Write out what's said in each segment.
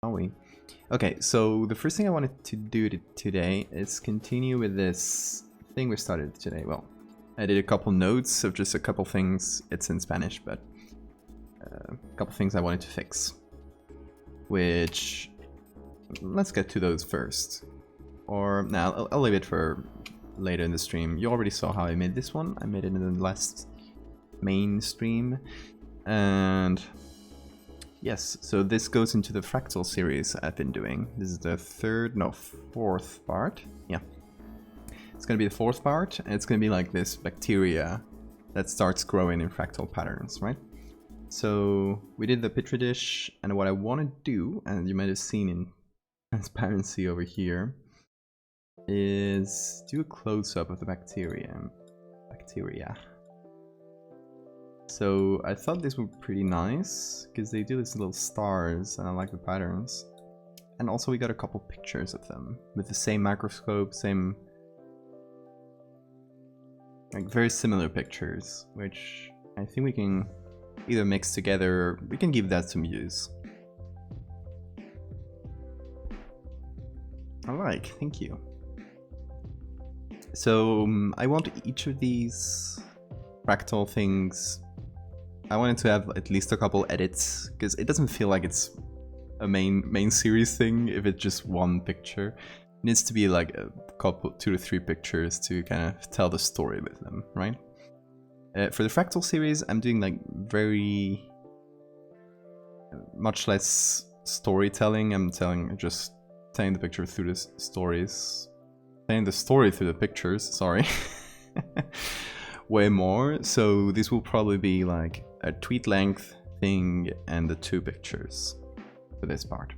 Are we? Okay, so the first thing I wanted to do today is continue with this thing we started today. Well, I did a couple notes of just a couple things. It's in Spanish, but a couple things I wanted to fix. Which, let's get to those first. Or, now I'll leave it for later in the stream. You already saw how I made this one. I made it in the last main stream. And yes, so this goes into the Fractal series I've been doing. This is the fourth part. Yeah. It's gonna be the fourth part, and it's gonna be like this bacteria that starts growing in fractal patterns, right? So we did the Petri dish, and what I want to do, and you might have seen in transparency over here, is do a close-up of the bacteria. So I thought this would be pretty nice, because they do these little stars, and I like the patterns. And also we got a couple pictures of them, with the same microscope, same... like very similar pictures, which I think we can either mix together, or we can give that some use. Alright, thank you. So I want each of these fractal things, I wanted to have at least a couple edits, because it doesn't feel like it's a main series thing if it's just one picture. It needs to be like a couple, 2 to 3 pictures to kind of tell the story with them, right? For the Fractal series, I'm doing like very much less storytelling. I'm just telling the picture through the stories. Telling the story through the pictures, sorry. Way more. So this will probably be like a tweet length thing and the 2 pictures for this part.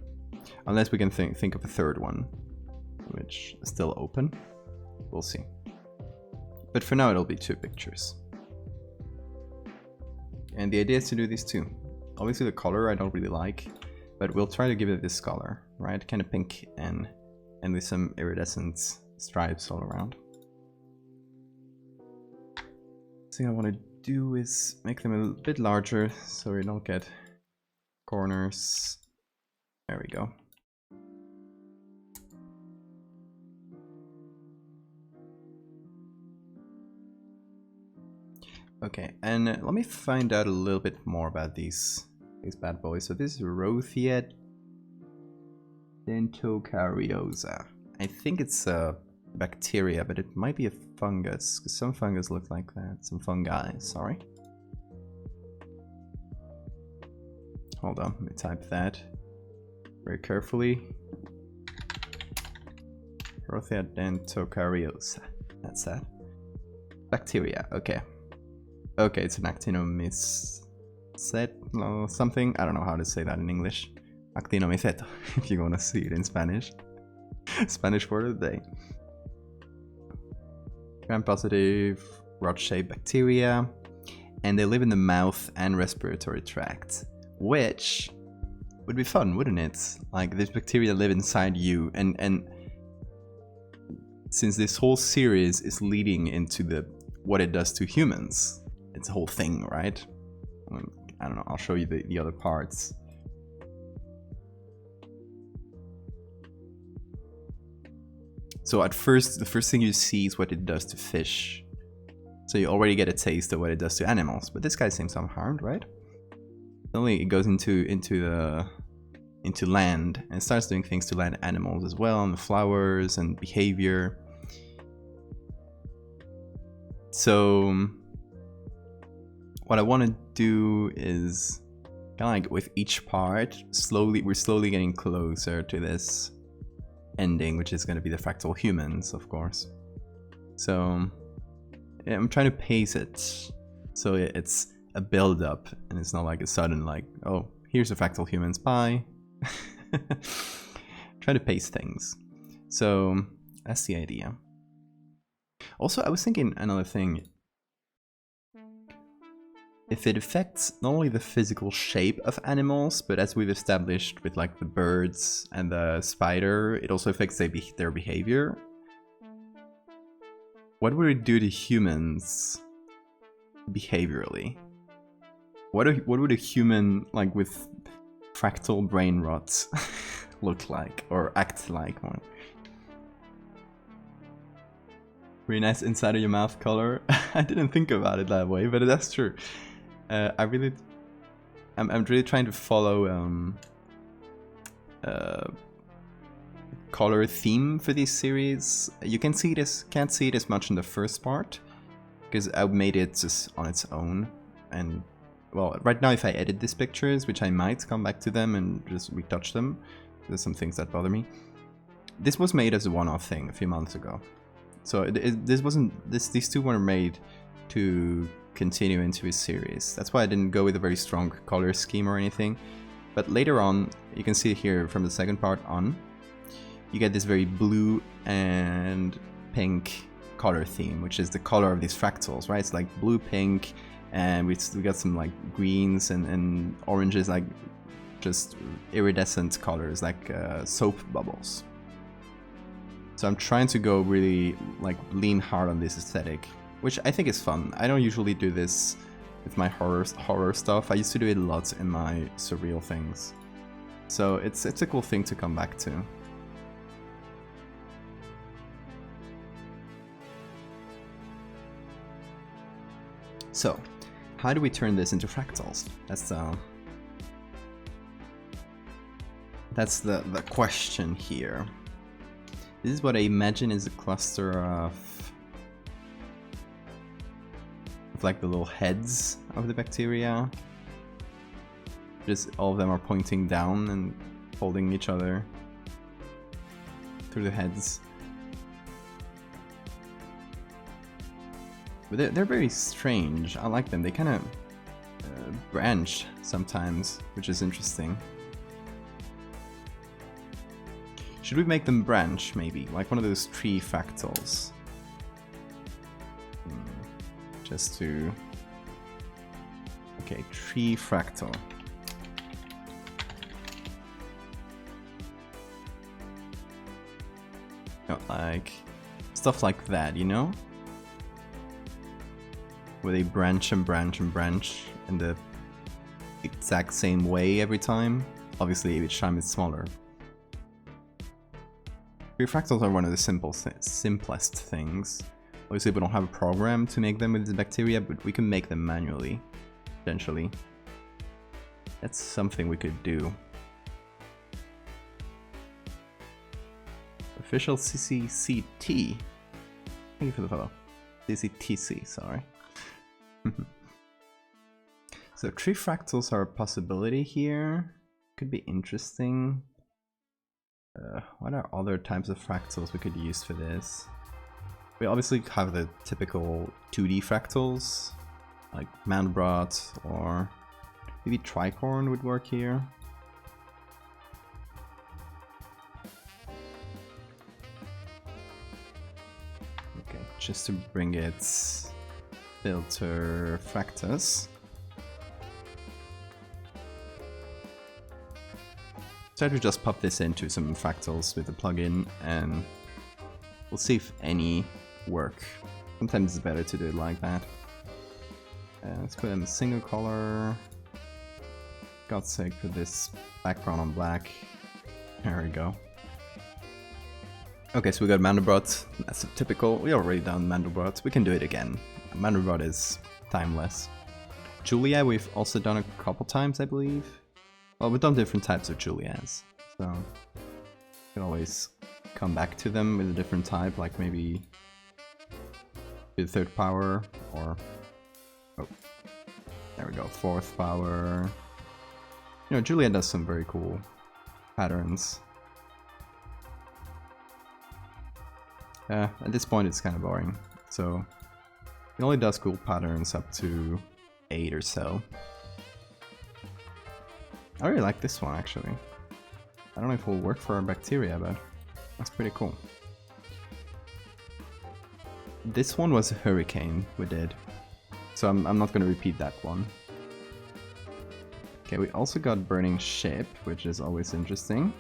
Unless we can think of a third one, which is still open. We'll see. But for now it'll be 2 pictures. And the idea is to do these 2. Obviously the color I don't really like, but we'll try to give it this color, right? Kind of pink and with some iridescent stripes all around. The thing I want to do is make them a bit larger so we don't get corners. There we go. Okay, and let me find out a little bit more about these bad boys. So this is Rothia dentocariosa. I think it's a bacteria, but it might be a fungus, because some fungus look like that. Some fungi, sorry. Hold on, let me type that very carefully. Rothia dentocariosa. That's that. Bacteria, okay. Okay, it's an actinomycet or something. I don't know how to say that in English. Actinomyceto, if you want to see it in Spanish. Spanish word of the day. Gram-positive, rod-shaped bacteria, and they live in the mouth and respiratory tract, which would be fun, wouldn't it? Like, this bacteria live inside you, and since this whole series is leading into what it does to humans, it's a whole thing, right? I don't know, I'll show you the other parts. So at first, the first thing you see is what it does to fish. So you already get a taste of what it does to animals, but this guy seems unharmed, right? Only it goes into land and starts doing things to land animals as well, and the flowers and behavior. So what I want to do is kind of like with each part, we're slowly getting closer to this ending, which is going to be the fractal humans, of course. So yeah, I'm trying to pace it so it's a build up and it's not like a sudden like, oh, here's the fractal humans, bye. Try to pace things. So that's the idea. Also, I was thinking another thing. If it affects not only the physical shape of animals, but as we've established with like the birds and the spider, it also affects their behavior. What would it do to humans behaviorally? What would a human, like with fractal brain rots look like, or act like one. Really nice inside of your mouth color. I didn't think about it that way, but that's true. I'm really trying to follow color theme for this series. You can't see it as much in the first part because I made it just on its own. And well, right now if I edit these pictures, which I might come back to them and just retouch them, there's some things that bother me. This was made as a one-off thing a few months ago, so these two weren't made to continue into a series. That's why I didn't go with a very strong color scheme or anything. But later on, you can see here from the second part on, you get this very blue and pink color theme, which is the color of these fractals, right? It's like blue, pink, and we got some like greens and oranges, like just iridescent colors, like soap bubbles. So I'm trying to go really like lean hard on this aesthetic, which I think is fun. I don't usually do this with my horror stuff. I used to do it a lot in my surreal things. So it's a cool thing to come back to. So, how do we turn this into fractals? That's the question here. This is what I imagine is a cluster of like the little heads of the bacteria. Just all of them are pointing down and holding each other through the heads. But they're very strange. I like them. They kind of branch sometimes, which is interesting. Should we make them branch, maybe? Like one of those tree fractals. Just to... Okay, tree fractal. No, like... stuff like that, you know? Where they branch and branch and branch in the exact same way every time. Obviously, each time it's smaller. Fractals are one of the simplest things. Obviously, we don't have a program to make them with the bacteria, but we can make them manually, potentially. That's something we could do. Official CCCT. Thank you for the follow. CCTC, sorry. So tree fractals are a possibility here. Could be interesting. What are other types of fractals we could use for this? We obviously have the typical 2D fractals, like Mandelbrot, or maybe tricorn would work here. Okay, just to bring it filter fractus. So I just pop this into some fractals with the plugin and we'll see if any work. Sometimes it's better to do it like that. Let's put in a single color. God's sake, put this background on black. There we go. Okay, so we got Mandelbrot. That's a typical. We already done Mandelbrot. We can do it again. Mandelbrot is timeless. Julia, we've also done a couple times, I believe. Well, we've done different types of Julias, so you can always come back to them with a different type, like maybe the third power, or oh, there we go, fourth power. You know, Julia does some very cool patterns. At this point it's kind of boring, so it only does cool patterns up to 8 or so. I really like this one, actually. I don't know if it will work for our bacteria, but that's pretty cool. This one was a hurricane we did, so I'm not going to repeat that one. Okay, we also got burning ship, which is always interesting.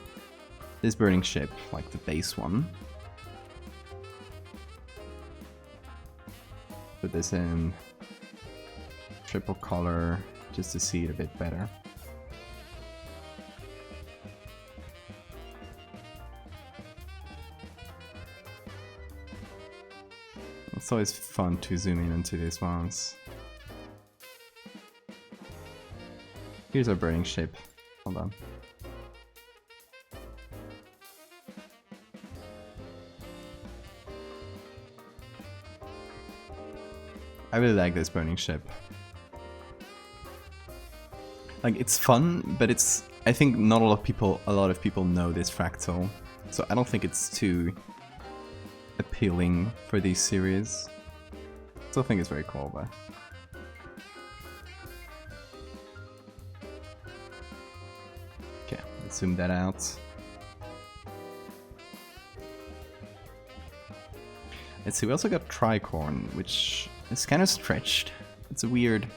This burning ship, like the base one. Put this in triple color just to see it a bit better. It's always fun to zoom in into these ones. Here's our burning ship. Hold on. I really like this burning ship. Like, it's fun, but it's... I think not a lot of people know this fractal, so I don't think it's too appealing for these series. Still think it's very cool, but... Okay, let's zoom that out. Let's see, we also got tricorn, which is kind of stretched. It's a weird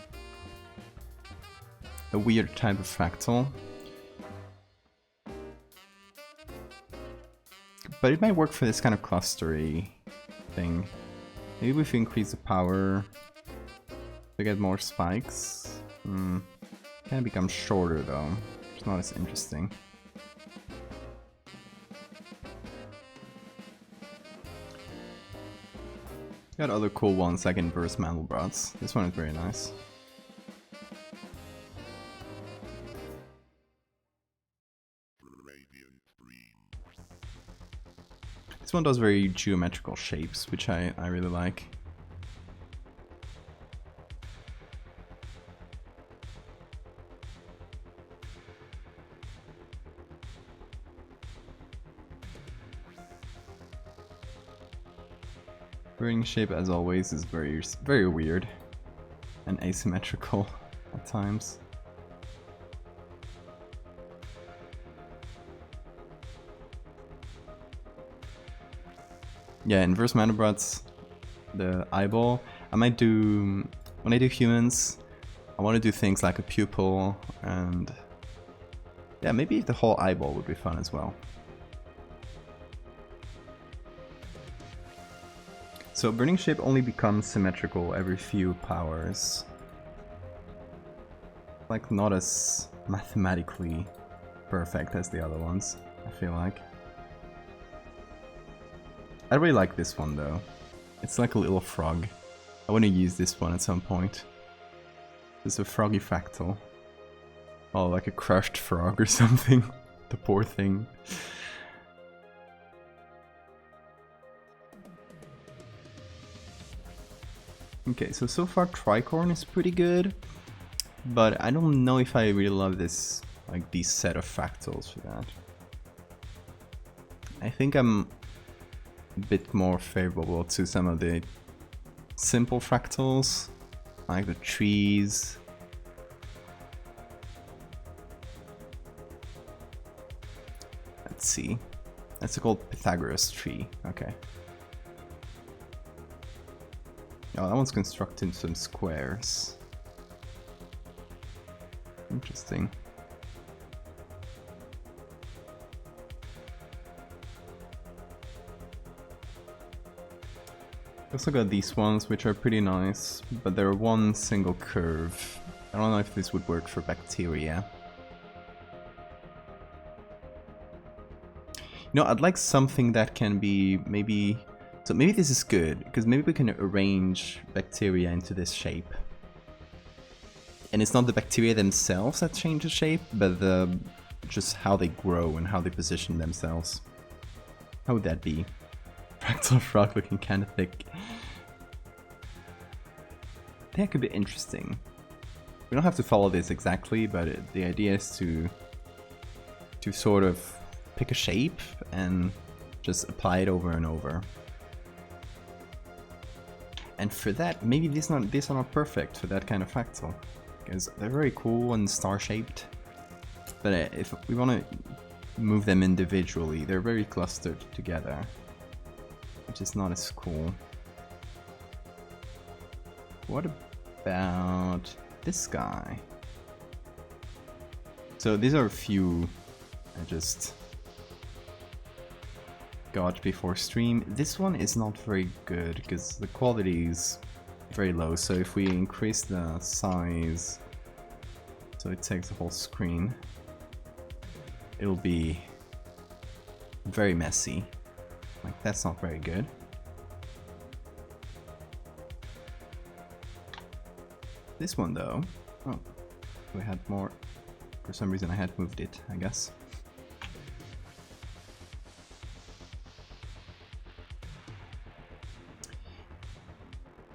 type of fractal. But it might work for this kind of clustery thing. Maybe if we increase the power to get more spikes. Kind of becomes shorter though. It's not as interesting. Got other cool ones like inverse Mandelbrots. This one is very nice. This one does very geometrical shapes, which I really like. Burning shape, as always, is very weird and asymmetrical at times. Yeah, inverse Mandelbrots, the eyeball. I might do, when I do humans, I want to do things like a pupil, and yeah, maybe the whole eyeball would be fun as well. So burning shape only becomes symmetrical every few powers. Like, not as mathematically perfect as the other ones, I feel like. I really like this one though. It's like a little frog. I want to use this one at some point. It's a froggy fractal. Oh, like a crushed frog or something. The poor thing. Okay, so far tricorn is pretty good, but I don't know if I really love this, like these set of fractals for that. I think I'm a bit more favorable to some of the simple fractals, like the trees. Let's see, that's called Pythagoras tree, okay. Oh, that one's constructing some squares. Interesting. Also got these ones, which are pretty nice, but they're one single curve. I don't know if this would work for bacteria. You know, I'd like something that can be maybe... So maybe this is good, because maybe we can arrange bacteria into this shape. And it's not the bacteria themselves that change the shape, but just how they grow and how they position themselves. How would that be? Fractal frog looking kind of thick. That could be interesting. We don't have to follow this exactly, but the idea is to sort of pick a shape and just apply it over and over. And for that, maybe these are not perfect for that kind of fractal, because they're very cool and star-shaped. But if we want to move them individually, they're very clustered together, which is not as cool. What about this guy? So these are a few I just got before stream. This one is not very good because the quality is very low, so if we increase the size so it takes the whole screen, it'll be very messy. Like, that's not very good. This one though, oh, we had more. For some reason I had moved it, I guess.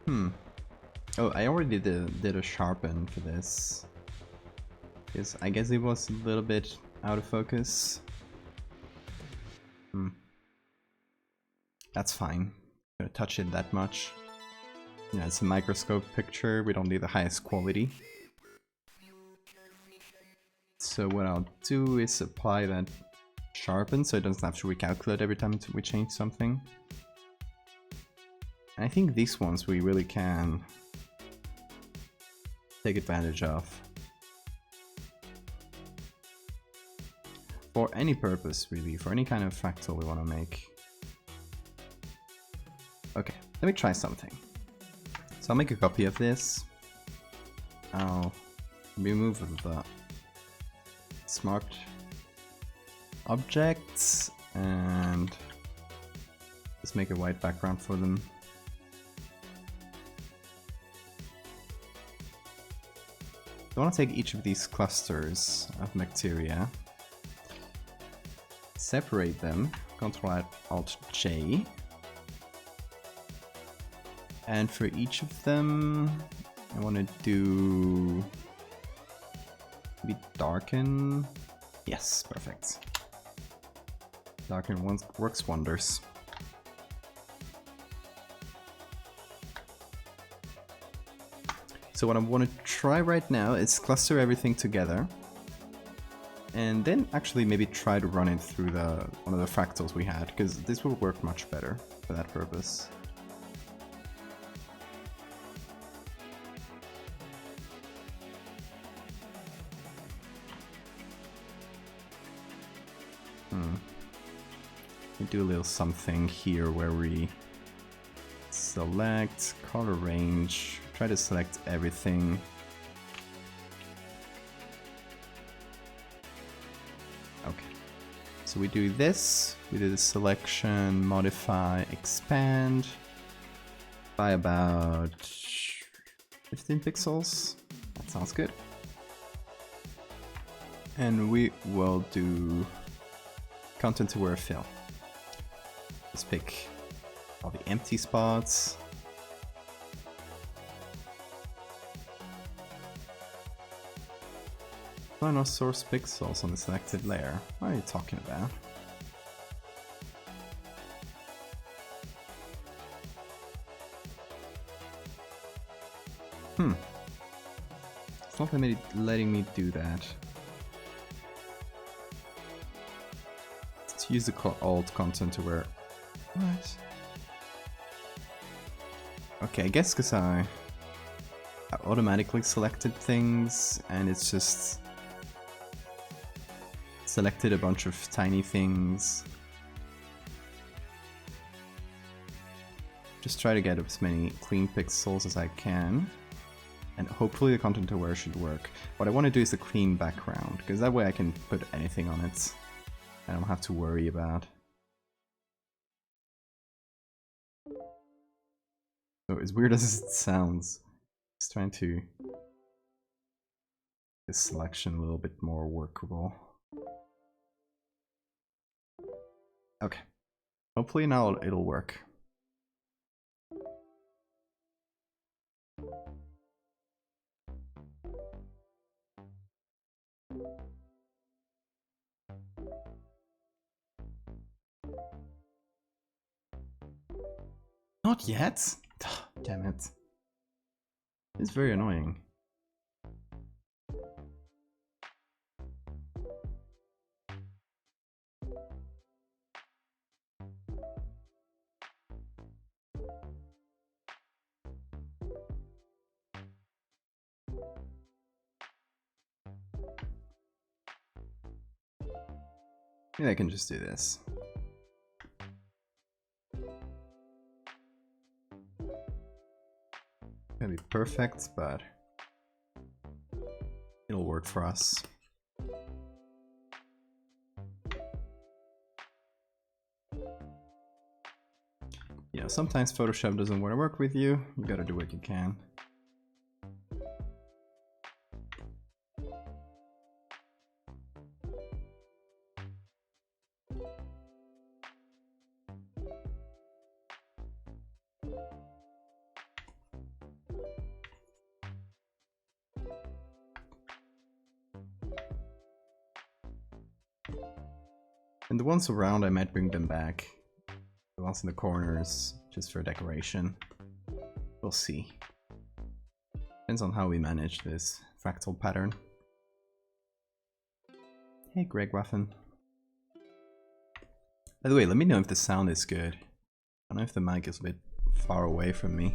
Oh, I already did a sharpen for this. Because I guess it was a little bit out of focus. That's fine. Gonna touch it that much. Yeah, it's a microscope picture. We don't need the highest quality. So what I'll do is apply that sharpen so it doesn't have to recalculate every time we change something. And I think these ones we really can take advantage of. For any purpose, really, for any kind of fractal we want to make. Okay, let me try something. So I'll make a copy of this. I'll remove the smart objects and just make a white background for them. I want to take each of these clusters of bacteria, separate them, Ctrl-Alt-J, and for each of them I want to do maybe darken. Yes, perfect. Darken works wonders. So what I want to try right now is cluster everything together, and then actually maybe try to run it through one of the fractals we had, because this will work much better for that purpose. We do a little something here where we select color range, try to select everything. Okay, so we do this, we do the selection, modify, expand by about 15 pixels. That sounds good. And we will do content aware fill. Just pick all the empty spots. Why no source pixels on the selected layer? What are you talking about? It's not letting me do that. Let's use the alt content aware. What? Okay, I guess because I automatically selected things and it's just selected a bunch of tiny things. Just try to get as many clean pixels as I can, and hopefully the content aware should work. What I want to do is a clean background, because that way I can put anything on it. I don't have to worry about. So as weird as it sounds, just trying to make this selection a little bit more workable. Okay, hopefully now it'll work. Not yet? Damn it. It's very annoying. Maybe I can just do this. Gonna be perfect, but it'll work for us. You know, sometimes Photoshop doesn't want to work with you. You gotta do what you can. And the ones around, I might bring them back. The ones in the corners, just for decoration. We'll see. Depends on how we manage this fractal pattern. Hey, Greg Waffen. By the way, let me know if the sound is good. I don't know if the mic is a bit far away from me.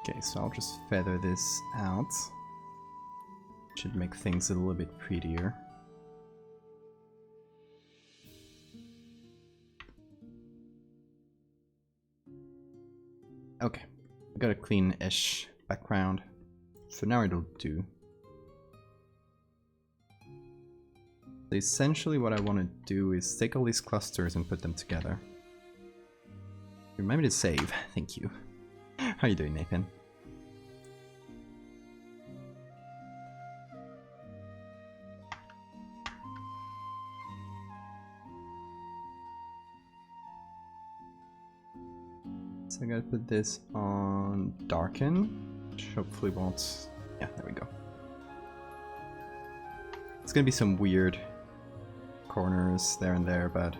Okay, so I'll just feather this out. Should make things a little bit prettier. Okay, I got a clean-ish background, so now it'll do. So essentially what I want to do is take all these clusters and put them together. Remind me to save, thank you. How you doing, Nathan? So I gotta put this on darken, which hopefully won't... Yeah, there we go. It's gonna be some weird corners there and there, but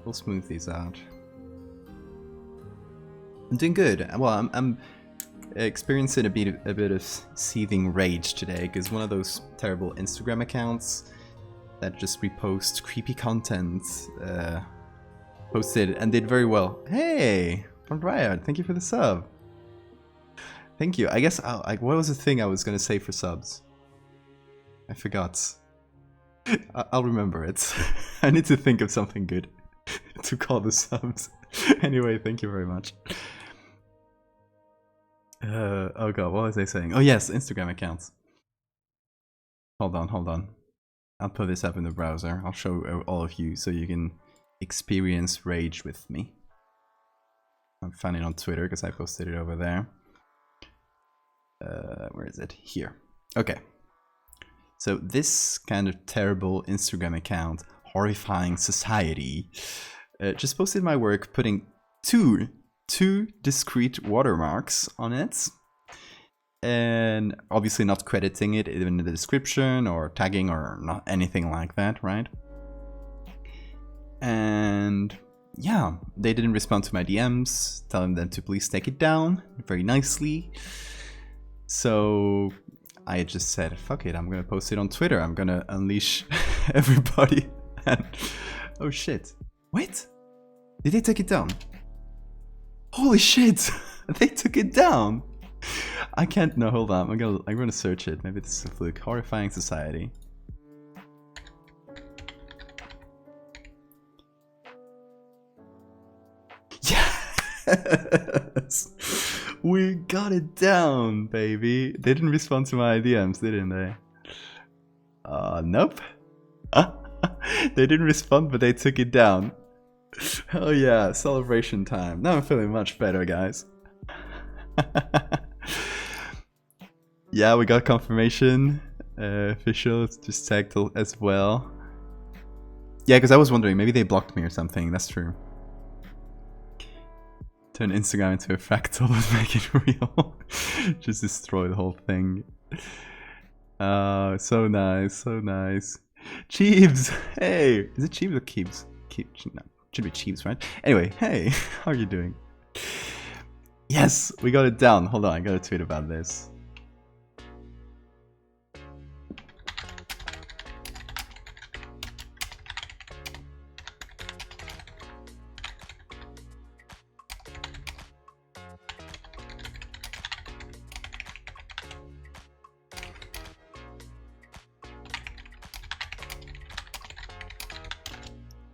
we'll smooth these out. I'm doing good. Well, I'm experiencing a bit of seething rage today, because one of those terrible Instagram accounts that just repost creepy content posted and did very well. Hey, from Riot, thank you for the sub. Thank you. I guess what was the thing I was gonna say for subs? I forgot. I'll remember it. I need to think of something good to call the subs. Anyway, thank you very much. Oh god, what was I saying? Oh yes, Instagram accounts. Hold on. I'll put this up in the browser. I'll show all of you so you can experience rage with me. I'm finding it on Twitter because I posted it over there. Where is it? Here. Okay. So this kind of terrible Instagram account, Horrifying Society, just posted my work putting two discrete watermarks on it, and obviously not crediting it in the description or tagging or not anything like that, right? And yeah, they didn't respond to my DMs telling them to please take it down very nicely. So I just said, fuck it, I'm gonna post it on Twitter. I'm gonna unleash everybody. And oh shit, wait, did they take it down? Holy shit! They took it down! I can't... No, hold on. I'm gonna search it. Maybe this is a fluke. Horrifying Society. Yes! We got it down, baby. They didn't respond to my DMs, didn't they? Nope. They didn't respond, but they took it down. Oh yeah, celebration time. Now I'm feeling much better, guys. Yeah, we got confirmation. Official, it's just tagged as well. Yeah, because I was wondering, maybe they blocked me or something. That's true. Turn Instagram into a fractal and make it real. Just destroy the whole thing. So nice, so nice. Cheebs! Hey! Is it Cheebs or Keebs? No. Should be Cheebs, right? Anyway, hey, how are you doing? Yes, we got it down. Hold on, I gotta tweet about this.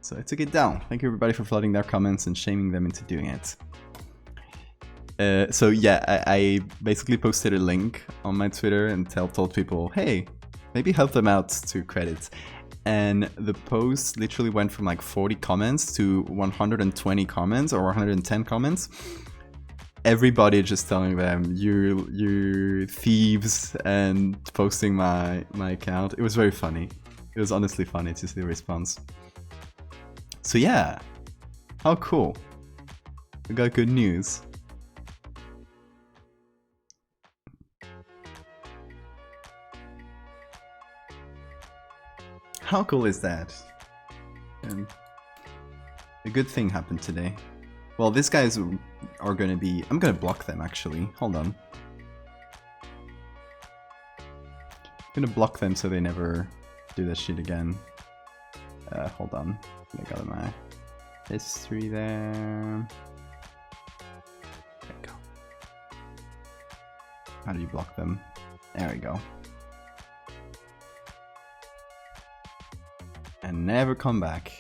So I took it down. Thank you everybody for flooding their comments and shaming them into doing it. So yeah, I basically posted a link on my Twitter and told people, hey, maybe help them out to credit. And the post literally went from like 40 comments to 120 comments or 110 comments. everybody just telling them you thieves and posting my account. It was very funny. It was honestly funny to see the response. So yeah, how cool. We got good news. How cool is that? And a good thing happened today. Well, these guys are gonna be... I'm gonna block them, actually. Hold on. I'm gonna block them so they never do that shit again. Hold on. I got my history there. There we go. How do you block them? There we go. And never come back.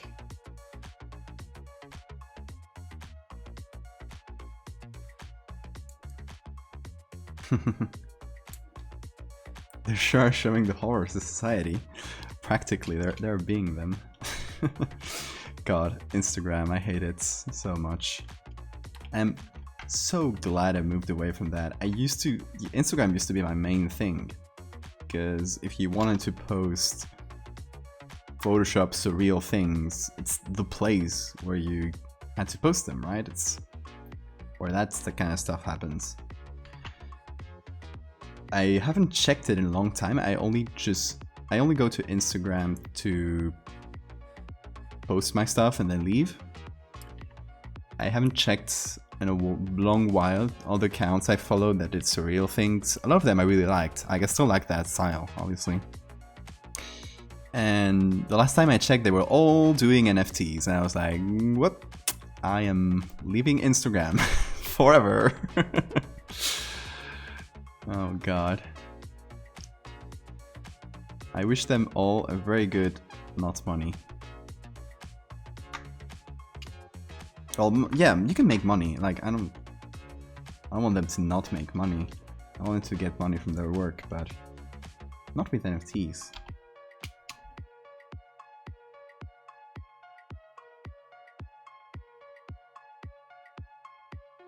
They're sure showing the horrors of society. Practically, they're being them. God, Instagram, I hate it so much. I'm so glad I moved away from that. Instagram used to be my main thing. Because if you wanted to post Photoshop surreal things, it's the place where you had to post them, right? It's where that's the kind of stuff happens. I haven't checked it in a long time. I only go to Instagram to post my stuff and then leave. I haven't checked in a long while all the accounts I followed that did surreal things. A lot of them I really liked. I still like that style, obviously. And the last time I checked, they were all doing NFTs, and I was like, what? I am leaving Instagram forever. Oh god. I wish them all a very good not money. Well, yeah, you can make money. Like, I don't want them to not make money. I want them to get money from their work, but not with NFTs.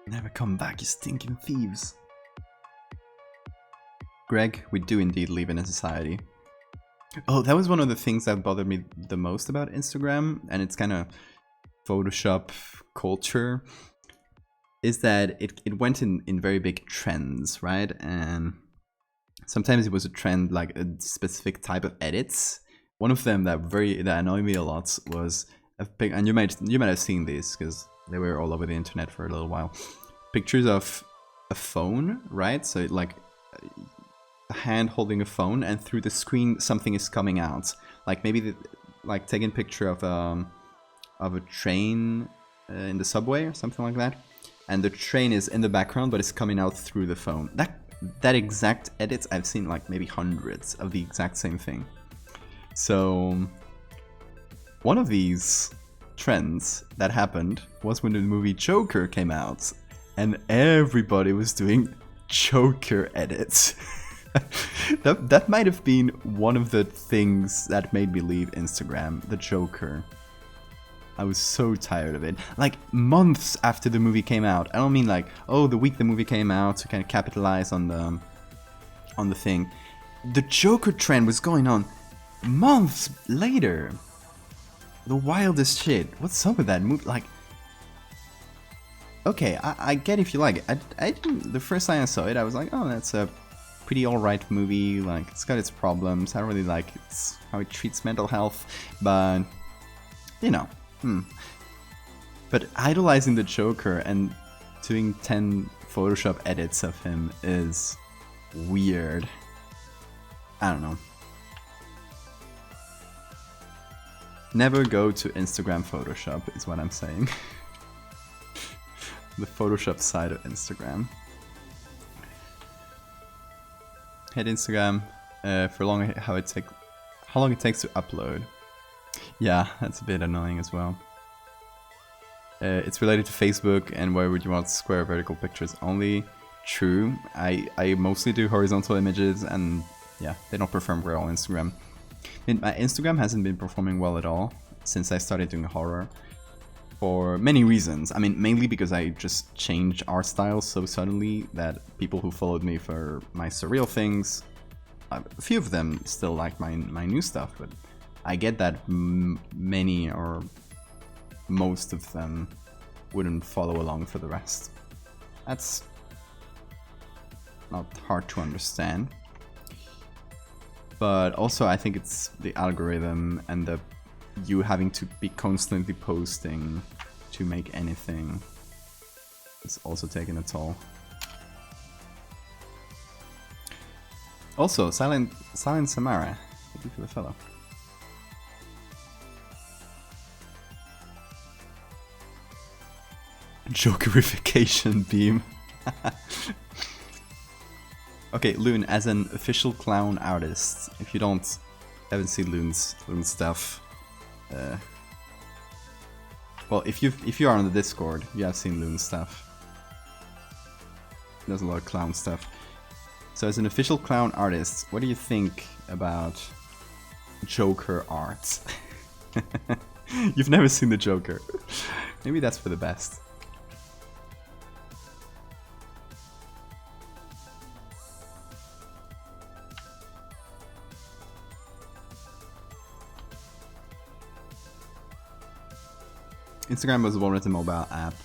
Never come back, you stinking thieves. Greg, we do indeed live in a society. Oh, that was one of the things that bothered me the most about Instagram, and it's kind of Photoshop culture, is that it went in very big trends, right? And sometimes it was a trend like a specific type of edits. One of them that annoyed me a lot was a pic, and you might have seen these because they were all over the internet for a little while. Pictures of a phone, right? So like a hand holding a phone, and through the screen something is coming out. Like maybe like taking a picture of a train in the subway or something like that, and the train is in the background but it's coming out through the phone. That exact edit, I've seen like maybe hundreds of the exact same thing. So one of these trends that happened was when the movie Joker came out, and everybody was doing Joker edits. that might have been one of the things that made me leave Instagram, the Joker. I was so tired of it. Like, months after the movie came out. I don't mean like, oh, the week the movie came out to kind of capitalize on the thing. The Joker trend was going on months later. The wildest shit. What's up with that movie? Like, okay, I get if you like it. I didn't, the first time I saw it, I was like, oh, that's a pretty alright movie. Like, it's got its problems. I don't really like how it treats mental health, but you know. But idolizing the Joker and doing 10 Photoshop edits of him is weird. I don't know. Never go to Instagram Photoshop is what I'm saying. The Photoshop side of Instagram. Hit Instagram for how long it takes to upload. Yeah, that's a bit annoying as well. It's related to Facebook, and why would you want square vertical pictures only? True. I mostly do horizontal images, and yeah, they don't perform well on Instagram. My Instagram hasn't been performing well at all since I started doing horror. for many reasons. I mean, mainly because I just changed art style so suddenly that people who followed me for my surreal things, a few of them still like my new stuff, but I get that many or most of them wouldn't follow along for the rest. That's not hard to understand. But also I think it's the algorithm and the you having to be constantly posting to make anything. It's also taking a toll. Also, Silent Samara, thank you for the follow. Jokerification beam. Okay, Loon, as an official clown artist, if you haven't seen Loon's stuff, well, if you are on the Discord, you have seen Loon's stuff. He does a lot of clown stuff. So as an official clown artist, what do you think about Joker art? You've never seen the Joker. Maybe that's for the best. Instagram was born with a mobile app,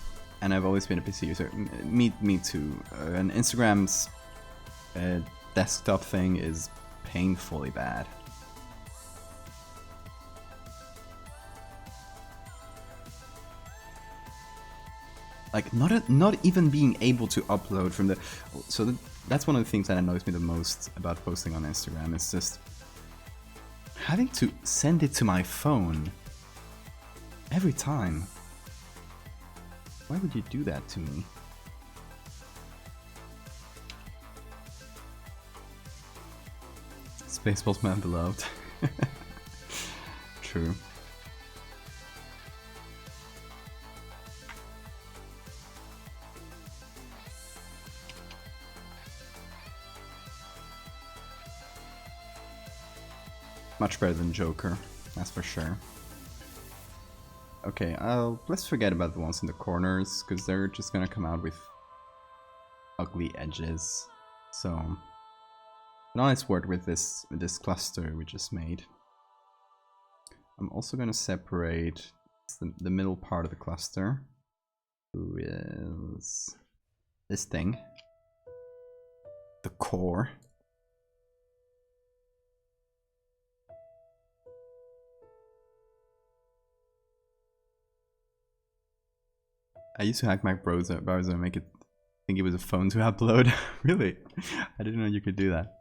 and I've always been a PC user. Me too. And Instagram's desktop thing is painfully bad. Like not even being able to upload from the. So that's one of the things that annoys me the most about posting on Instagram. It's just having to send it to my phone every time. Why would you do that to me? Spaceballs man beloved. True. Much better than Joker, that's for sure. Okay, let's forget about the ones in the corners, because they're just gonna come out with ugly edges. So, a nice word with this cluster we just made. I'm also gonna separate the middle part of the cluster, who is this thing, the core. I used to hack my browser and make it think it was a phone to upload. Really? I didn't know you could do that.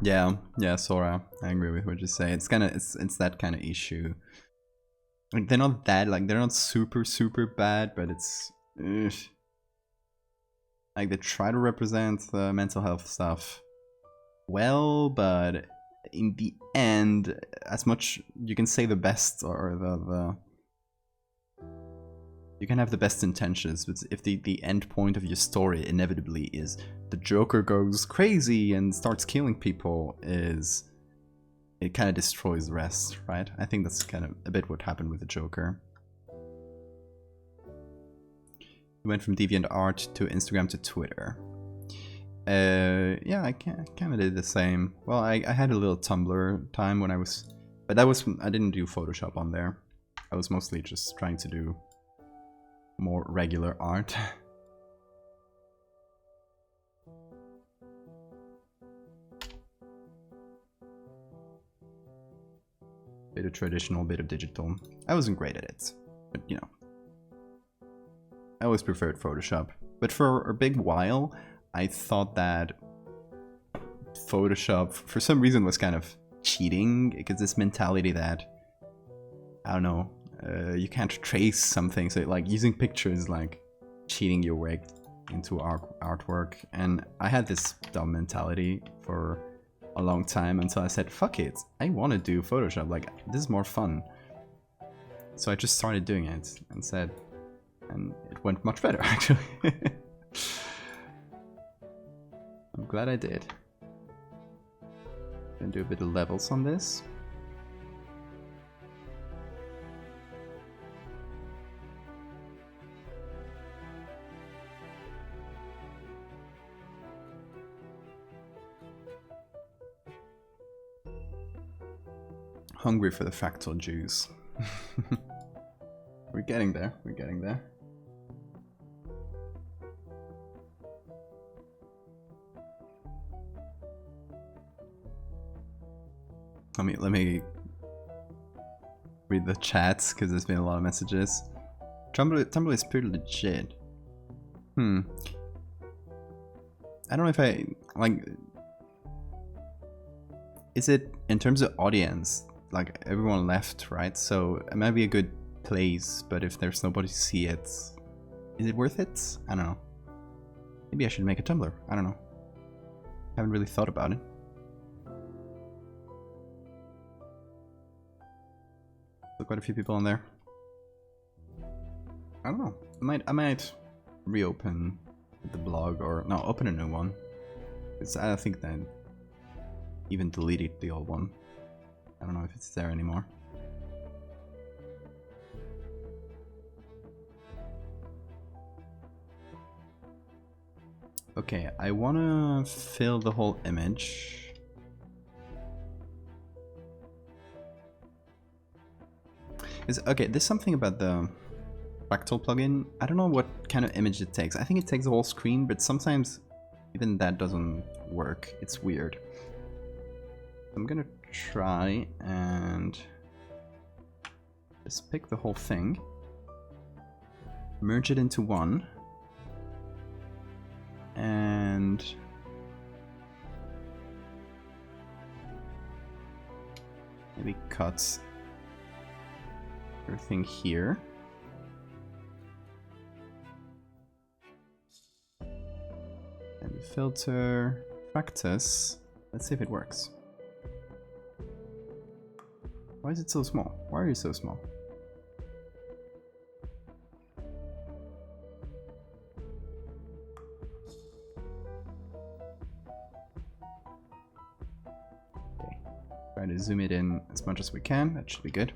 Yeah, Sora. I agree with what you say. It's that kind of issue. Like they're not super bad, but it's like they try to represent the mental health stuff well, but in the end, as much you can say the best or you can have the best intentions, but if the end point of your story inevitably is the Joker goes crazy and starts killing people, it kind of destroys the rest, right? I think that's kind of a bit what happened with the Joker. We went from DeviantArt to Instagram to Twitter. Yeah, I kind of did the same. Well, I had a little Tumblr time when I was, but I didn't do Photoshop on there. I was mostly just trying to do more regular art. Bit of traditional, bit of digital. I wasn't great at it, but you know, I always preferred Photoshop. But for a big while, I thought that Photoshop, for some reason, was kind of cheating, because this mentality that, I don't know, you can't trace something, so like using pictures like cheating your way into artwork. And I had this dumb mentality for a long time until I said, fuck it, I want to do Photoshop, like this is more fun. So I just started doing it and it went much better actually. I'm glad I did. Gonna do a bit of levels on this. Hungry for the fractal juice. We're getting there, we're getting there. Let me read the chats, because there's been a lot of messages. Tumblr is pretty legit. I don't know if I, like... Is it, in terms of audience, like everyone left, right? So it might be a good place, but if there's nobody to see it, is it worth it? I don't know. Maybe I should make a Tumblr. I don't know. Haven't really thought about it. So quite a few people on there. I don't know. I might reopen the blog, or no, open a new one. Because I think that even deleted the old one. I don't know if it's there anymore. Okay, I wanna fill the whole image. Okay, there's something about the Fractal plugin. I don't know what kind of image it takes. I think it takes the whole screen, but sometimes even that doesn't work. It's weird. I'm gonna try and just pick the whole thing, merge it into one, and maybe cut everything here. And filter practice. Let's see if it works. Why is it so small? Why are you so small? Okay, try to zoom it in as much as we can. That should be good.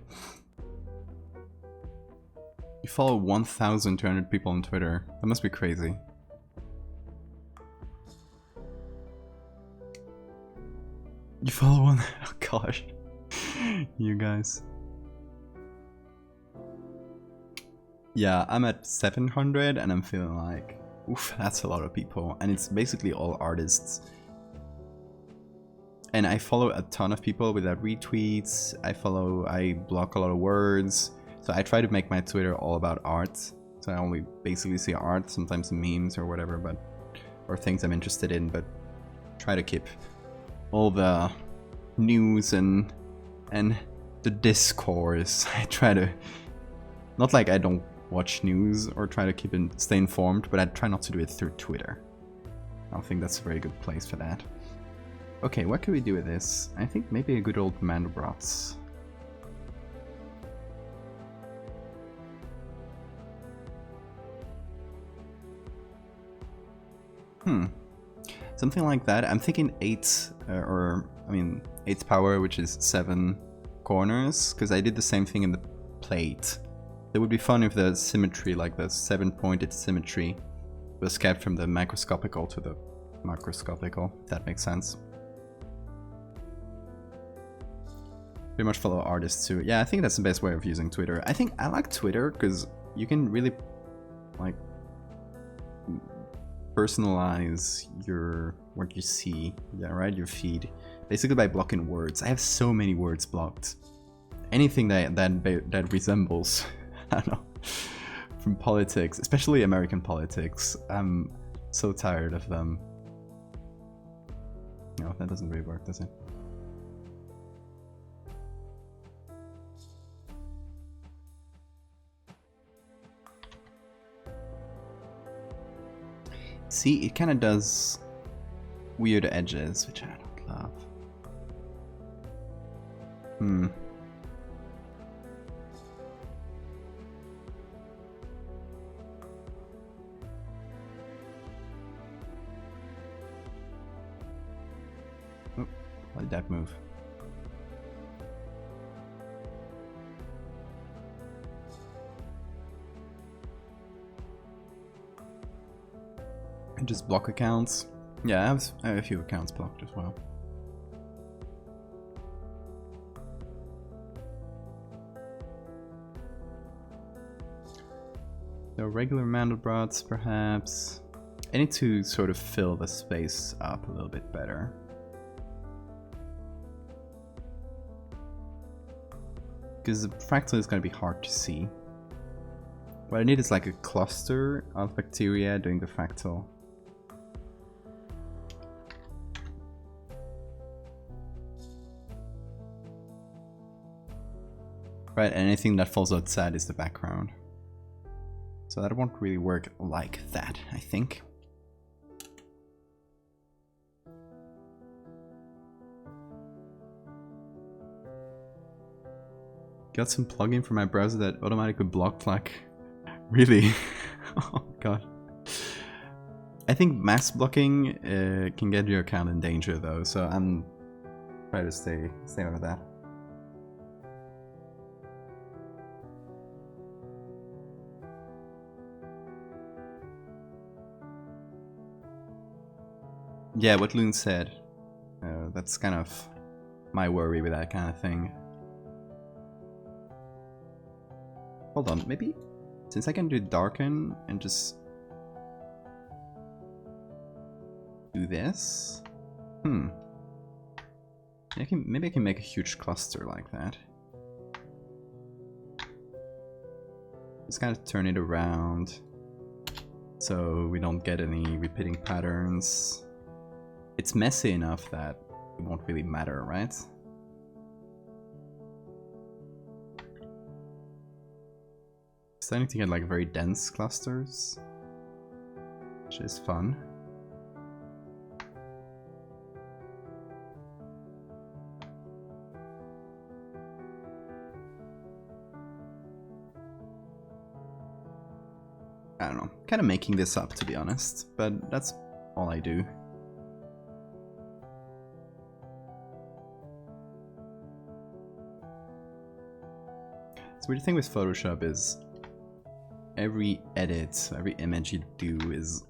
You follow 1,200 people on Twitter. That must be crazy. You follow one? Oh gosh. You guys. Yeah, I'm at 700 and I'm feeling like, oof, that's a lot of people. And it's basically all artists. And I follow a ton of people without retweets. I block a lot of words. So I try to make my Twitter all about art. So I only basically see art, sometimes memes or whatever, or things I'm interested in, but try to keep all the news and the discourse. I try to, not like I don't watch news or try to stay informed, but I try not to do it through Twitter. I don't think that's a very good place for that. Okay, what can we do with this? I think maybe a good old Mandelbrot's. Something like that. I'm thinking 8, or I mean 8th power, which is 7 corners, because I did the same thing in the plate. It would be fun if the symmetry, like the 7-pointed symmetry, was kept from the macroscopical to the macroscopical, if that makes sense. Pretty much follow artists too. Yeah, I think that's the best way of using Twitter. I think I like Twitter because you can really like personalize what you see, yeah, right, your feed, basically by blocking words. I have so many words blocked. Anything that resembles, I don't know, from politics, especially American politics. I'm so tired of them. No, that doesn't really work, does it? See, it kind of does weird edges, which I don't love. Oh, why did that move? And just block accounts. Yeah, I have a few accounts blocked as well. So regular Mandelbrots, perhaps. I need to sort of fill the space up a little bit better. Because the fractal is going to be hard to see. What I need is like a cluster of bacteria doing the fractal. Right, and anything that falls outside is the background. So that won't really work like that, I think. Got some plugin for my browser that automatically blocked, like, really? Oh god. I think mass blocking can get your account in danger though, so I'm trying to stay out of that. Yeah, what Loon said. That's kind of my worry with that kind of thing. Hold on, maybe since I can do darken and just do this. Maybe I can make a huge cluster like that. Just kind of turn it around so we don't get any repeating patterns. It's messy enough that it won't really matter, right? Starting to get like very dense clusters, which is fun. I don't know, kind of making this up to be honest, but that's all I do. The weird thing with Photoshop is every edit, every image you do is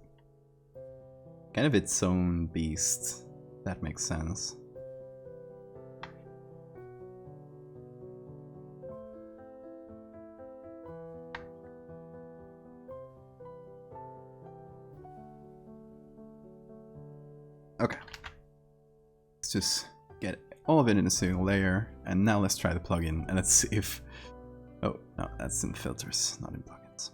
kind of its own beast. If that makes sense. Okay. Let's just get all of it in a single layer, and now let's try the plugin and let's see if... Oh, no, that's in filters, not in plugins.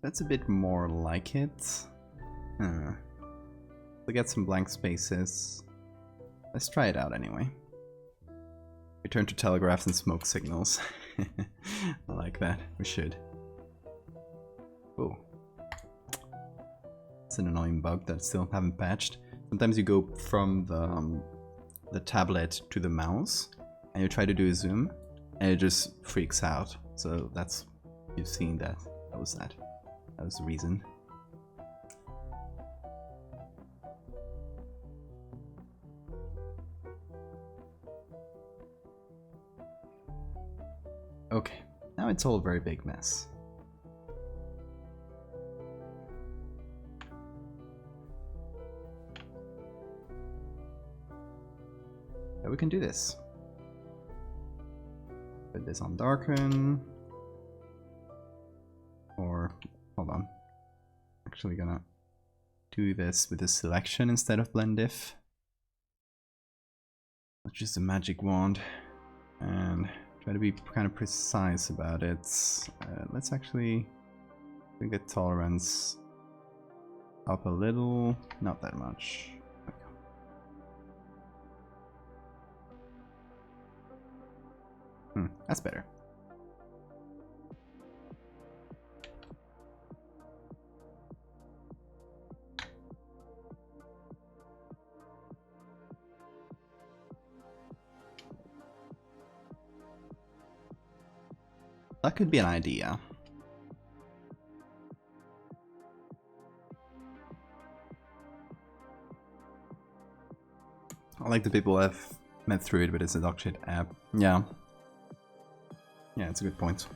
That's a bit more like it. We get some blank spaces. Let's try it out anyway. Return to telegraphs and smoke signals. I like that. We should. Oh. It's an annoying bug that I still haven't patched. Sometimes you go from the tablet to the mouse and you try to do a zoom and it just freaks out. So that's, you've seen that. That was that. That was the reason. Okay, now it's all a very big mess. But we can do this. Put this on darken. Or, hold on. Actually gonna do this with a selection instead of blend if. Let's use the magic wand and try to be kind of precise about it. Let's actually bring the tolerance up a little, not that much. That's better. That could be an idea. I like the people I've met through it with this Adocshit app. Yeah. Yeah, it's a good point.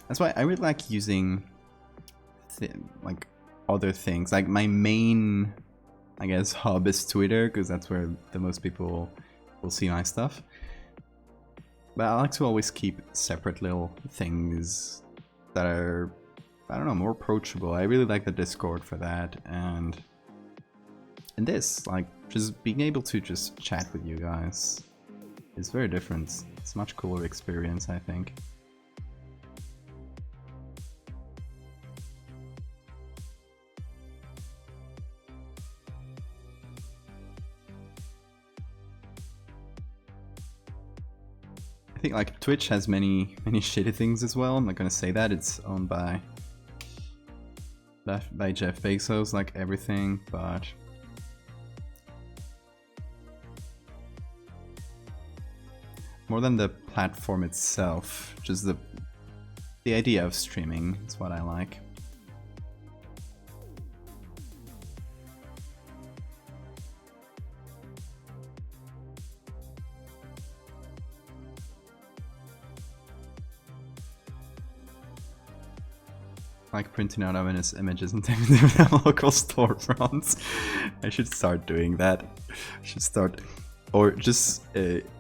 That's why I really like using like other things. Like my main I guess, hub is Twitter, because that's where the most people will see my stuff. But I like to always keep separate little things that are, I don't know, more approachable. I really like the Discord for that, and this, like, just being able to just chat with you guys is very different. It's a much cooler experience, I think. I think like Twitch has many shitty things as well. I'm not gonna say that. It's owned by Jeff Bezos, like everything, but more than the platform itself, just the idea of streaming is what I like. Like printing out ominous images and taking them to local storefronts. I should start doing that. I should start, or just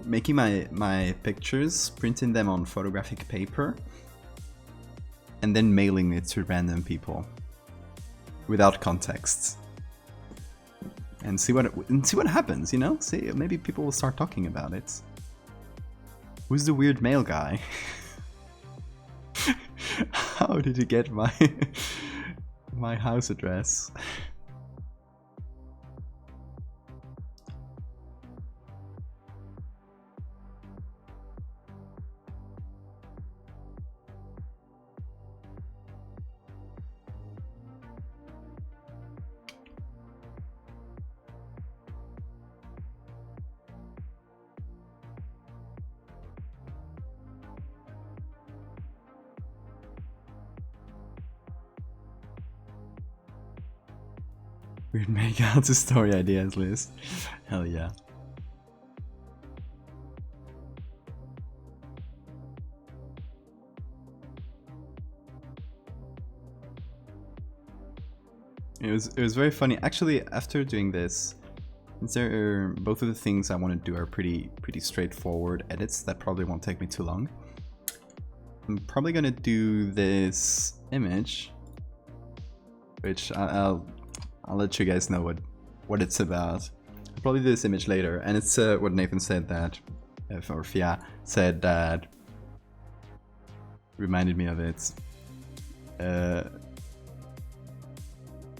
making my pictures, printing them on photographic paper, and then mailing it to random people without context, and see what happens. You know, see, maybe people will start talking about it. Who's the weird mail guy? How did you get my my house address? Weird make out to story ideas list. Hell yeah. It was very funny. Actually, after doing this, both of the things I want to do are pretty straightforward edits that probably won't take me too long. I'm probably gonna do this image, which I'll let you guys know what it's about. I'll probably do this image later, and it's what Nathan said that, or Fia said that reminded me of it.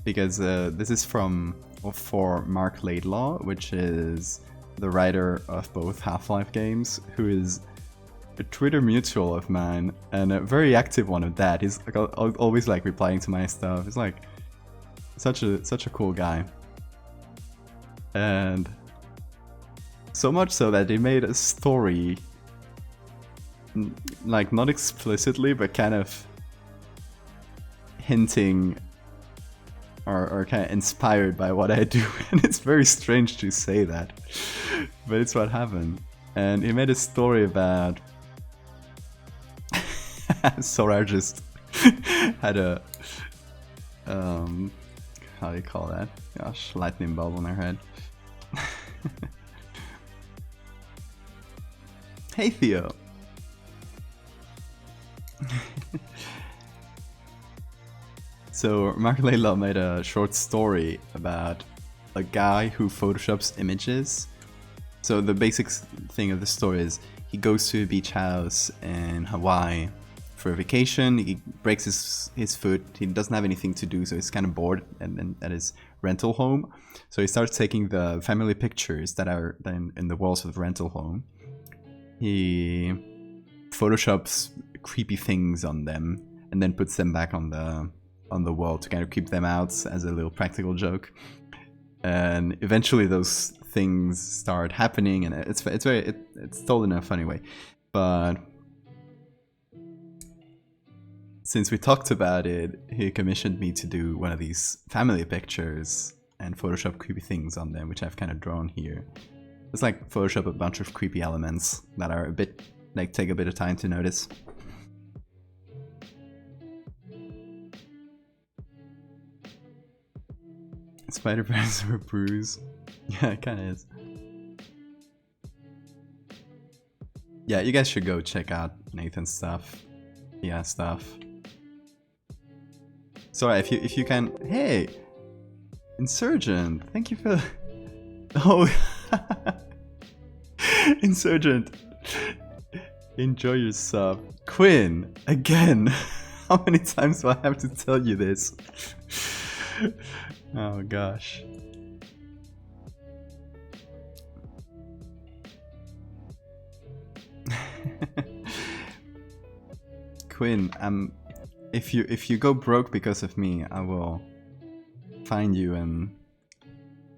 Because this is for Mark Laidlaw, which is the writer of both Half-Life games, who is a Twitter mutual of mine, and a very active one of that. He's like, always like replying to my stuff. It's like such a cool guy, and so much so that they made a story, like not explicitly, but kind of hinting or kind of inspired by what I do. And it's very strange to say that, but it's what happened. And he made a story about Sora just had a how do you call that? Gosh, lightning bulb on her head. Hey Theo. So Mark Laidlaw made a short story about a guy who photoshops images. So the basic thing of the story is he goes to a beach house in Hawaii for a vacation. He breaks his foot. He doesn't have anything to do, so he's kind of bored at his rental home. So he starts taking the family pictures that are then in the walls of the rental home. He photoshops creepy things on them and then puts them back on the wall to kind of keep them out as a little practical joke. And eventually those things start happening, and it's told in a funny way. But since we talked about it, he commissioned me to do one of these family pictures and Photoshop creepy things on them, which I've kind of drawn here. It's like Photoshop a bunch of creepy elements that are a bit, like, take a bit of time to notice. Spider Fans or Bruise. Yeah, it kinda is. Yeah, you guys should go check out Nathan's stuff. He has stuff. Sorry, if you can. Hey, Insurgent, thank you for. Oh, Insurgent, enjoy your sub. Quinn, again. How many times do I have to tell you this? Oh gosh. Quinn, if you go broke because of me, I will find you and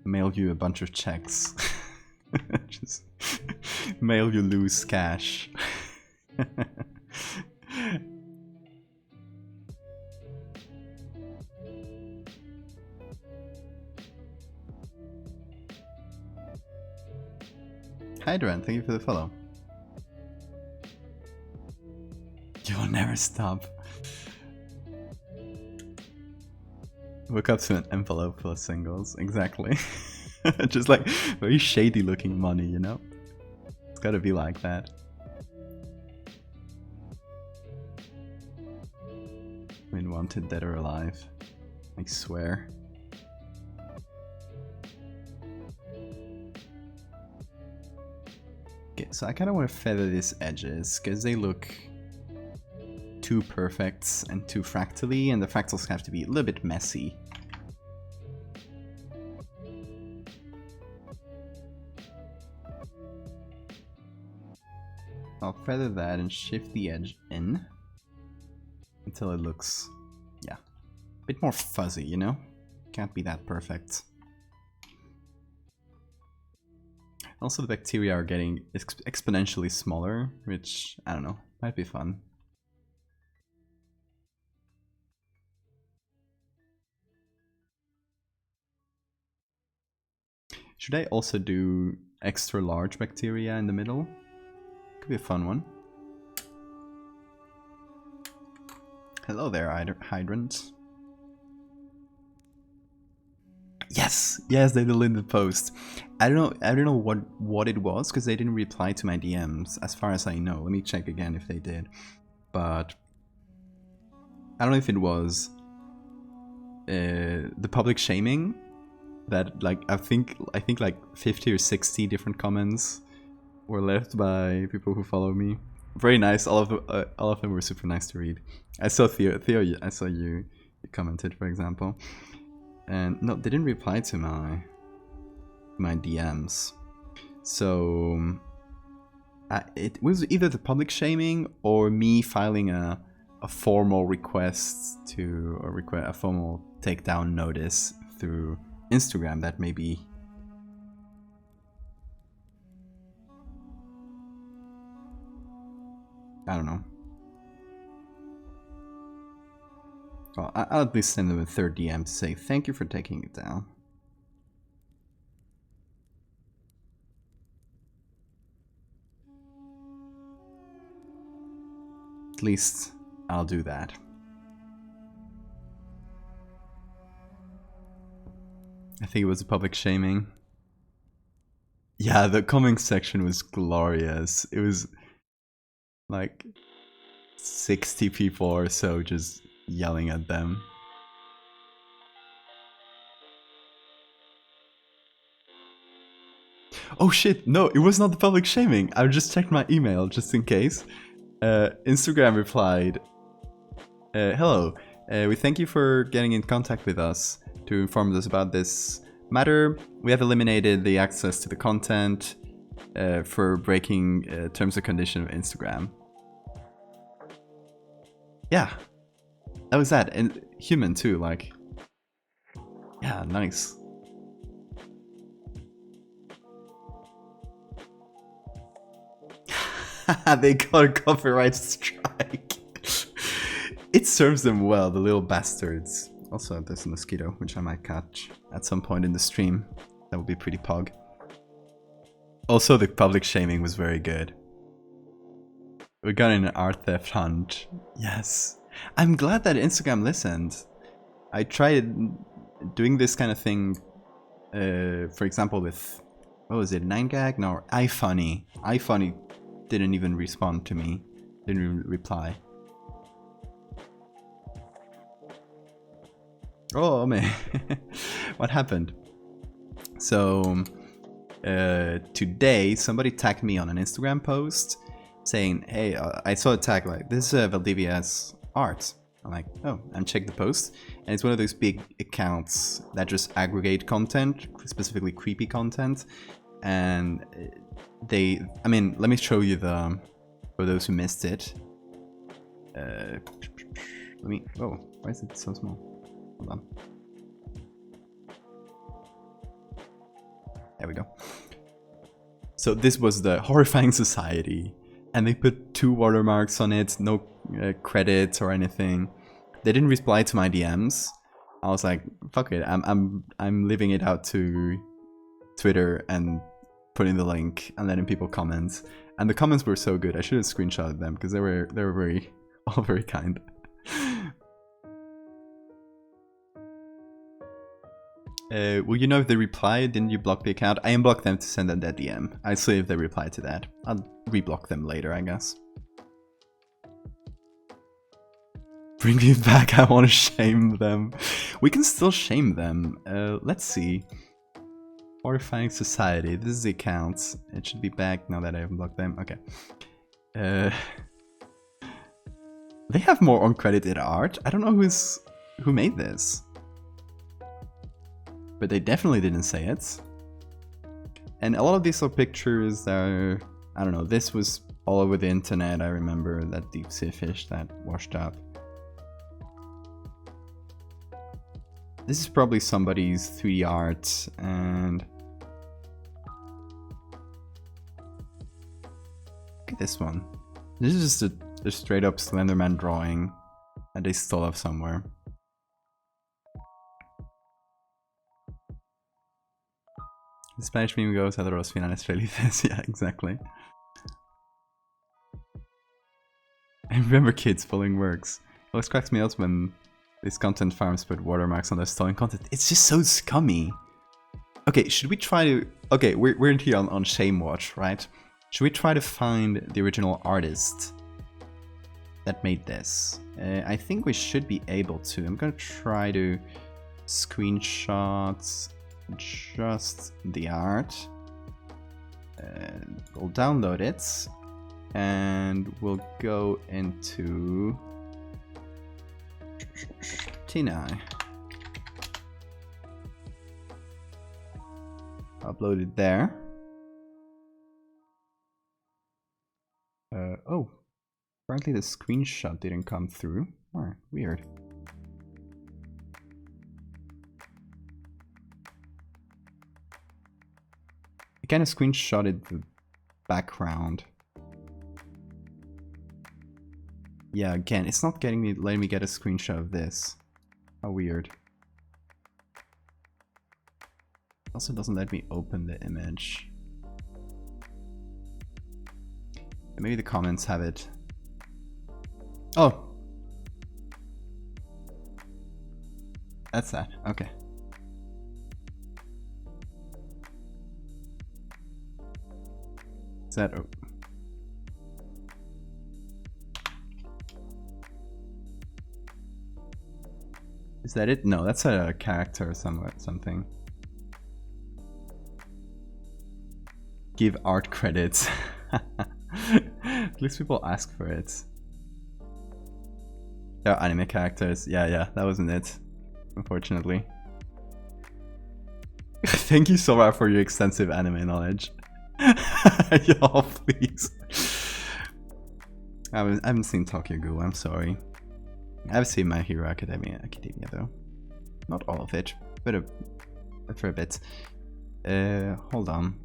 mail you a bunch of checks. Just mail you loose cash. Hi Duran, thank you for the follow. You will never stop. Woke up to an envelope full of singles, exactly. Just like very shady looking money, you know? It's gotta be like that. I mean, wanted dead or alive. I swear. Okay, so I kinda wanna feather these edges, because they look too perfect and too fractally, and the fractals have to be a little bit messy. I'll feather that and shift the edge in until it looks, yeah, a bit more fuzzy, you know? Can't be that perfect. Also, the bacteria are getting exponentially smaller, which, I don't know, might be fun. Should I also do extra large bacteria in the middle? Could be a fun one. Hello there, Hydrant. Yes, yes, they deleted the post. I don't know what it was, because they didn't reply to my DMs, as far as I know. Let me check again if they did. But I don't know if it was the public shaming that, like, I think like 50 or 60 different comments were left by people who follow me. Very nice. All of them were super nice to read. I saw Theo. I saw you commented, for example, and no, they didn't reply to my DMs. So it was either the public shaming or me filing a formal request to a formal takedown notice through Instagram. That maybe. I don't know. Well, I'll at least send them a third DM to say thank you for taking it down. At least I'll do that. I think it was a public shaming. Yeah, the comment section was glorious. It was like 60 people or so just yelling at them. Oh shit, no, it was not the public shaming. I just checked my email just in case. Instagram replied, hello, we thank you for getting in contact with us to inform us about this matter. We have eliminated the access to the content for breaking terms and conditions of Instagram. Yeah, that was that. And human too, like, yeah, nice. They got a copyright strike. It serves them well, the little bastards. Also, there's a mosquito, which I might catch at some point in the stream. That would be pretty pog. Also, the public shaming was very good. We got in an art theft hunt. Yes. I'm glad that Instagram listened. I tried doing this kind of thing, for example, with, what was it, 9gag? No, iFunny. iFunny didn't even respond to me, didn't even reply. Oh man, what happened? So today somebody tagged me on an Instagram post saying, hey, I saw a tag like, this is Valdevia's art. I'm like, oh, and check the post. And it's one of those big accounts that just aggregate content, specifically creepy content. And I mean, let me show you the, for those who missed it. Oh, why is it so small? Hold on. There we go. So this was the Horrifying Society, and they put 2 watermarks on it, no credits or anything. They didn't reply to my DMs. I was like, fuck it, I'm leaving it out to Twitter and putting the link and letting people comment. And the comments were so good. I should have screenshotted them because they were all very kind. Well, you know if they reply, didn't you block the account? I unblocked them to send them that DM. I see if they reply to that. I'll reblock them later, I guess. Bring me back, I want to shame them. We can still shame them. Let's see. Horrifying Society, this is the account. It should be back now that I unblocked them. Okay. They have more uncredited art. I don't know who made this. But they definitely didn't say it. And a lot of these are pictures that are, I don't know, this was all over the internet. I remember that deep sea fish that washed up. This is probably somebody's 3D art, and look at this one. This is just a straight up Slenderman drawing that they stole off somewhere. The Spanish meme goes, adoro finales felices. Yeah, exactly. I remember kids pulling works. It always cracks me up when these content farms put watermarks on their stolen content. It's just so scummy. Okay, should we try to... Okay, we're in here on Shame Watch, right? Should we try to find the original artist that made this? I think we should be able to. I'm gonna try to screenshot just the art. We'll download it and we'll go into Tinai. Upload it there. Oh, apparently the screenshot didn't come through. Oh, weird. I kind of screenshotted the background. Yeah, again, it's not letting me get a screenshot of this. How weird. Also doesn't let me open the image. Maybe the comments have it. Oh! That's that, okay. Is that... Oh. Is that it? No, that's a character or something. Give art credits. At least people ask for it. They're anime characters. Yeah, that wasn't it. Unfortunately. Thank you so much for your extensive anime knowledge. Y'all, please. I haven't seen Tokyo Ghoul, I'm sorry. I've seen My Hero Academia though. Not all of it, but for a bit. Hold on.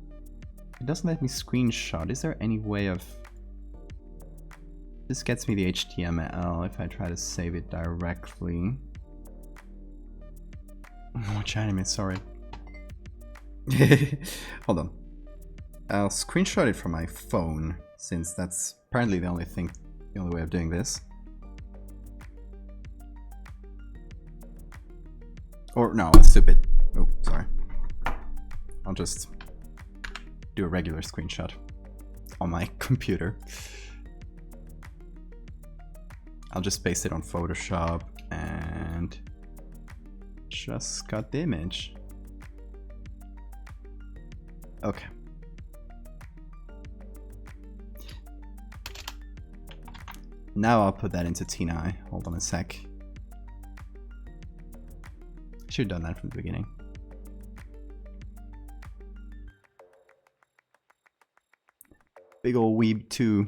It doesn't let me screenshot. Is there any way of... This gets me the HTML if I try to save it directly. Which anime? Sorry. Hold on. I'll screenshot it from my phone, since that's apparently the only way of doing this. Or no, stupid. Oh, sorry. I'll just do a regular screenshot on my computer. I'll just paste it on Photoshop and just got the image. Okay. Now I'll put that into TNI. Hold on a sec. I should have done that from the beginning. Big ol' weeb too.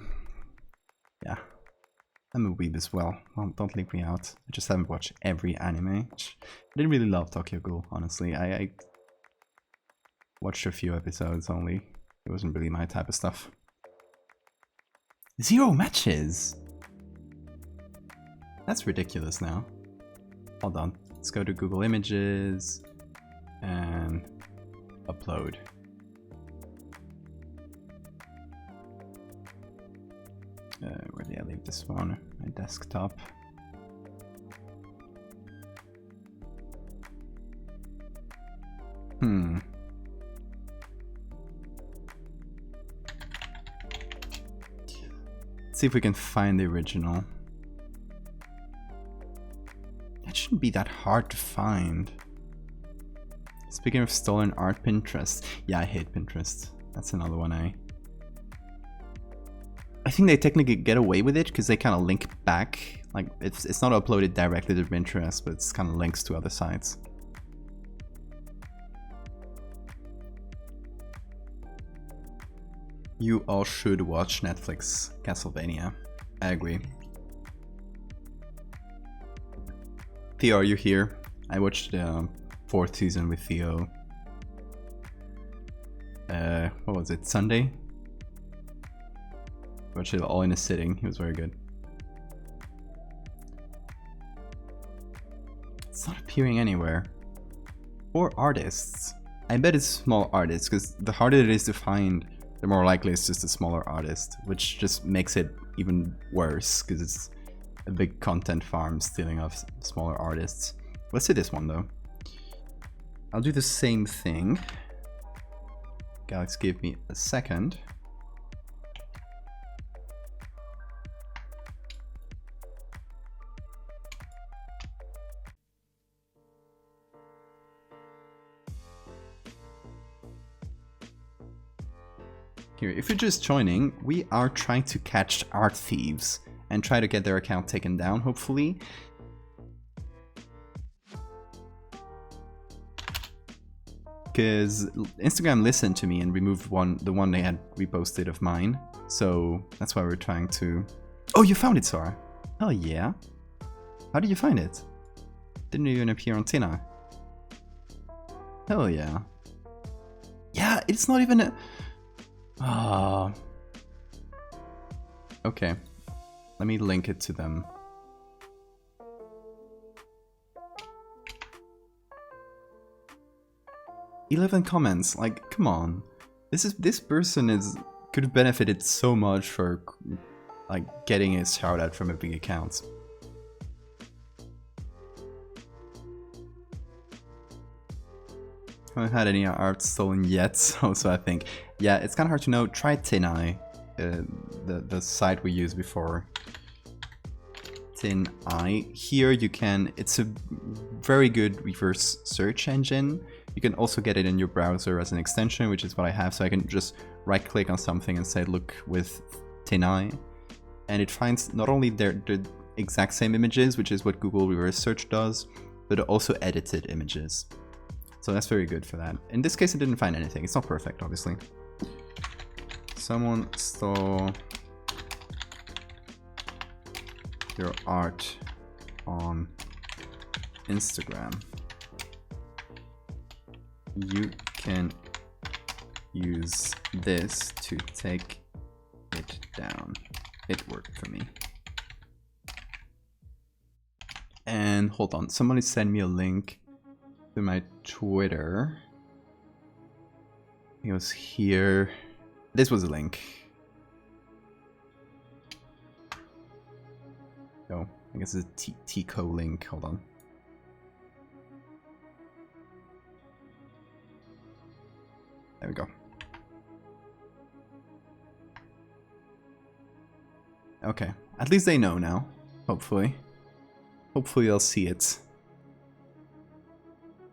Yeah. I'm a weeb as well. Don't link me out. I just haven't watched every anime. I didn't really love Tokyo Ghoul, honestly. I watched a few episodes only. It wasn't really my type of stuff. 0 matches! That's ridiculous now. Hold on. Let's go to Google Images and upload. Where did I leave this one? My desktop. Let's see if we can find the original. That shouldn't be that hard to find. Speaking of stolen art, Pinterest. Yeah, I hate Pinterest. That's another one I think they technically get away with it because they kind of link back. Like it's not uploaded directly to Pinterest, but it's kind of links to other sites. You all should watch Netflix Castlevania. I agree. Theo, are you here? I watched the 4th season with Theo. What was it? Sunday? Watched it all in a sitting. He was very good. It's not appearing anywhere. Or artists. I bet it's small artists, because the harder it is to find, the more likely it's just a smaller artist, which just makes it even worse, because it's a big content farm stealing off smaller artists. Let's do this one though. I'll do the same thing. Guys, give me a second. Here, if you're just joining, we are trying to catch art thieves and try to get their account taken down, hopefully. Because Instagram listened to me and removed the one they had reposted of mine. So that's why we're trying to... Oh, you found it, Sora! Oh yeah? How did you find it? Didn't even appear on Tina. Hell yeah. Yeah, it's not even a... Ah. Okay. Let me link it to them. "11 comments, like, come on. This person could have benefited so much for like getting a shout out from a big account. I haven't had any art stolen yet, so I think, yeah, it's kind of hard to know. Try TinEye, the site we used before. TinEye. Here you can, it's a very good reverse search engine. You can also get it in your browser as an extension, which is what I have, so I can just right click on something and say look with TinEye. And it finds not only the exact same images, which is what Google reverse search does, but also edited images. So that's very good for that. In this case, it didn't find anything. It's not perfect, obviously. Someone stole your art on Instagram. You can use this to take it down. It worked for me. And hold on, somebody sent me a link to my Twitter. It was here. This was a link. Oh, I guess it's a Tico link. Hold on. There we go. Okay, at least they know now, hopefully. Hopefully they'll see it.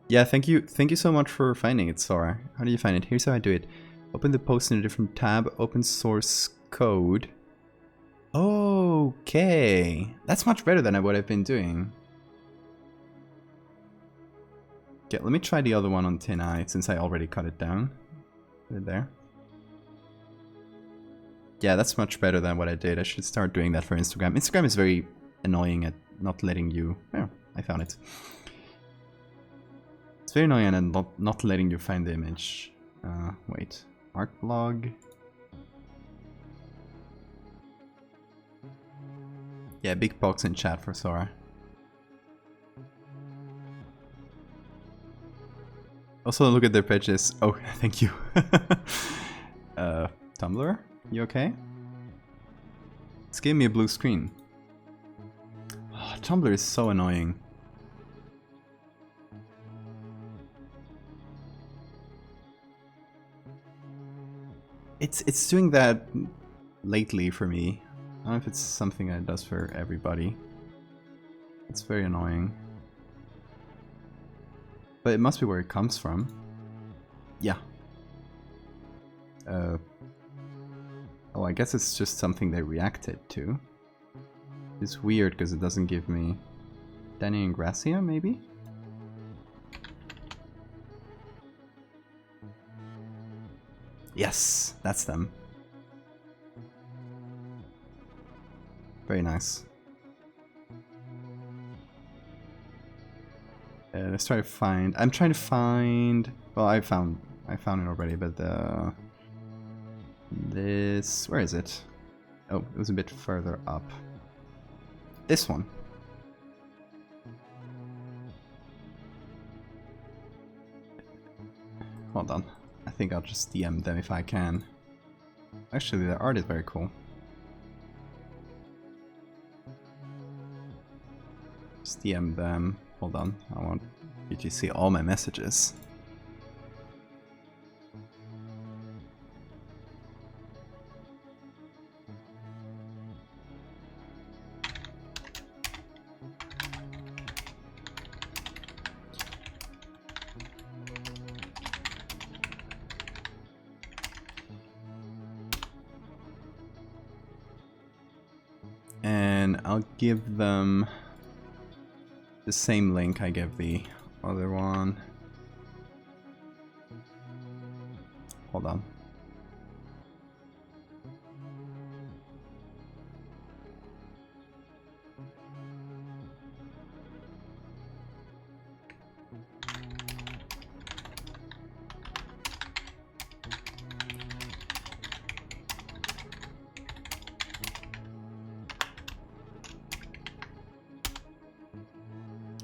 Yeah, thank you so much for finding it, Sora. How do you find it? Here's how I do it. Open the post in a different tab, open source code. Okay, that's much better than what I've been doing. Okay, let me try the other one on Tin Eye, since I already cut it down. Put it there. Yeah, that's much better than what I did. I should start doing that for Instagram. Instagram is very annoying at not letting you... Oh, I found it. It's very annoying and not letting you find the image. Wait. Art blog. Yeah, big box in chat for Sora. Also, look at their pages. Oh, thank you. Tumblr? You okay? It's giving me a blue screen. Oh, Tumblr is so annoying. It's doing that lately for me. I don't know if it's something that it does for everybody. It's very annoying. But it must be where it comes from. Yeah. Oh, I guess it's just something they reacted to. It's weird because it doesn't give me... Danny and Gracia, maybe? Yes, that's them. Very nice. Let's try to find... I'm trying to find... Well, I found it already, but this... Where is it? Oh, it was a bit further up. This one. Hold on. I think I'll just DM them if I can. Actually, their art is very cool. Just DM them. Hold on. I want you to see all my messages. And I'll give them the same link I gave the other one. Hold on.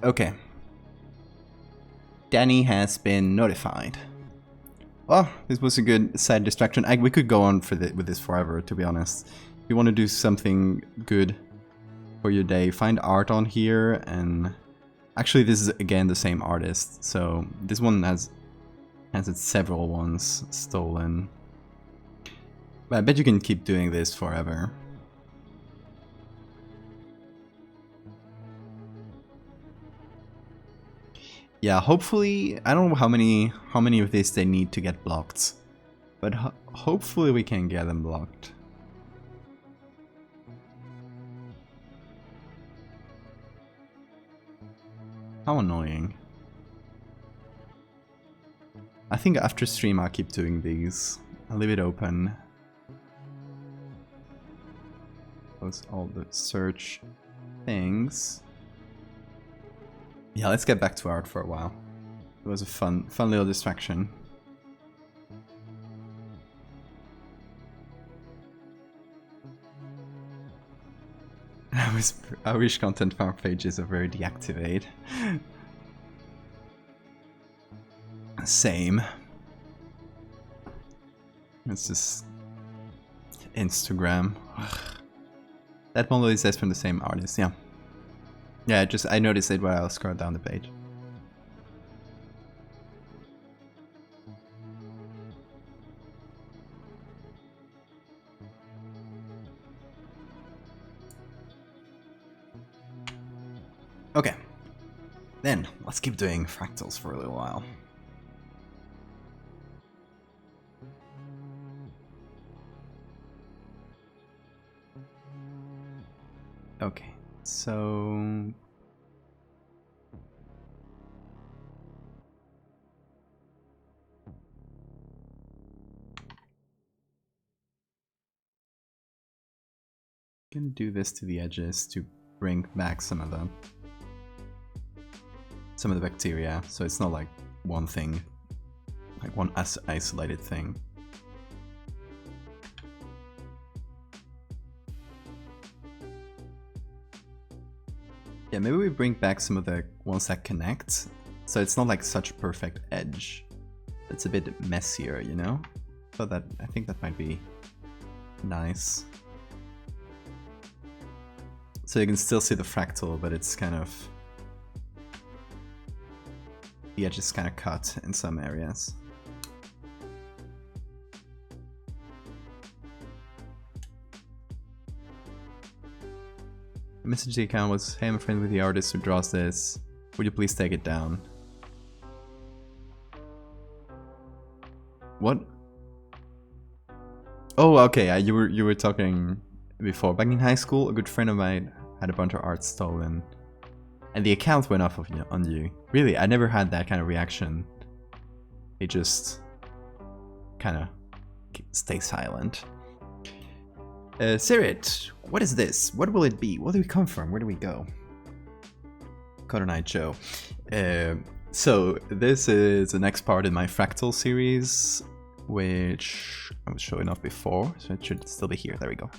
Okay. Danny has been notified. Oh, this was a good side distraction. We could go on with this forever, to be honest. If you want to do something good for your day, find art on here, and actually this is again the same artist, so this one has its several ones stolen. But I bet you can keep doing this forever. Yeah, hopefully, I don't know how many of these they need to get blocked, but hopefully we can get them blocked. How annoying. I think after stream I'll keep doing these. I'll leave it open. Close all the search things. Yeah, let's get back to art for a while. It was a fun little distraction. I wish content farm pages are very deactivate. Same. It's just Instagram. Ugh. That one really says from the same artist, yeah. Yeah, I noticed it while I scrolled down the page. Okay, then let's keep doing fractals for a little while. Okay, so can do this to the edges to bring back some of the bacteria, so it's not like one thing, like one isolated thing. Yeah, maybe we bring back some of the ones that connect, so it's not like such a perfect edge. It's a bit messier, you know? So that I think that might be nice. So you can still see the fractal, but it's kind of... the edge is kind of cut in some areas. The message to the account was, "Hey, I'm a friend with the artist who draws this. Would you please take it down?" What? Oh, okay. You were talking before. Back in high school, a good friend of mine had a bunch of art stolen, and the account went off on you. Really, I never had that kind of reaction. It just kind of stay silent. Sirit, what is this? What will it be? Where do we come from? Where do we go? Connor Knight Joe. So this is the next part in my Fractal series, which I was showing off before, so it should still be here. There we go.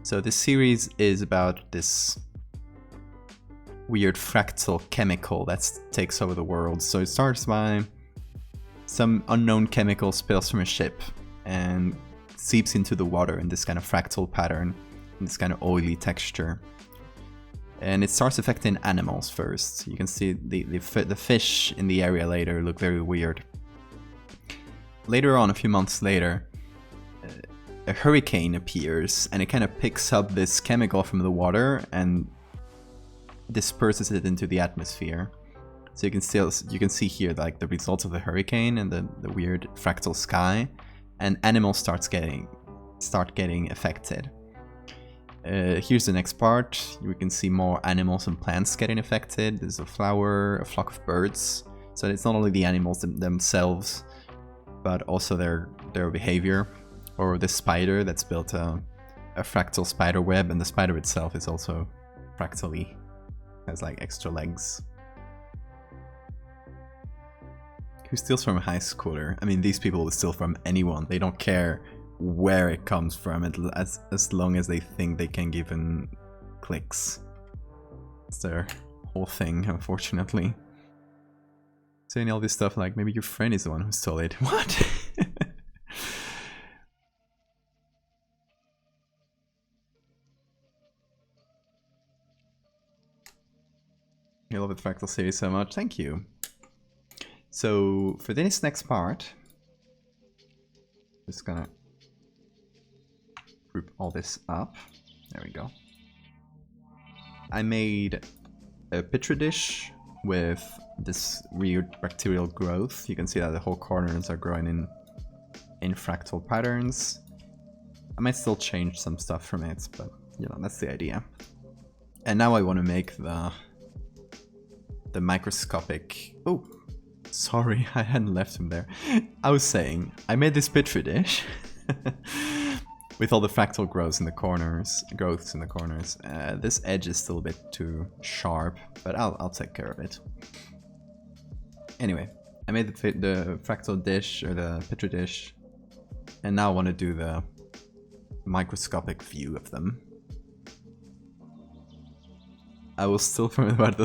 So this series is about this weird fractal chemical that takes over the world. So it starts by some unknown chemical spills from a ship and seeps into the water in this kind of fractal pattern, in this kind of oily texture. And it starts affecting animals first. You can see the fish in the area later look very weird. Later on, a few months later, a hurricane appears and it kind of picks up this chemical from the water and disperses it into the atmosphere. So you can see here like the results of the hurricane and the weird fractal sky, and animals start getting affected. Here's the next part. You can see more animals and plants getting affected. There's a flower, a flock of birds. So it's not only the animals themselves, but also their behavior. Or the spider that's built a fractal spider web, and the spider itself is also fractally, has like extra legs. Who steals from a high schooler? I mean, these people will steal from anyone. They don't care where it comes from, as long as they think they can give in clicks. It's their whole thing, unfortunately. Saying all this stuff like, maybe your friend is the one who stole it. What? I love the Fractal series so much. Thank you. So for this next part, just gonna group all this up. There we go. I made a petri dish with this weird bacterial growth. You can see that the whole corners are growing in fractal patterns. I might still change some stuff from it, but you know, that's the idea. And now I want to make the microscopic... Oh, sorry, I hadn't left him there. I was saying, I made this petri dish with all the fractal growths in the corners. This edge is still a bit too sharp, but I'll take care of it. Anyway, I made the fractal dish, or the petri dish, and now I want to do the microscopic view of them. I will steal from about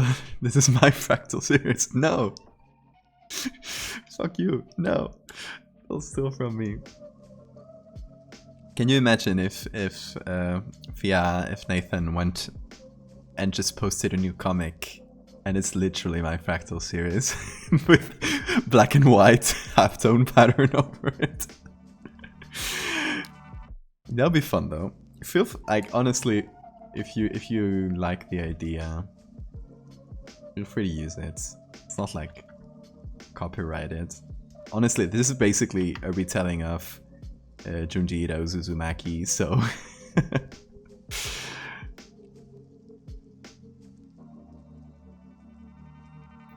this is my Fractal series. No! Fuck you, no! Don't steal from me. Can you imagine if Nathan went and just posted a new comic and it's literally my Fractal series with black and white halftone pattern over it? That'll be fun though. Feel like, honestly, if you like the idea, Feel free to use it. It's not like copyrighted. Honestly, this is basically a retelling of Junji Ito's Uzumaki, so...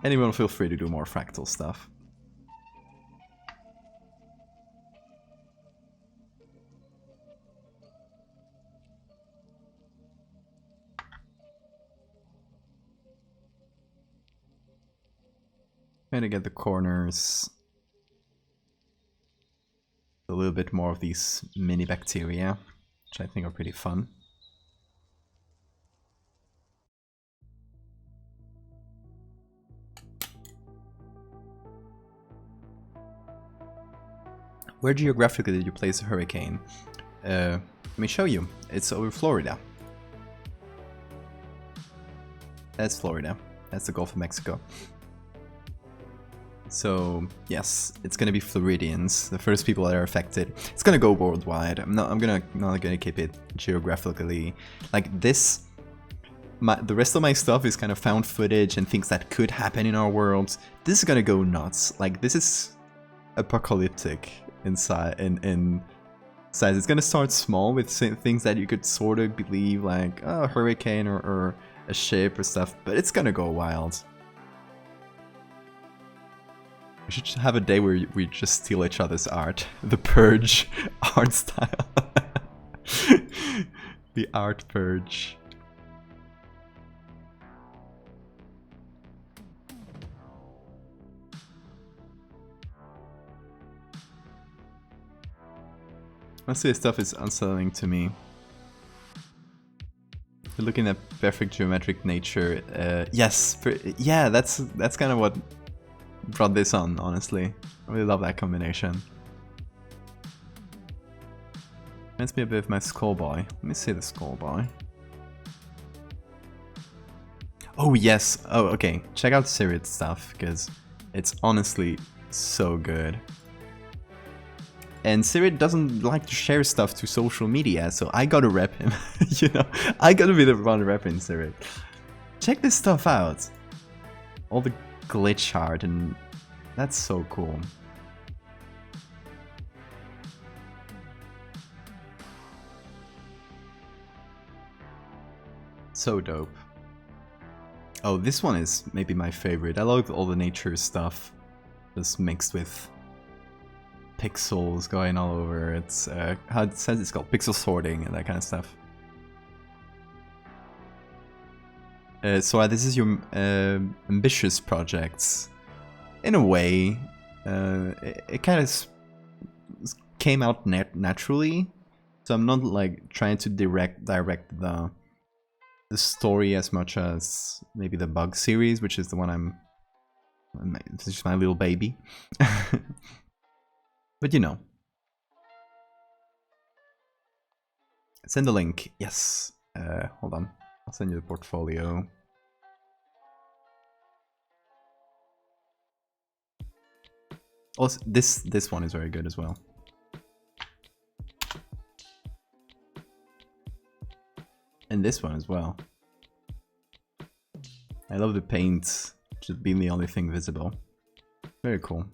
Anyone feel free to do more Fractal stuff. Trying to get the corners a little bit more of these mini bacteria, which I think are pretty fun. Where geographically did you place a hurricane? Let me show you. It's over Florida. That's Florida. That's the Gulf of Mexico. So yes, it's gonna be Floridians, the first people that are affected. It's gonna go worldwide. I'm not gonna keep it geographically like this. The rest of my stuff is kind of found footage and things that could happen in our world. This is gonna go nuts. Like this is apocalyptic inside in size. It's gonna start small with things that you could sort of believe, like a hurricane or a ship or stuff, but it's gonna go wild. We should have a day where we just steal each other's art. The Purge art style. The art purge. Mostly this stuff is unsettling to me. You're looking at perfect geometric nature. Yes, yeah, that's kind of what brought this on, honestly. I really love that combination. Reminds me a bit of my Skullboy. Let me see the Skullboy. Oh yes! Oh, okay. Check out Sirit's stuff, because it's honestly so good. And Sirit doesn't like to share stuff to social media, so I gotta rep him. You know, I gotta be the one repping Sirit. Check this stuff out. All the glitch art, and that's so cool. So dope. Oh, this one is maybe my favorite. I love all the nature stuff just mixed with pixels going all over. It's how it says it's called pixel sorting and that kind of stuff. So this is your ambitious projects. In a way, it kind of came out naturally. So I'm not like trying to direct the story as much as maybe the Bug series, which is the one this is my little baby. But you know. Send a link. Yes. Hold on. I'll send you the portfolio. Also, this one is very good as well. And this one as well. I love the paint just being the only thing visible. Very cool.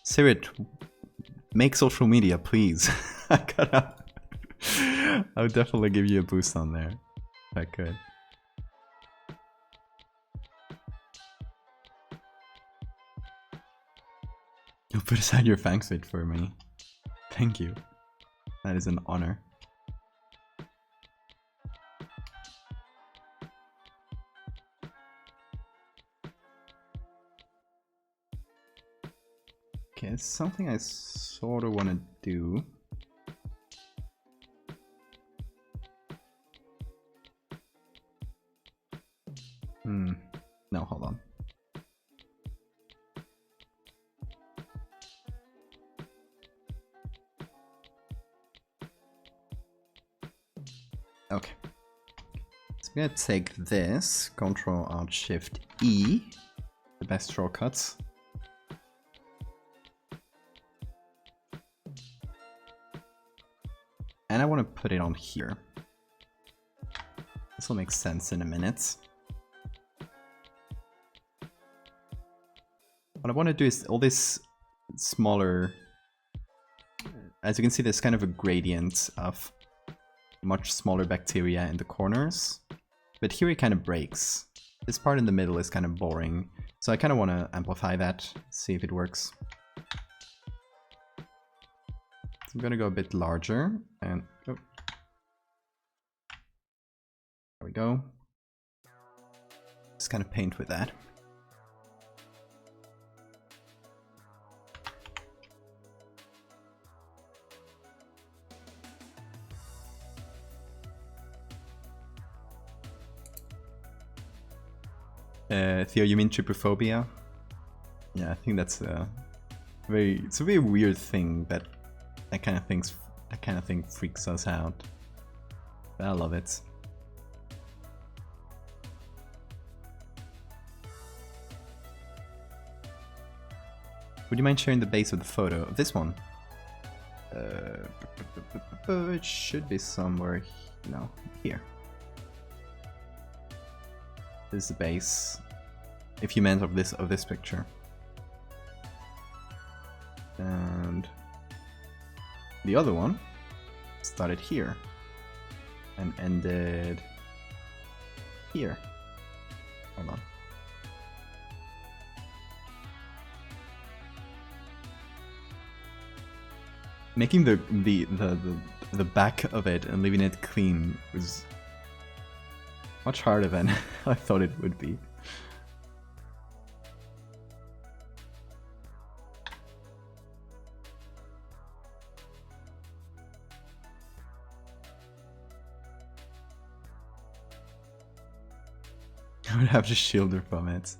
Sirit, make social media, please. I would definitely give you a boost on there if I could. You'll put aside your fangs fit for me. Thank you. That is an honor. Okay, it's something I sort of want to do. No, hold on. Okay. So I'm gonna take this, Ctrl-Alt-Shift-E, the best shortcuts. And I want to put it on here. This will make sense in a minute. what I want to do is all this smaller... As you can see, there's kind of a gradient of much smaller bacteria in the corners. But here it kind of breaks. This part in the middle is kind of boring. So I kind of want to amplify that, see if it works. So I'm going to go a bit larger and... Oh. There we go. Just kind of paint with that. Theo, you mean trypophobia? Yeah, I think that's a very weird thing that kind of thing freaks us out. But I love it. Would you mind sharing the base of the photo of this one? It should be somewhere, no, here. This is the base, if you meant of this picture. And the other one started here and ended here. Hold on. Making the back of it and leaving it clean was much harder than I thought it would be. I would have to shield her from it.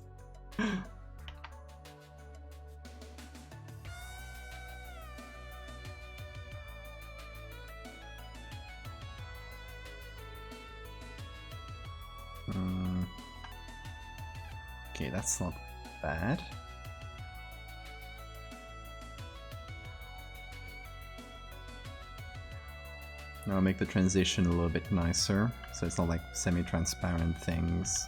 Okay, that's not bad. Now I'll make the transition a little bit nicer, so it's not like semi-transparent things.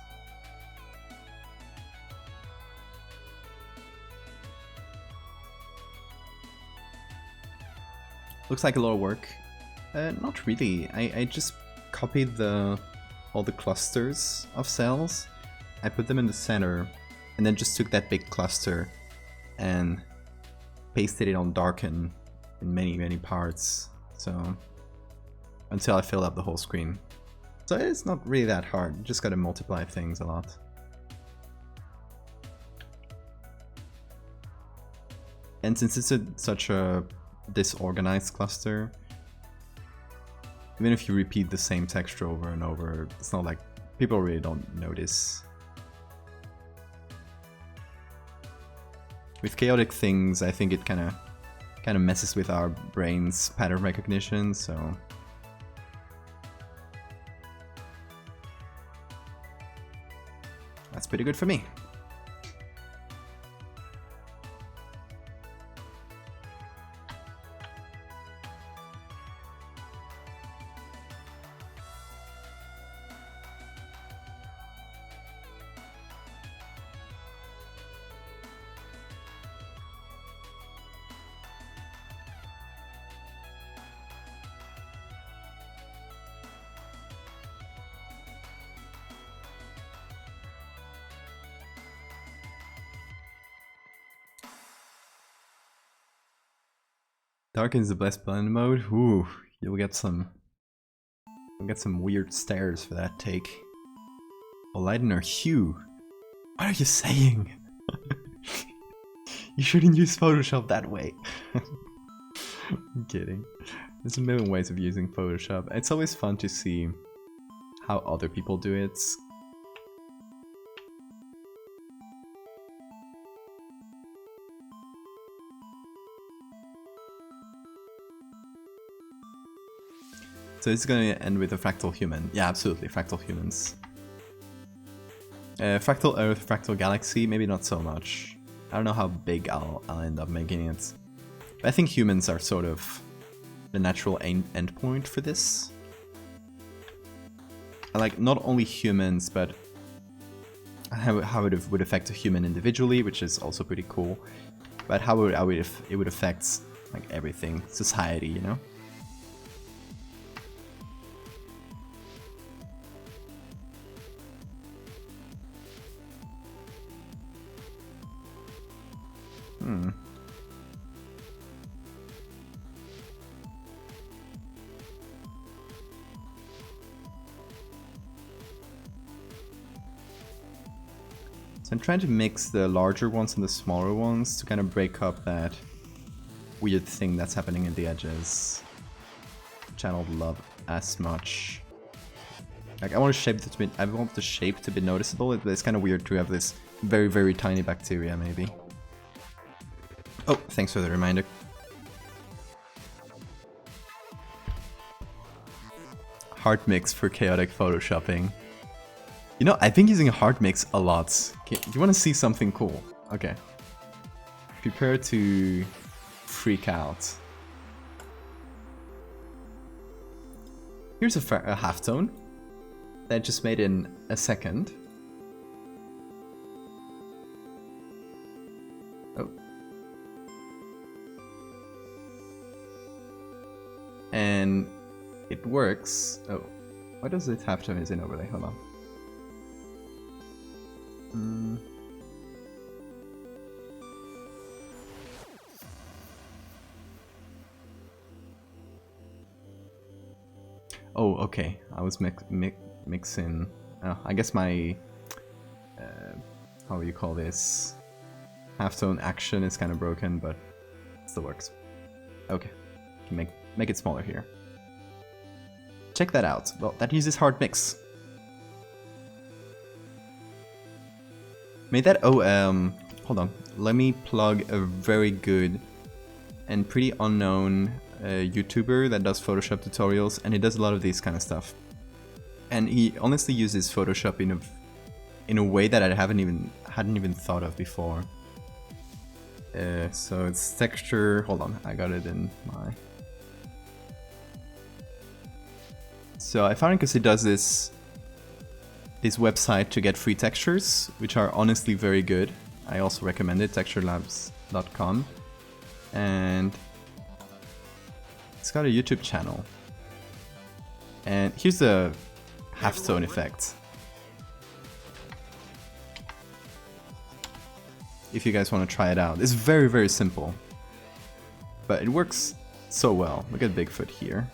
Looks like a lot of work. Not really. I just copied all the clusters of cells. I put them in the center and then just took that big cluster and pasted it on darken in many parts. So until I filled up the whole screen. So it's not really that hard. You just gotta multiply things a lot. And since it's such a disorganized cluster, even if you repeat the same texture over and over, it's not like people really don't notice. With chaotic things, I think it kind of messes with our brain's pattern recognition, so that's pretty good for me. Darken is the best blend mode. Ooh, you'll get some weird stares for that take. Oh, lighten or hue. What are you saying? You shouldn't use Photoshop that way. I'm kidding. There's a million ways of using Photoshop. It's always fun to see how other people do it. So it's going to end with a fractal human. Yeah, absolutely, fractal humans. Fractal Earth, fractal galaxy, maybe not so much. I don't know how big I'll end up making it. But I think humans are sort of the natural endpoint for this. I like not only humans, but how it would affect a human individually, which is also pretty cool. But how it would affect like everything, society, you know? So I'm trying to mix the larger ones and the smaller ones to kind of break up that weird thing that's happening in the edges, which I don't love as much. Like I want the shape to be noticeable, but it's kind of weird to have this very, very tiny bacteria, maybe. Oh, thanks for the reminder. Hard mix for chaotic photoshopping. You know, I've been using a hard mix a lot. Okay, do you want to see something cool? Okay. Prepare to freak out. Here's a halftone that I just made in a second. Oh. And it works. Oh, why does it halftone is in overlay? Hold on. Oh, okay. I was mixing. I guess my how do you call this? Halftone action is kind of broken, but it still works. Okay, can make it smaller here. Check that out. Well, that uses hard mix. Made that. Oh, hold on. Let me plug a very good and pretty unknown YouTuber that does Photoshop tutorials, and he does a lot of these kind of stuff. And he honestly uses Photoshop in a way that I hadn't even thought of before. So it's texture. Hold on, I got it in my. So I found it because he does this website to get free textures, which are honestly very good. I also recommend it, texturelabs.com, and it's got a YouTube channel. And here's the halftone effect. If you guys want to try it out, it's very, very simple, but it works so well. Look at Bigfoot here,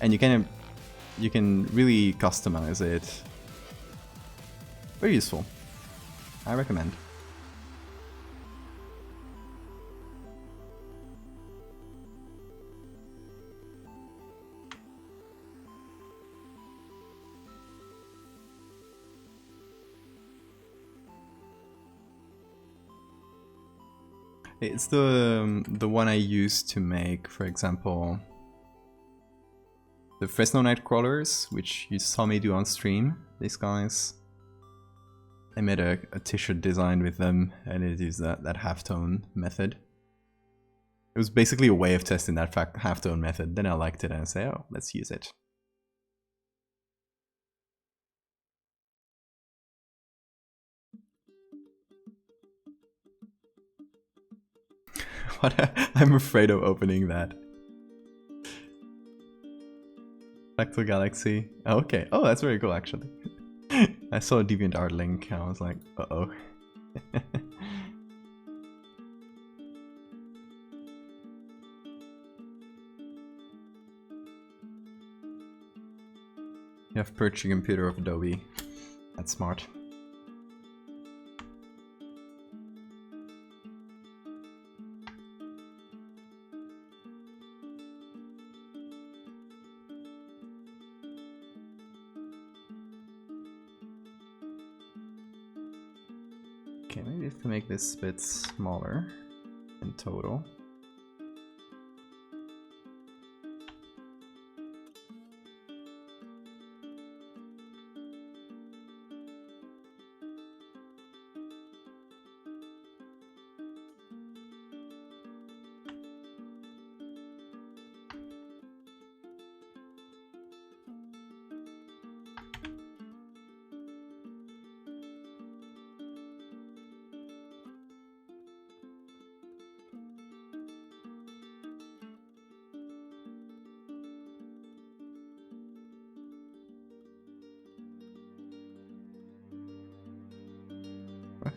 and you can really customize it. Very useful. I recommend. It's the one I used to make, for example, the Fresno Nightcrawlers, which you saw me do on stream. These guys. I made a t-shirt design with them, and it used that halftone method. It was basically a way of testing that halftone method. Then I liked it and I say, oh, let's use it. What? I'm afraid of opening that. Fractal Galaxy. Oh, okay. Oh, that's very cool, actually. I saw a DeviantArt link and I was like, uh-oh. You have purchased a computer of Adobe. That's smart. Okay, maybe I have to make this a bit smaller in total.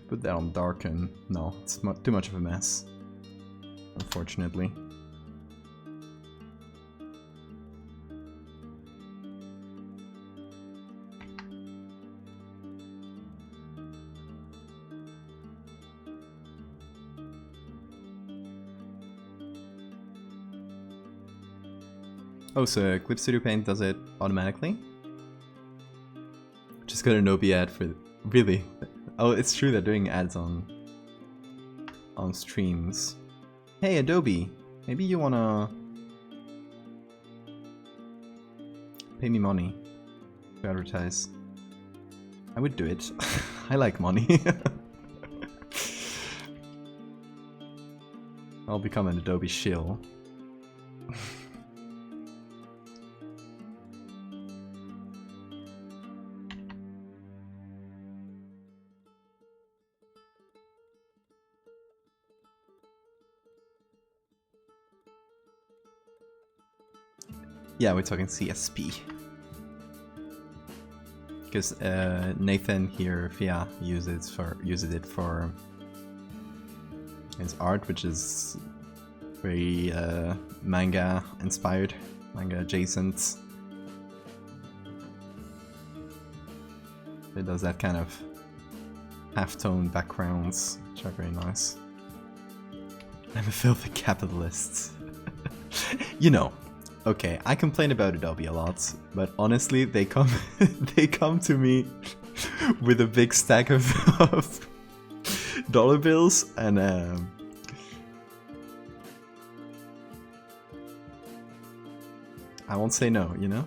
put that on darken. No, it's too much of a mess, unfortunately. Oh, so Clip Studio Paint does it automatically? Just got an Adobe ad for... Really? Oh, it's true they're doing ads on streams. Hey Adobe, maybe you wanna pay me money to advertise. I would do it. I like money. I'll become an Adobe shill. Yeah, we're talking CSP. Because Nathan here, Fia, uses it for his art, which is very manga inspired, manga adjacent. It does that kind of half-tone backgrounds, which are very nice. I'm a filthy capitalist. You know. Okay, I complain about Adobe a lot, but honestly, they come to me with a big stack of dollar bills, and I won't say no, you know?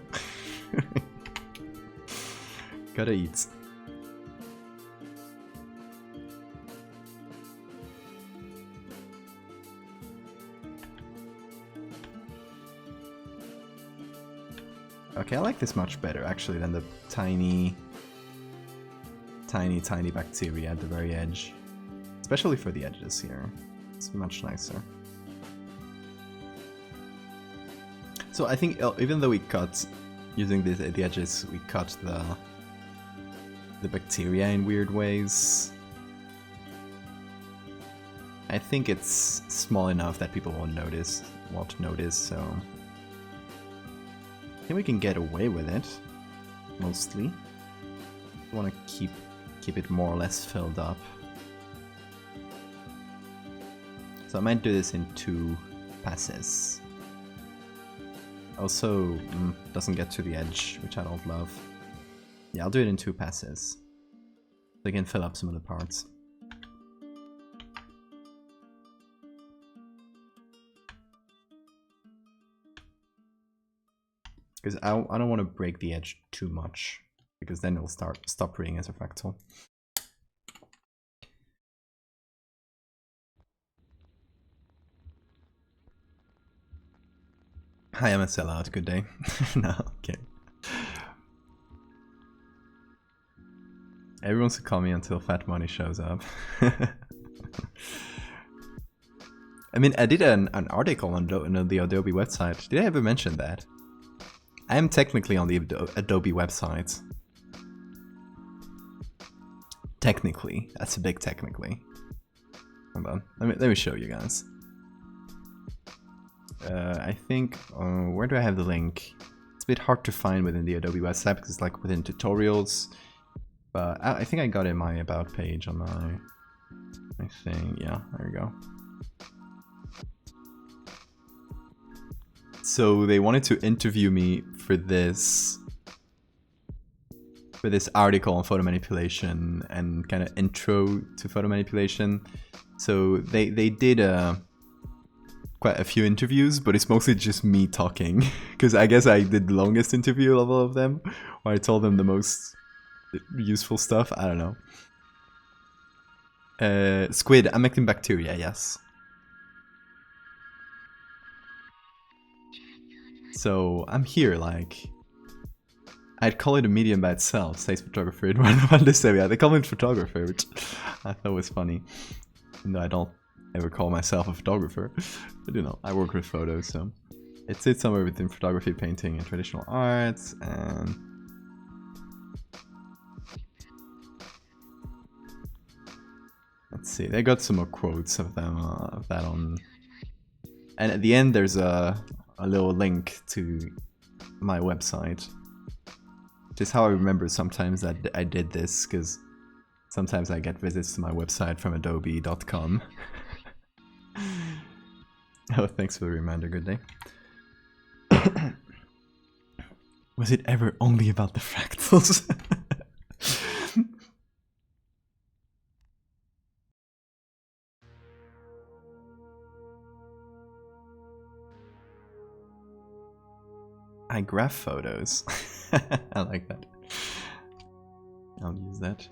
Gotta eat. Okay, I like this much better actually than the tiny bacteria at the very edge. Especially for the edges here. It's much nicer. So I think even though we cut, using this at the edges, we cut the bacteria in weird ways, I think it's small enough that people won't notice, so I think we can get away with it, mostly. I want to keep it more or less filled up. So I might do this in 2 passes. Also, doesn't get to the edge, which I don't love. Yeah, I'll do it in 2 passes. So I can fill up some of the parts. Because I don't want to break the edge too much, because then it'll stop reading as a fractal. Hi, I'm a sellout. Good day. No, okay. Everyone's to call me until Fat Money shows up. I mean, I did an article on the Adobe website. Did I ever mention that? I am technically on the Adobe website. Technically. That's a big technically. Hold on. Let me show you guys. I think... where do I have the link? It's a bit hard to find within the Adobe website because it's like within tutorials. But I think I got it in my about page on my thing. Yeah, there we go. So they wanted to interview me for this article on photo manipulation and kind of intro to photo manipulation. So they did quite a few interviews, but it's mostly just me talking because I guess I did the longest interview of all of them, where I told them the most useful stuff. I don't know. Squid, I'm making bacteria, yes. So I'm here, like, I'd call it a medium by itself, says photographer in Valdevia. They call me photographer, which I thought was funny. Even though I don't ever call myself a photographer. But you know, I work with photos, so it sits somewhere within photography, painting, and traditional arts, and Let's see, they got some more quotes of them, of that on... And at the end there's a little link to my website. Which is how I remember sometimes that I did this, because sometimes I get visits to my website from adobe.com. Oh, thanks for the reminder, good day. Was it ever only about the fractals? I graph photos. I like that. I'll use that.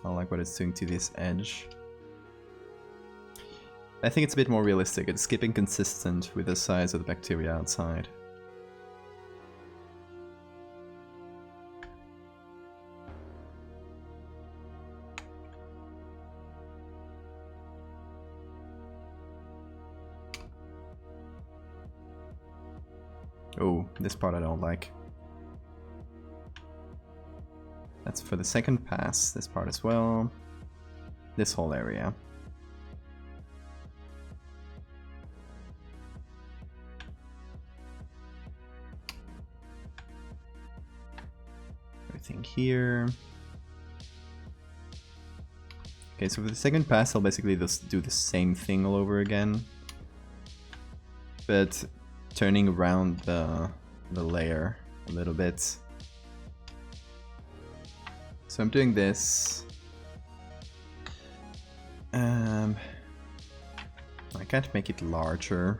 I like what it's doing to this edge. I think it's a bit more realistic. It's keeping consistent with the size of the bacteria outside. Oh, this part I don't like. That's for the second pass, this part as well. This whole area. Everything here. Okay, so for the second pass I'll basically just do the same thing all over again. But turning around the layer a little bit. So I'm doing this. I can't make it larger.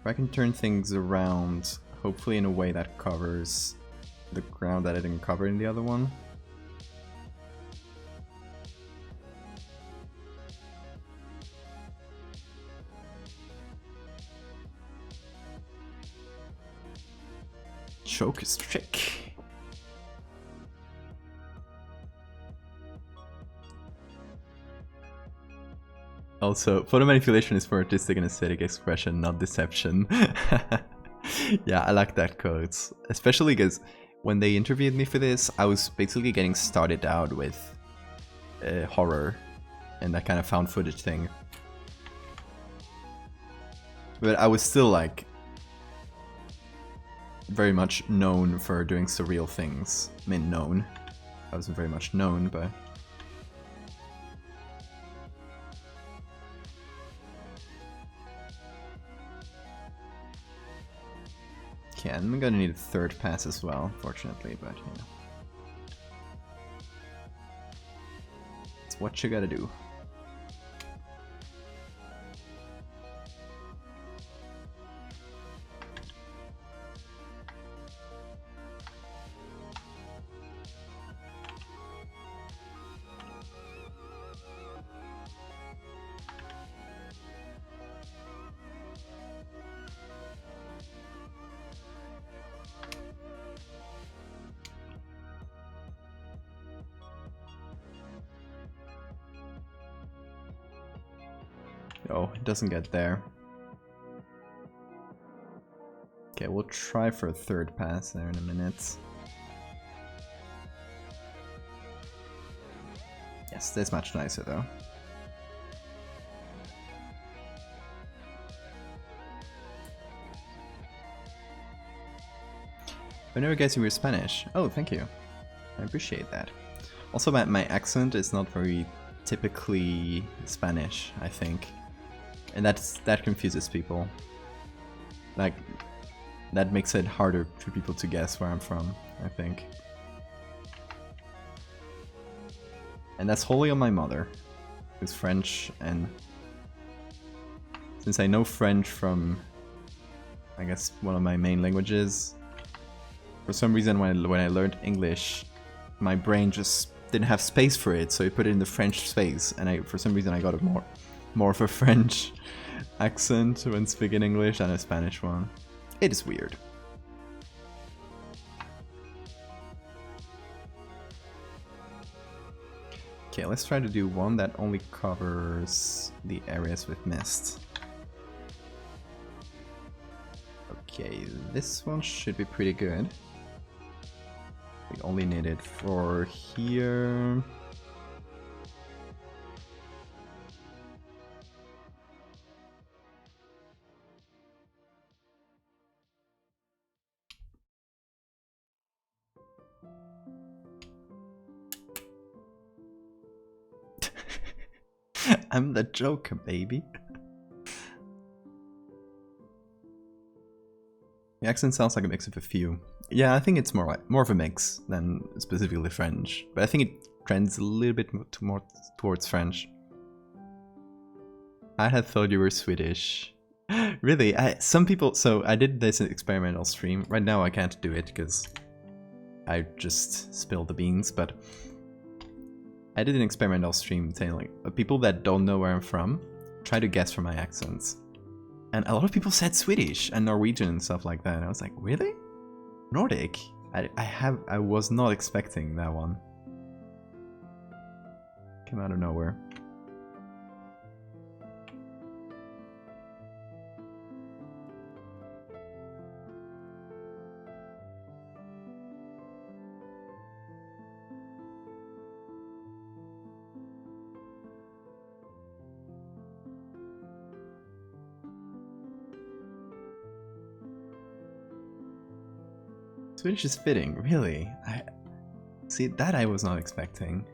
But I can turn things around, hopefully in a way that covers the ground that I didn't cover in the other one. Choke is trick. Also, photo manipulation is for artistic and aesthetic expression, not deception. Yeah, I like that quote. Especially because when they interviewed me for this, I was basically getting started out with horror and that kind of found footage thing. But I was still like very much known for doing surreal things. I mean, known. I wasn't very much known, but... Okay, I'm gonna need a third pass as well, unfortunately, but you know. It's what you gotta do. Oh, it doesn't get there. Okay, we'll try for a third pass there in a minute. Yes, that's much nicer though. I'm never guessing we're Spanish. Oh, thank you. I appreciate that. Also, my accent is not very typically Spanish, I think. And that confuses people. Like, that makes it harder for people to guess where I'm from, I think. And that's wholly on my mother, who's French, and since I know French from, I guess, one of my main languages, for some reason when I learned English, my brain just didn't have space for it, so I put it in the French space, and for some reason I got a more of a French accent when speaking English than a Spanish one. It is weird. Okay, let's try to do one that only covers the areas with mist. Okay, this one should be pretty good. We only need it for here. I'm the Joker, baby. The accent sounds like a mix of a few. Yeah, I think it's more of a mix than specifically French, but I think it trends a little bit more towards French. I had thought you were Swedish. Really? Some people... So I did this experimental stream. Right now I can't do it because I just spilled the beans, but I did an experimental stream saying like, people that don't know where I'm from, try to guess from my accents. And a lot of people said Swedish and Norwegian and stuff like that. And I was like, really? Nordic? I was not expecting that one. Came out of nowhere. Swedish is fitting, really. See, that I was not expecting.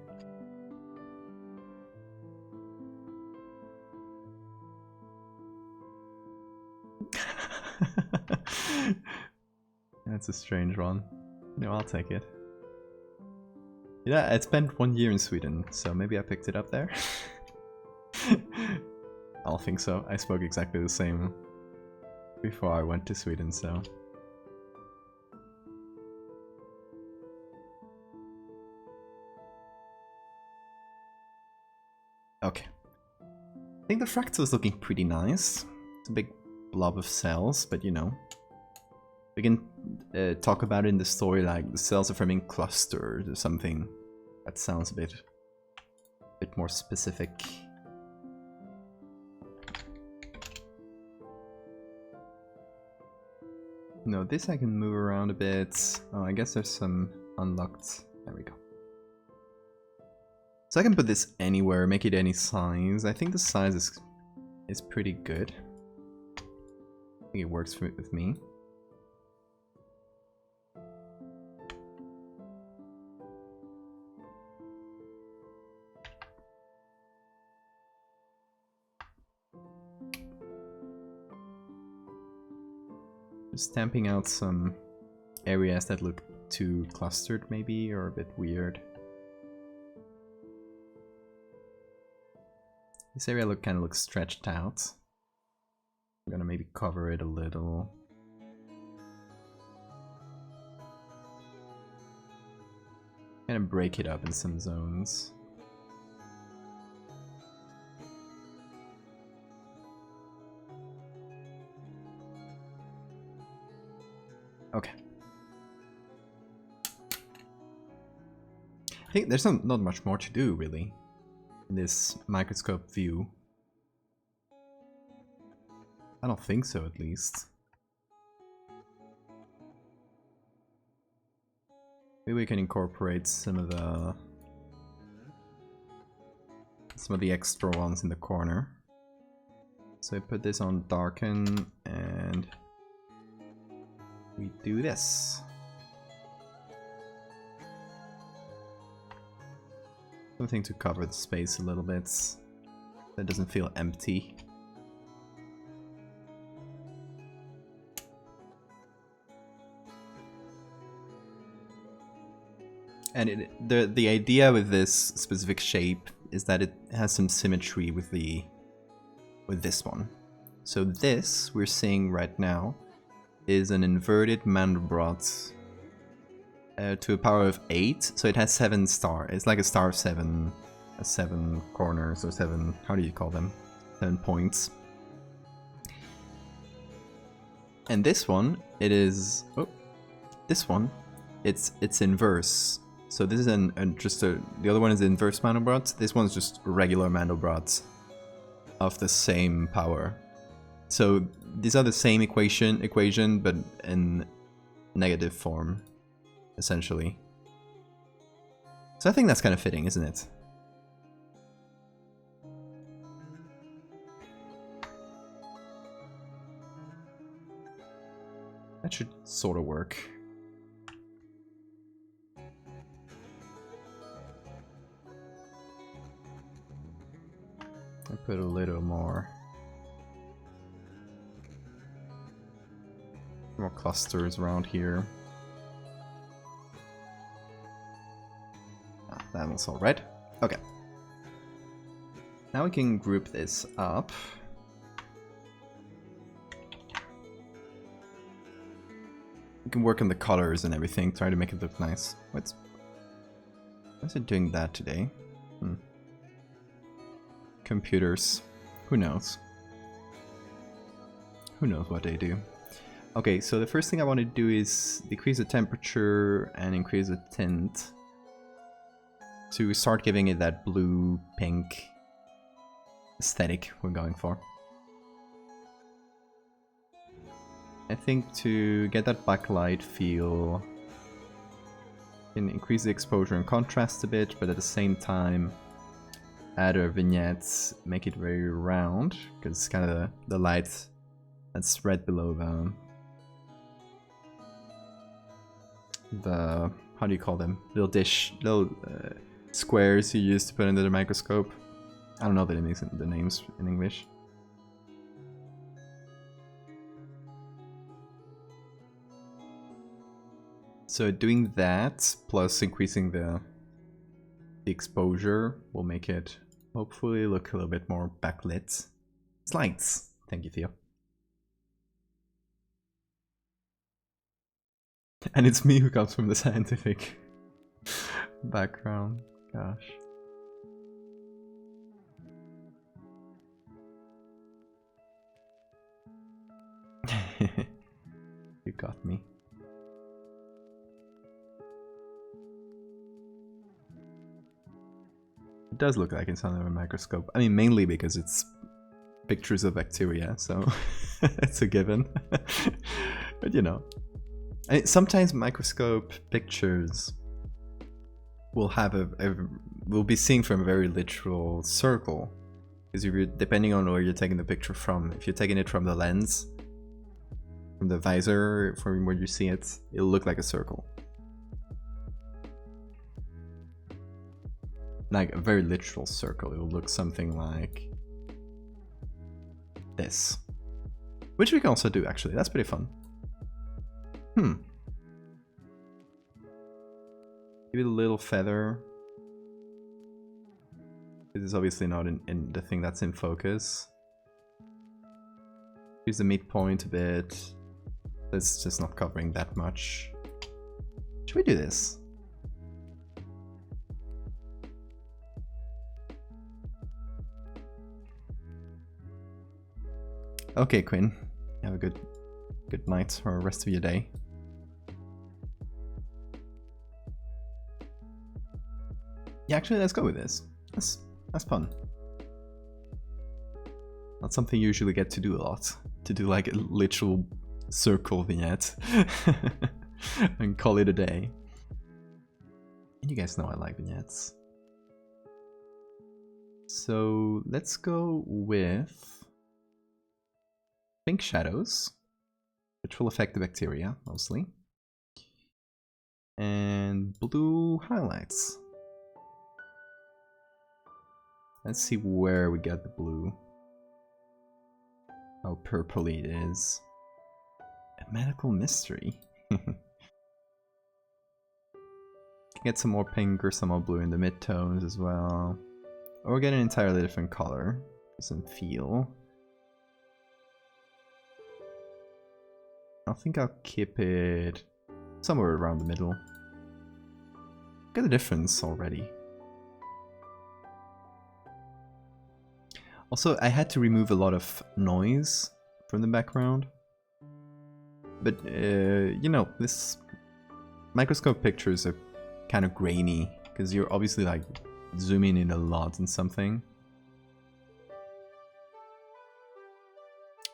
That's a strange one. No, I'll take it. Yeah, I spent 1 year in Sweden, so maybe I picked it up there. I'll think so. I spoke exactly the same before I went to Sweden, so... Okay. I think the fractal is looking pretty nice. It's a big blob of cells, but you know. We can talk about it in the story like the cells are forming clusters or something. That sounds a bit more specific. No, this I can move around a bit. Oh, I guess there's some unlocked. There we go. So I can put this anywhere, make it any size. I think the size is pretty good. I think it works with me. Just stamping out some areas that look too clustered maybe, or a bit weird. This area kind of looks stretched out. I'm gonna maybe cover it a little. Kind of break it up in some zones. Okay. I think there's not much more to do, really, in this microscope view. I don't think so, at least. Maybe we can incorporate some of the extra ones in the corner. So I put this on darken, and we do this. Something to cover the space a little bit, so it doesn't feel empty. And the idea with this specific shape is that it has some symmetry with this one. So this we're seeing right now is an inverted Mandelbrot to a power of 8, so it has 7 stars. It's like a star of 7, 7 corners, or 7, how do you call them? 7 points. And this one, it is, oh, this one, it's inverse. So this is the other one is the inverse Mandelbrot. This one's just regular Mandelbrot of the same power. So these are the same equation, but in negative form, essentially. So I think that's kind of fitting, isn't it? That should sort of work. I put a little more clusters around here. Ah, that one's all red. Okay. Now we can group this up. We can work on the colors and everything, try to make it look nice. Why is it doing that today? Computers. Who knows? Who knows what they do? Okay, so the first thing I want to do is decrease the temperature and increase the tint to start giving it that blue-pink aesthetic we're going for. I think to get that backlight feel, you can increase the exposure and contrast a bit, but at the same time add our vignettes, make it very round, because it's kind of the light that's spread below the how do you call them? Little squares you use to put under the microscope. I don't know the names in English. So doing that plus increasing the exposure will make it hopefully look a little bit more backlit. Slides. Thank you, Theo. And it's me who comes from the scientific background. Gosh. You got me. It does look like it's under a microscope. I mean, mainly because it's pictures of bacteria, so it's a given. But you know, sometimes microscope pictures will have will be seen from a very literal circle, because if you're depending on where you're taking the picture from. If you're taking it from the lens, from the visor, from where you see it, it'll look like a circle. Like a very literal circle. It will look something like this. Which we can also do, actually. That's pretty fun. Give it a little feather. This is obviously not in the thing that's in focus. Use the midpoint a bit. It's just not covering that much. Should we do this? Okay, Quinn. Have a good night or rest of your day. Yeah, actually, let's go with this. That's fun. Not something you usually get to do a lot. To do like a literal circle vignette and call it a day. And you guys know I like vignettes. So let's go with pink shadows, which will affect the bacteria mostly, and blue highlights. Let's see where we get the blue. How purpley it is. A medical mystery. Get some more pink or some more blue in the midtones as well. Or get an entirely different color. Some feel. I think I'll keep it somewhere around the middle. Get the difference already. Also, I had to remove a lot of noise from the background. But, you know, this microscope pictures are kind of grainy, because you're obviously like zooming in a lot on something.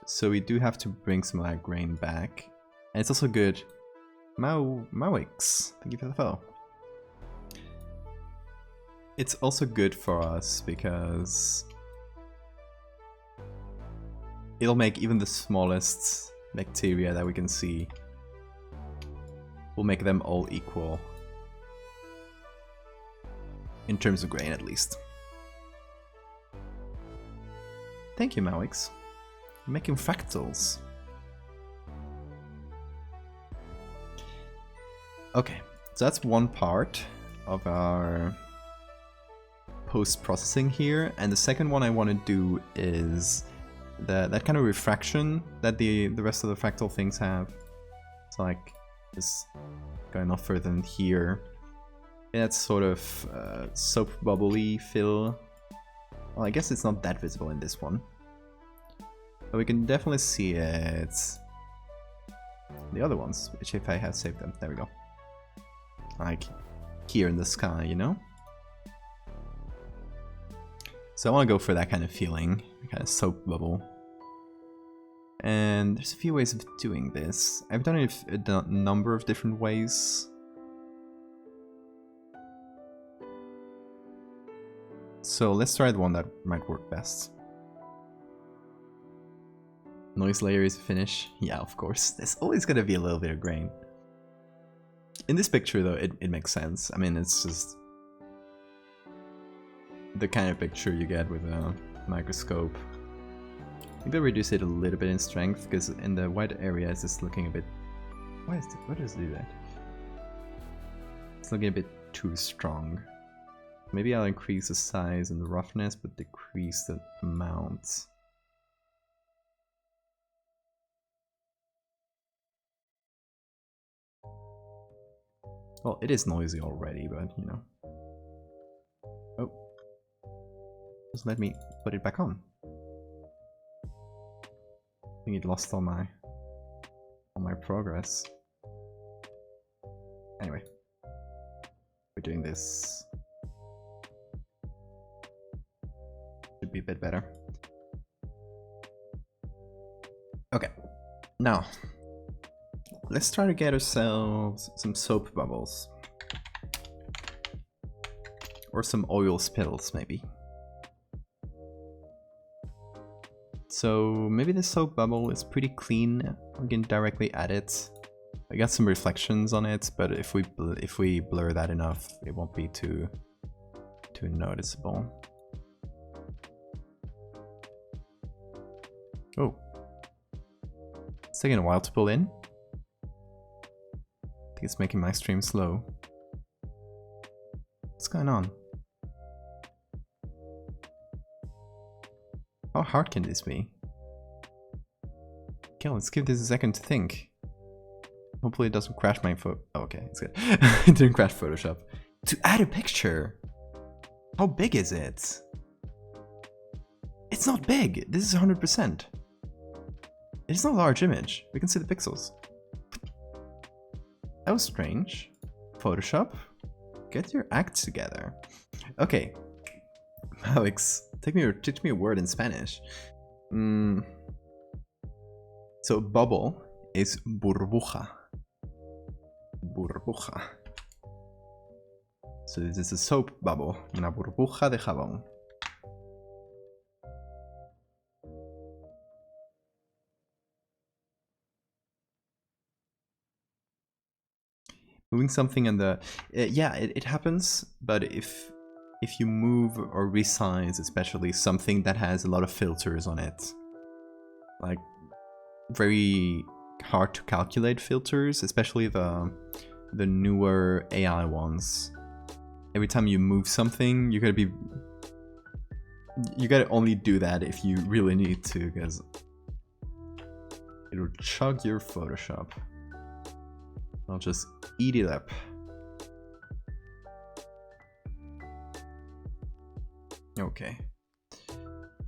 So we do have to bring some of that grain back. And it's also good. Mawix, thank you for the follow. It's also good for us because it'll make even the smallest bacteria that we can see, we'll make them all equal. In terms of grain, at least. Thank you, Mawix. Making fractals. Okay, so that's one part of our post-processing here, and the second one I want to do is that kind of refraction that the rest of the fractal things have. It's like just going off further than here. And that's sort of soap bubbly fill. Well, I guess it's not that visible in this one, but we can definitely see it. The other ones, which if I have saved them, there we go. Like here in the sky, you know? So I want to go for that kind of feeling, kind of soap bubble. And there's a few ways of doing this. I've done it a number of different ways. So let's try the one that might work best. Noise layer is finish. Yeah, of course. There's always going to be a little bit of grain. In this picture though, it makes sense. I mean, it's just the kind of picture you get with a microscope. Maybe I'll reduce it a little bit in strength, because in the white area it's just looking a bit... Why does it do that? It's looking a bit too strong. Maybe I'll increase the size and the roughness, but decrease the amount. Well, it is noisy already, but you know. Oh. Just let me put it back on. I think it lost all my progress. Anyway. We're doing this. Should be a bit better. Okay. Now, let's try to get ourselves some soap bubbles. Or some oil spills, maybe. So maybe the soap bubble is pretty clean. We can directly add it. I got some reflections on it, but if we blur that enough, it won't be too noticeable. Oh, it's taking a while to pull in. I think it's making my stream slow. What's going on? How hard can this be? Okay, let's give this a second to think. Hopefully it doesn't crash my Oh, okay, it's good. It didn't crash Photoshop. To add a picture! How big is it? It's not big! This is 100%. It's not a large image. We can see the pixels. That was strange. Photoshop? Get your act together. Okay. Alex, teach me a word in Spanish. So bubble is burbuja. Burbuja. So this is a soap bubble. Una burbuja de jabón. Moving something in the... yeah, it happens, but if you move or resize, especially something that has a lot of filters on it, like very hard to calculate filters, especially the newer AI ones. Every time you move something, you gotta only do that if you really need to, because it'll chug your Photoshop. I'll just eat it up. Okay.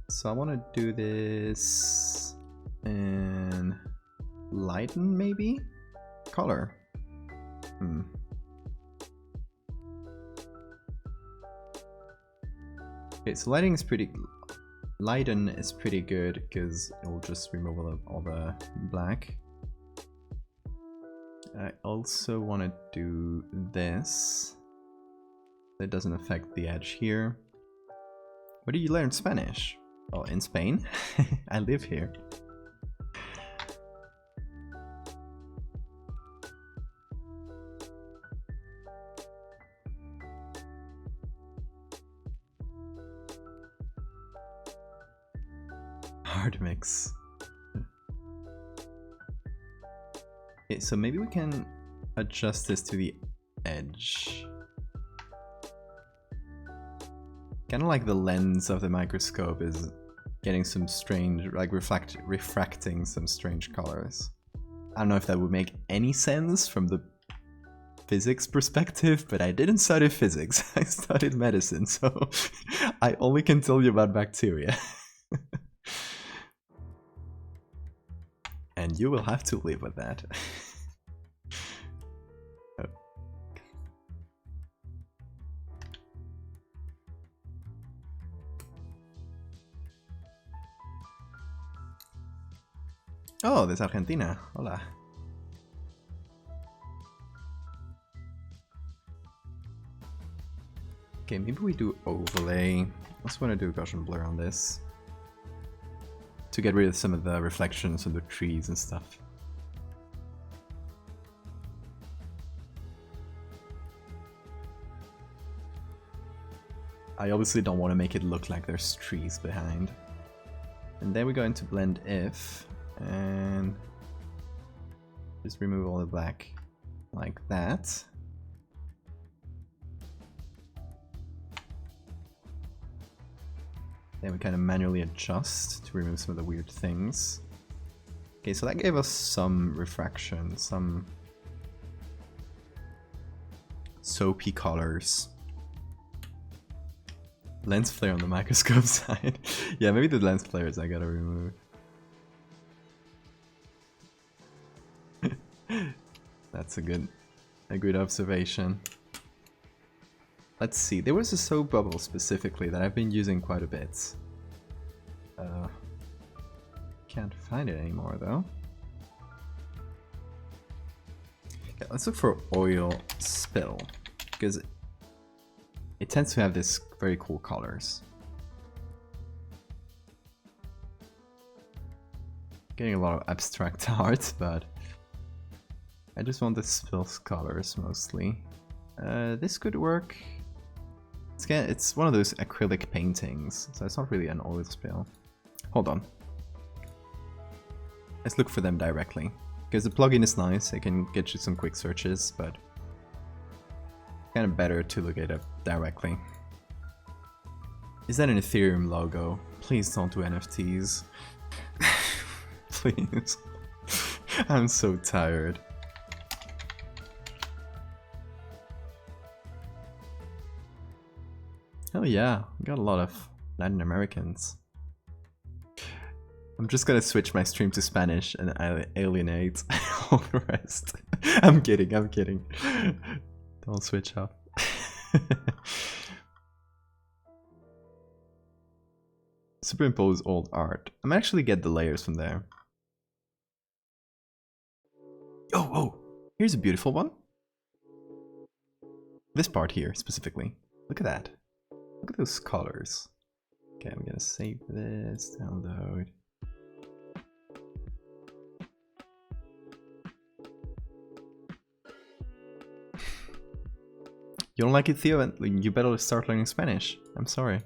So I want to do this and lighten, maybe? Color. Okay, so lighten is pretty good because it will just remove all the black. I also want to do this. That doesn't affect the edge here. Where did you learn Spanish? Oh, in Spain? I live here. Hard mix. Okay, so maybe we can adjust this to the edge. Kind of like the lens of the microscope is getting some strange, like refracting some strange colors. I don't know if that would make any sense from the physics perspective, but I didn't study physics. I studied medicine, so I only can tell you about bacteria. And you will have to live with that. Oh, desde Argentina. Hola. Okay, maybe we do overlay. I also want to do Gaussian blur on this to get rid of some of the reflections of the trees and stuff. I obviously don't want to make it look like there's trees behind. And then we go into blend if and just remove all the black like that. Then we kind of manually adjust to remove some of the weird things. Okay, so that gave us some refraction, some soapy colors. Lens flare on the microscope side. Yeah, maybe the lens flares I gotta remove. That's a good observation. Let's see, there was a soap bubble specifically that I've been using quite a bit. Can't find it anymore though. Okay, let's look for oil spill, because it tends to have this very cool colors. Getting a lot of abstract art, but I just want the spills colors mostly. This could work. It's one of those acrylic paintings, so it's not really an oil spill. Hold on. Let's look for them directly. Because the plugin is nice, it can get you some quick searches, but kind of better to look it up directly. Is that an Ethereum logo? Please don't do NFTs. Please. I'm so tired. Hell yeah, we got a lot of Latin Americans. I'm just gonna switch my stream to Spanish and I alienate all the rest. I'm kidding, I'm kidding. Don't switch up. Superimpose old art. I'm actually get the layers from there. Oh, here's a beautiful one. This part here, specifically. Look at that. Look at those colors. Okay, I'm gonna save this, download. You don't like it, Theo? You better start learning Spanish. I'm sorry.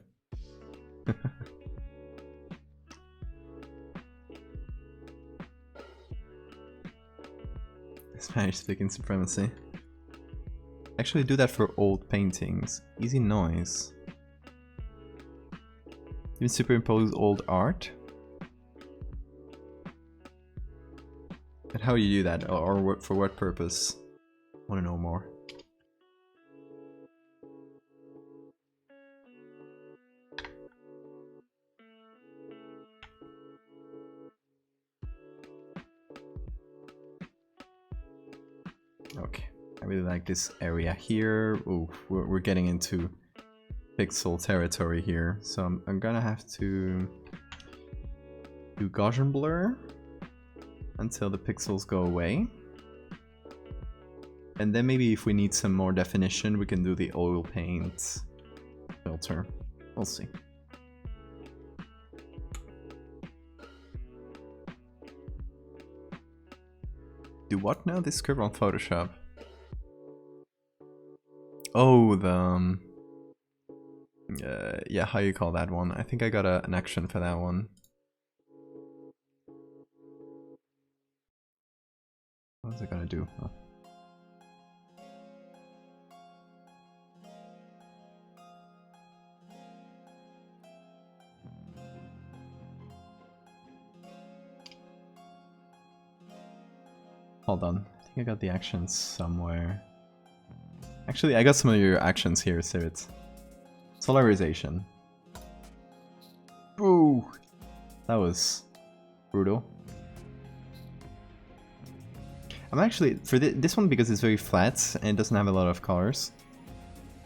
Spanish speaking supremacy. Actually do that for old paintings. Easy noise. Even superimpose old art. And how you do that, or for what purpose? I want to know more. Okay, I really like this area here. Ooh, we're getting into pixel territory here, so I'm gonna have to do Gaussian blur until the pixels go away. And then maybe if we need some more definition, we can do the oil paint filter. We'll see. Do what now? This curve on Photoshop. Oh, the... yeah, how you call that one? I think I got an action for that one. What was I gonna do? Oh. Hold on, I think I got the actions somewhere. Actually, I got some of your actions here, so it's solarization. Ooh, that was brutal. I'm actually, for this one, because it's very flat and it doesn't have a lot of colors,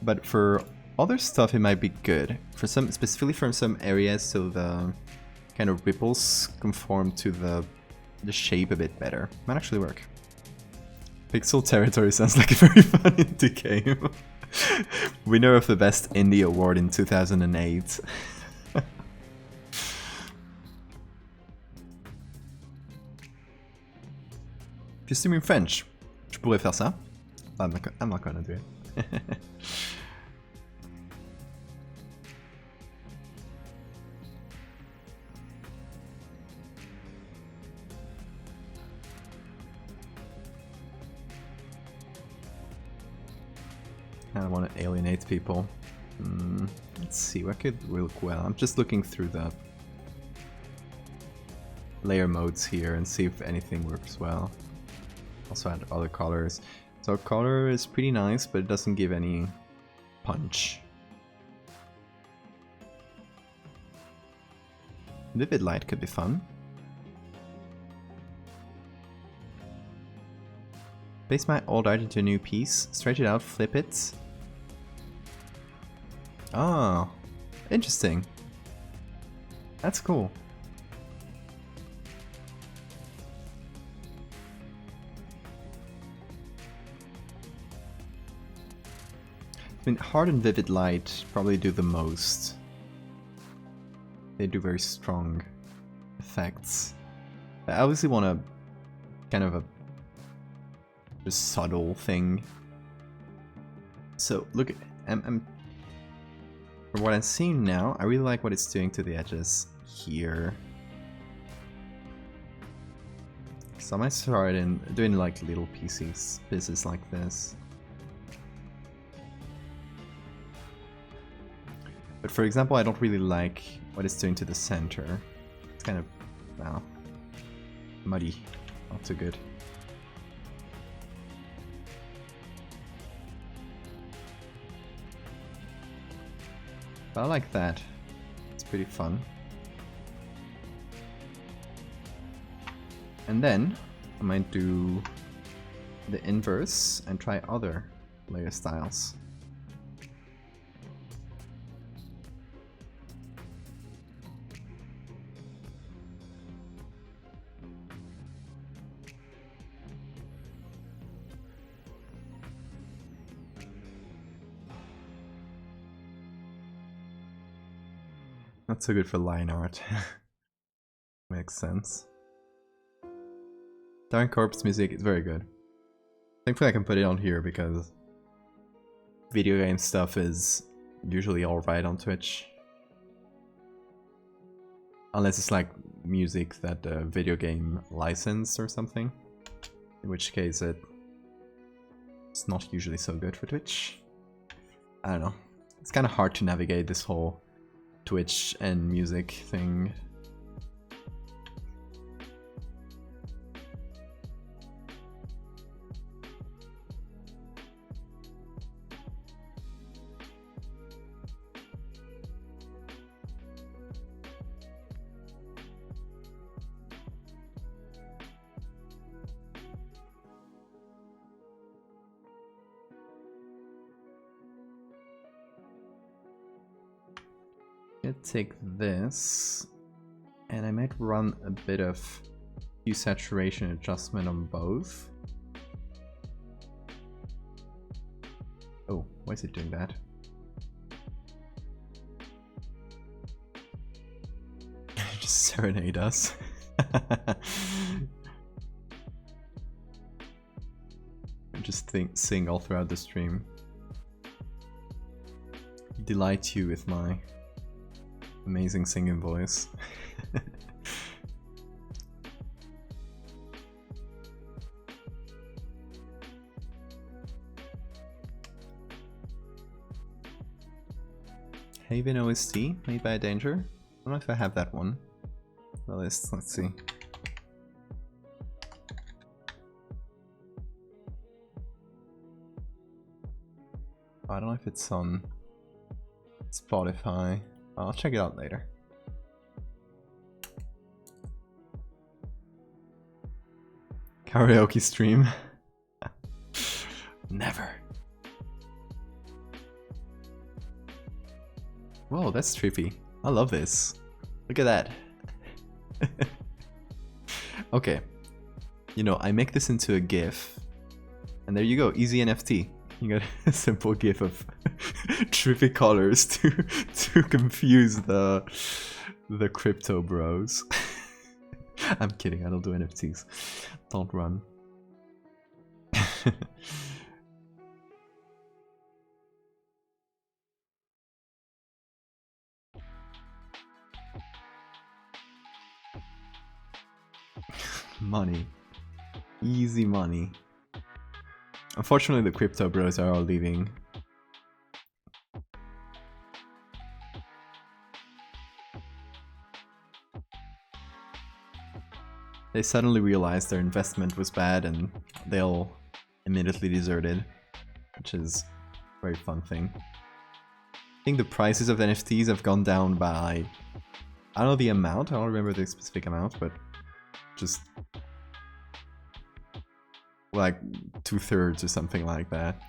but for other stuff it might be good. For some, specifically from some areas, so the kind of ripples conform to the shape a bit better. Might actually work. Pixel territory sounds like a very fun indie game. Winner of the best indie award in 2008. If you see me in French, je pourrais faire ça. I'm not gonna do it. I don't want to alienate people. Let's see, what could work well? I'm just looking through the layer modes here and see if anything works well. Also add other colors. So color is pretty nice, but it doesn't give any punch. Vivid light could be fun. Paste my old art into a new piece, stretch it out, flip it. Oh, interesting. That's cool. I mean, hard and vivid light probably do the most. They do very strong effects. I obviously want a kind of a subtle thing. So look, from what I'm seeing now, I really like what it's doing to the edges here. So I might start in doing like little pieces like this. But for example, I don't really like what it's doing to the center. It's kind of, well, muddy, not too good. But I like that. It's pretty fun. And then I might do the inverse and try other layer styles. Not so good for line art. Makes sense. Dark Corpse music is very good. Thankfully I can put it on here because video game stuff is usually alright on Twitch. Unless it's like music that the video game licensed or something. In which case it's not usually so good for Twitch. I don't know. It's kind of hard to navigate this whole Twitch and music thing. I'm gonna take this, and I might run a bit of hue saturation adjustment on both. Oh, why is it doing that? Just serenade us. Just sing all throughout the stream. Delight you with my amazing singing voice. Haven OST made by Danger. I don't know if I have that one. The list, let's see. I don't know if it's on Spotify. I'll check it out later. Karaoke stream. Never. Whoa, that's trippy. I love this. Look at that. Okay. You know, I make this into a GIF. And there you go, easy NFT. You got a simple GIF of trippy colors to confuse the crypto bros. I'm kidding, I don't do NFTs. Don't run. Money. Easy money. Unfortunately, the crypto bros are all leaving. They suddenly realized their investment was bad and they all immediately deserted, which is a very fun thing. I think the prices of NFTs have gone down by, I don't know the amount, I don't remember the specific amount, but just like 2/3 or something like that.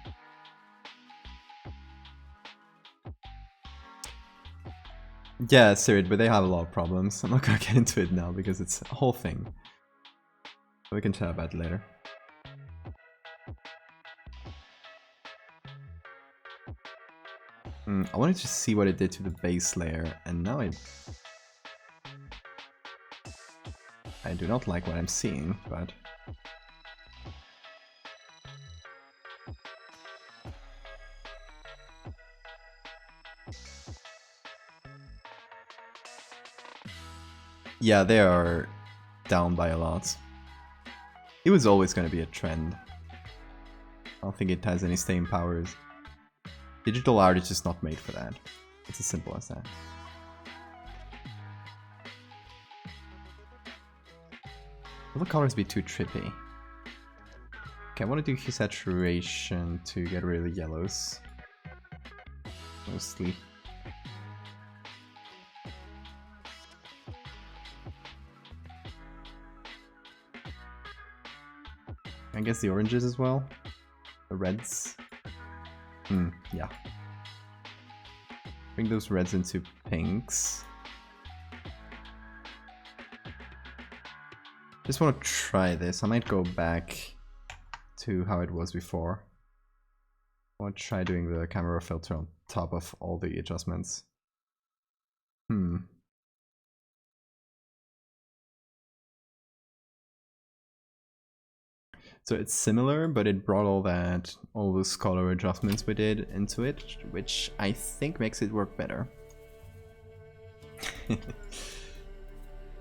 Yeah, Sirid, but they have a lot of problems. I'm not gonna get into it now because it's a whole thing. We can chat about it later. I wanted to see what it did to the base layer, and now I do not like what I'm seeing, but yeah, they are down by a lot. It was always going to be a trend. I don't think it has any staying powers. Digital art is just not made for that. It's as simple as that. Will the colors be too trippy? Okay, I want to do hue saturation to get rid of the yellows. Mostly. I guess the oranges as well. The reds. Yeah. Bring those reds into pinks. Just want to try this. I might go back to how it was before. I want to try doing the camera filter on top of all the adjustments. So it's similar, but it brought all those color adjustments we did into it, which I think makes it work better.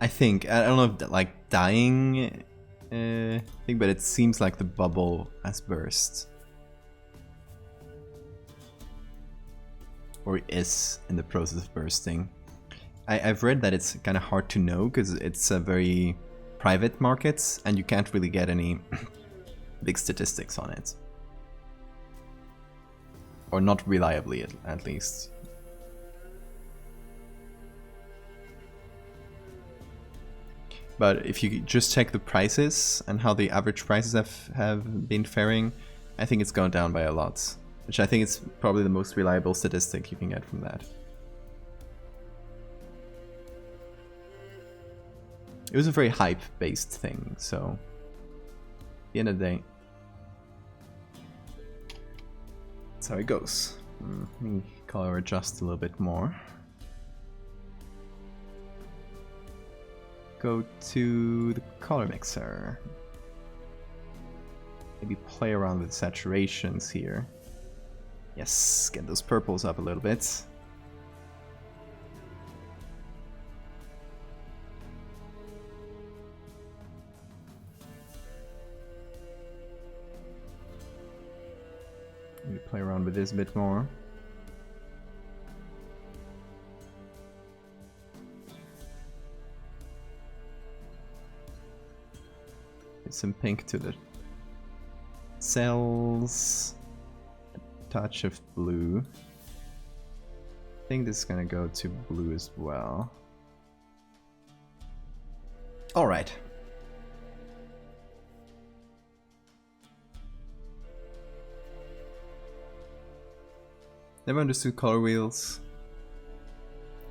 I think, I don't know if like dying thing, but it seems like the bubble has burst. Or is in the process of bursting. I've read that it's kind of hard to know because it's a very private market and you can't really get any big statistics on it. Or not reliably, at least. But if you just check the prices and how the average prices have been faring, I think it's gone down by a lot. Which I think is probably the most reliable statistic you can get from that. it was a very hype-based thing, so at the end of the day, that's how it goes. Let me color adjust a little bit more. Go to the color mixer. Maybe play around with saturations here. Yes, get those purples up a little bit. Maybe play around with this a bit more. Get some pink to the cells. A touch of blue. I think this is gonna go to blue as well. Alright. Never understood color wheels.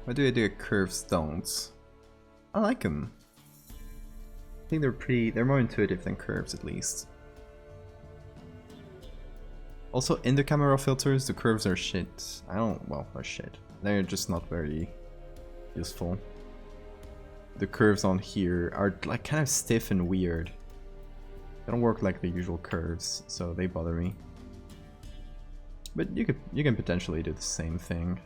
Why do I do curved stones? I like them. I think they're more intuitive than curves at least. Also, in the camera filters, the curves are shit. They're shit. They're just not very useful. The curves on here are like kind of stiff and weird. They don't work like the usual curves, so they bother me. But you can potentially do the same thing.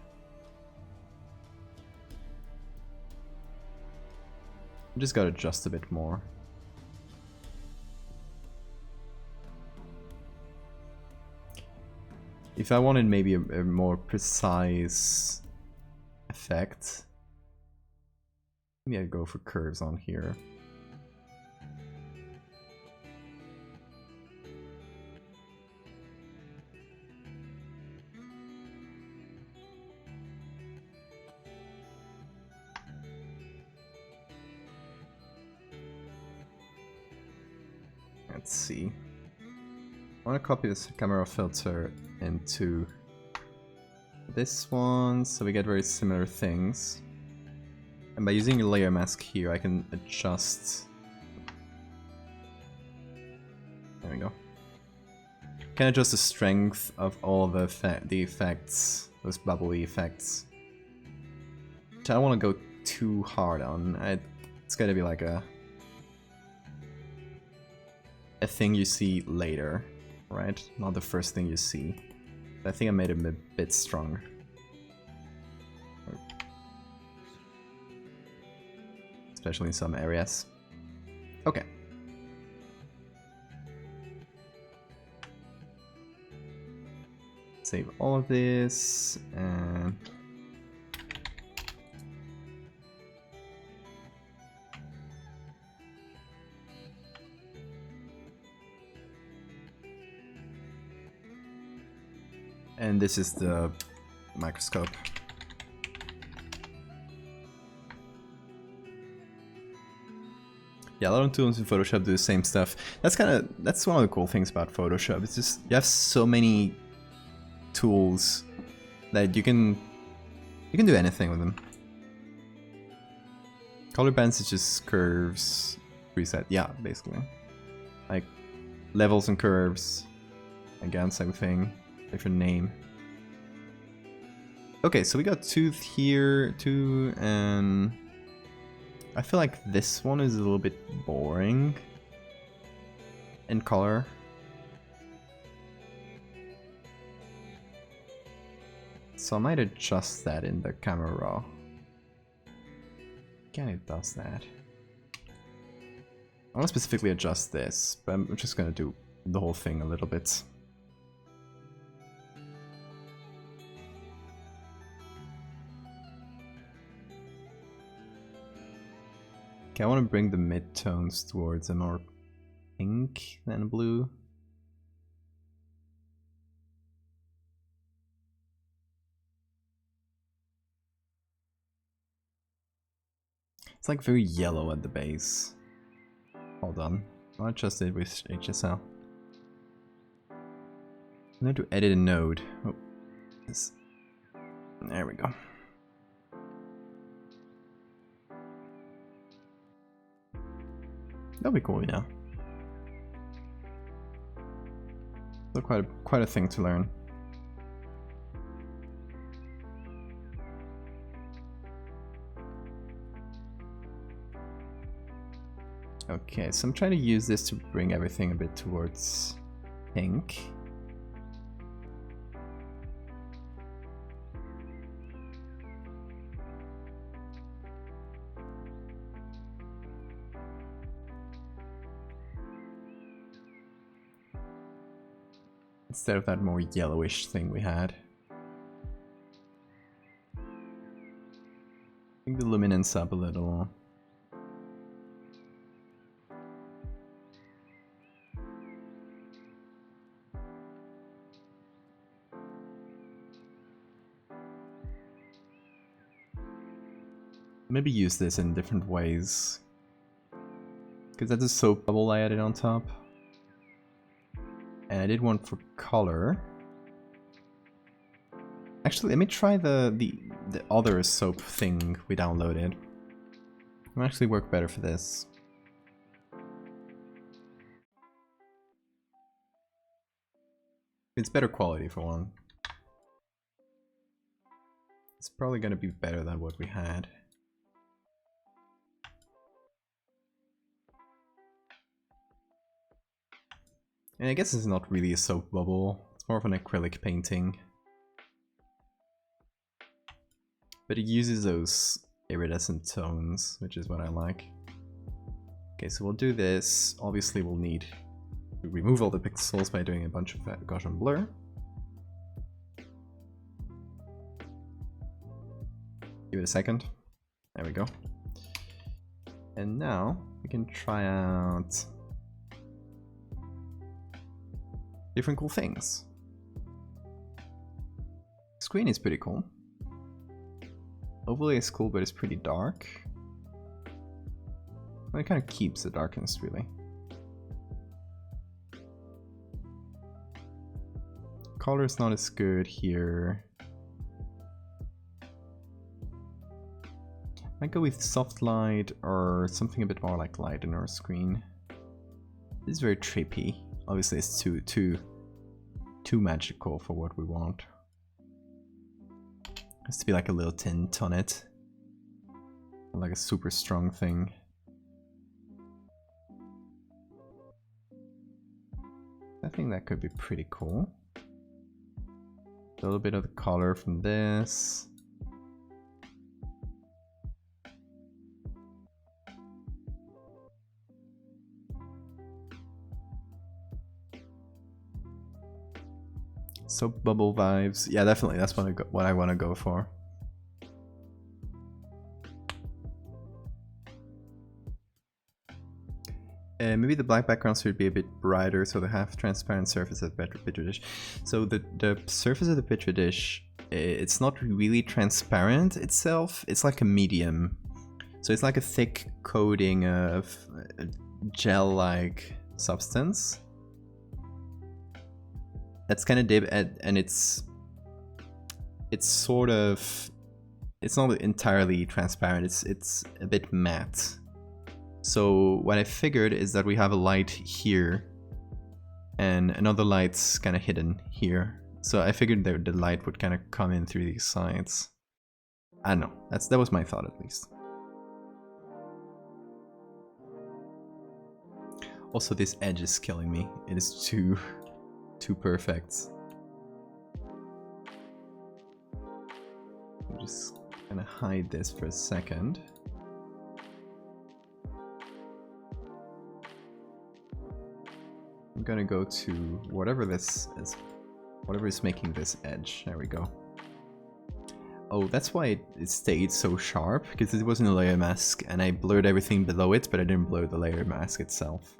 You just gotta adjust a bit more. If I wanted maybe a more precise effect, maybe I'd go for curves on here. Let's see. I want to copy this camera filter into this one so we get very similar things. And by using a layer mask here, I can adjust. There we go. Can adjust the strength of all the effects, those bubbly effects. Which I don't want to go too hard on. It's gotta be like a thing you see later, right? Not the first thing you see. I think I made him a bit stronger. Especially in some areas. Okay. Save all of this and this is the microscope. Yeah, a lot of tools in Photoshop do the same stuff. That's one of the cool things about Photoshop. It's just you have so many tools that you can do anything with them. Color bands is just curves preset. Yeah, basically. Like levels and curves. Again, same thing. Different name. Okay, so we got tooth here too, and I feel like this one is a little bit boring in color. So I might adjust that in the camera raw. Again, it does that. I want to specifically adjust this, but I'm just gonna do the whole thing a little bit. Okay, I want to bring the mid-tones towards a more pink than blue. It's like very yellow at the base. Hold on, I'll adjust it with HSL. I'm going to edit a node. Oh, this. There we go. That'll be cool, yeah. So quite a thing to learn. Okay, so I'm trying to use this to bring everything a bit towards pink. Instead of that more yellowish thing we had. Bring the luminance up a little. Maybe use this in different ways. Because that's a soap bubble I added on top. And I did one for color. Actually, let me try the other soap thing we downloaded. It might actually work better for this. It's better quality for one. It's probably gonna be better than what we had. And I guess it's not really a soap bubble, it's more of an acrylic painting. But it uses those iridescent tones, which is what I like. Okay, so we'll do this. Obviously we'll need to remove all the pixels by doing a bunch of Gaussian blur. Give it a second. There we go. And now we can try out different cool things. Screen is pretty cool. Overlay is cool, but it's pretty dark. Well, it kind of keeps the darkness, really. Color is not as good here. Might go with soft light or something a bit more like light in our screen. This is very trippy. Obviously, it's too magical for what we want. Has to be like a little tint on it, like a super strong thing. I think that could be pretty cool. A little bit of the color from this. Soap bubble vibes. Yeah, definitely. That's what I want to go for. Maybe the black background should be a bit brighter, so the half-transparent surface of the Petri dish. So the surface of the Petri dish, it's not really transparent itself. It's like a medium. So it's like a thick coating of gel-like substance. That's kind of deep, and it's sort of, it's not entirely transparent. It's a bit matte. So what I figured is that we have a light here, and another light's kind of hidden here. So I figured that the light would kind of come in through these sides. I don't know. That was my thought, at least. Also, this edge is killing me. It is too perfect. I'm just gonna hide this for a second. I'm gonna go to whatever this is, whatever is making this edge. There we go. Oh, that's why it stayed so sharp, because it wasn't a layer mask, and I blurred everything below it, but I didn't blur the layer mask itself.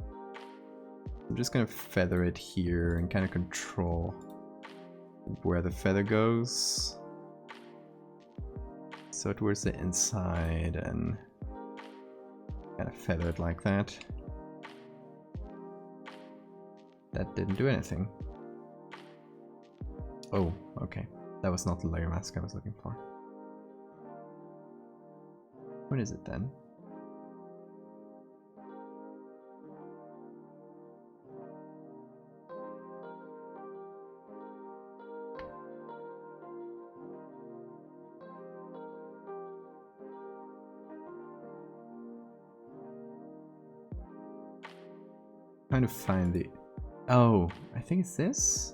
I'm just gonna feather it here and kind of control where the feather goes. So towards the inside and kind of feather it like that. That didn't do anything. Oh, okay. That was not the layer mask I was looking for. What is it then? Trying to find the... Oh, I think it's this?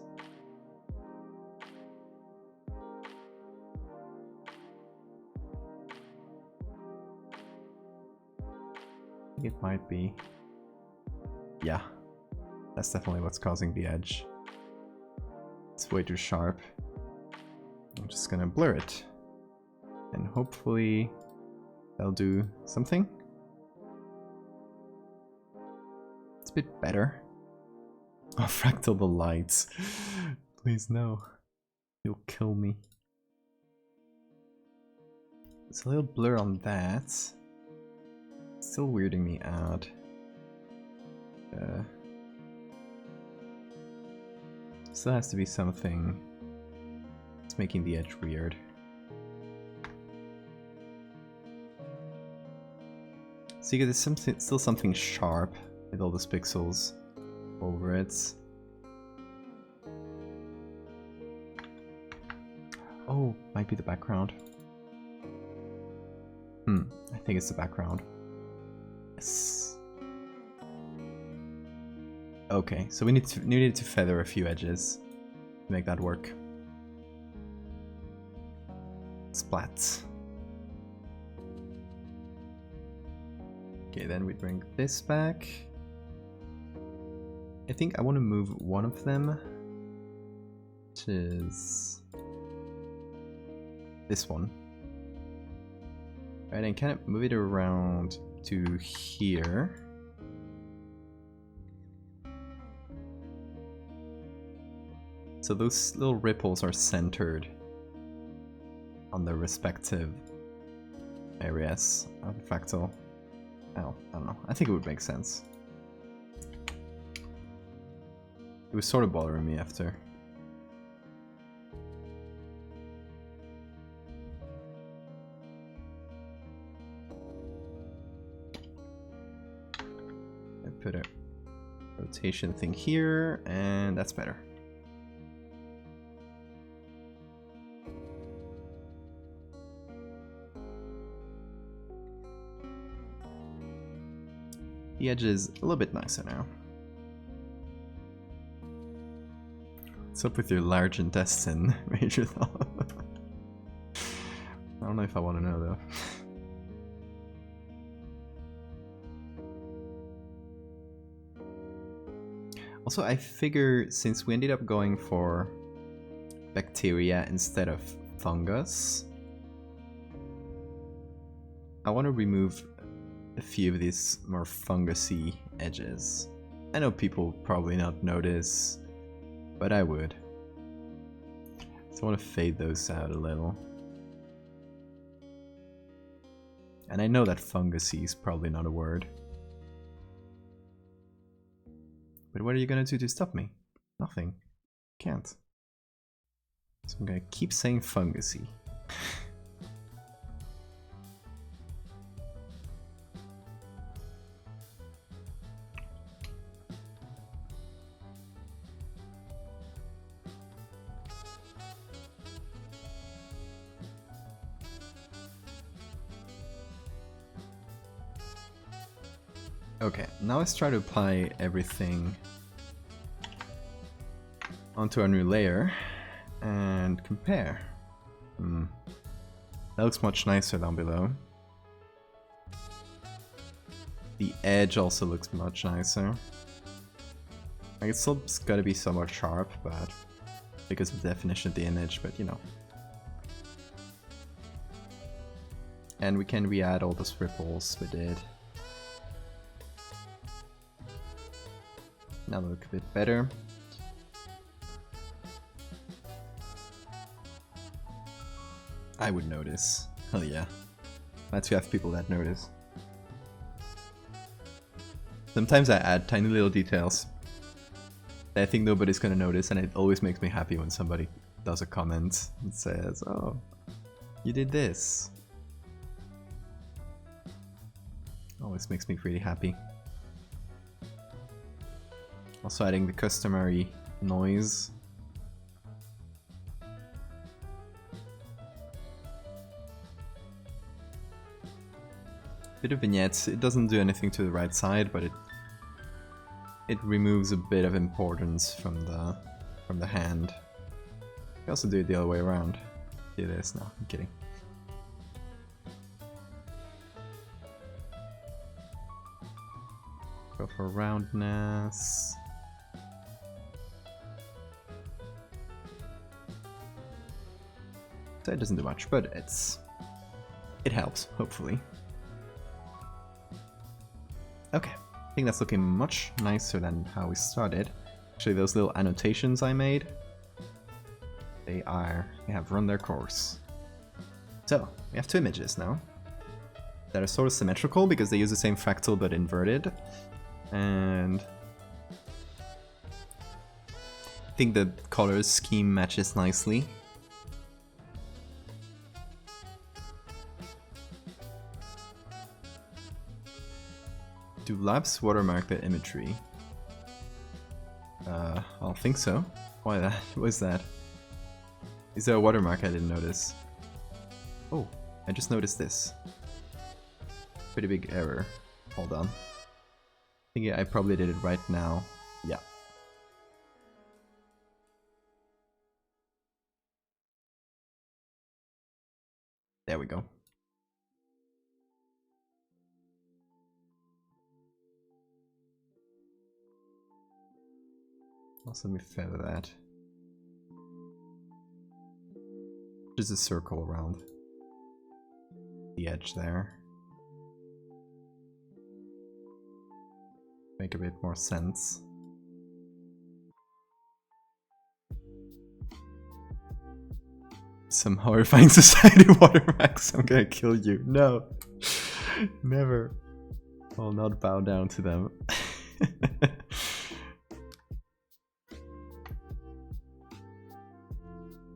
I think it might be. Yeah, that's definitely what's causing the edge. It's way too sharp. I'm just gonna blur it. And hopefully that'll do something. It's a bit better. Oh, Fractal the lights. Please no. You'll kill me. It's a little blur on that. Still weirding me out. Still has to be something. It's making the edge weird. So you get still something sharp with all those pixels over it. Oh, might be the background. I think it's the background. Yes. Okay, so we needed to feather a few edges to make that work. Splats. Okay, then we bring this back. I think I want to move one of them, which is this one. Right, and kind of move it around to here. So those little ripples are centered on the respective areas of the fractal. Oh, I don't know. I think it would make sense. It was sort of bothering me after. I put a rotation thing here, and that's better. The edge is a little bit nicer now. What's up with your large intestine, Major Thought? I don't know if I want to know though. Also, I figure since we ended up going for bacteria instead of fungus, I want to remove a few of these more fungusy edges. I know people probably not notice, but I would. So I want to fade those out a little. And I know that fungusy is probably not a word. But what are you gonna do to stop me? Nothing. Can't. So I'm gonna keep saying fungusy. Okay, now let's try to apply everything onto our new layer and compare. That looks much nicer down below. The edge also looks much nicer. Like it's still gotta be somewhat sharp, but because of the definition of the image, but you know. And we can re-add all those ripples we did. Now they look a bit better. I would notice. Hell yeah. Glad to have people that notice. Sometimes I add tiny little details that I think nobody's gonna notice, and it always makes me happy when somebody does a comment and says, "Oh, you did this." Always makes me really happy. Also adding the customary noise. Bit of vignettes. It doesn't do anything to the right side, but it it removes a bit of importance from the hand. You can also do it the other way around. Do this. No, I'm kidding. Go for roundness. So it doesn't do much, but it helps, hopefully. Okay, I think that's looking much nicer than how we started. Actually, those little annotations I made, they have run their course. So, we have two images now that are sort of symmetrical because they use the same fractal but inverted. And I think the color scheme matches nicely. Do labs watermark the imagery? I don't think so. Why that? What is that? Is there a watermark I didn't notice? Oh, I just noticed this. Pretty big error. Hold on. I think I probably did it right now. Yeah. There we go. Also, let me feather that. Just a circle around the edge there. Make a bit more sense. Some horrifying society watermarks. I'm gonna kill you. No. Never. I'll not bow down to them.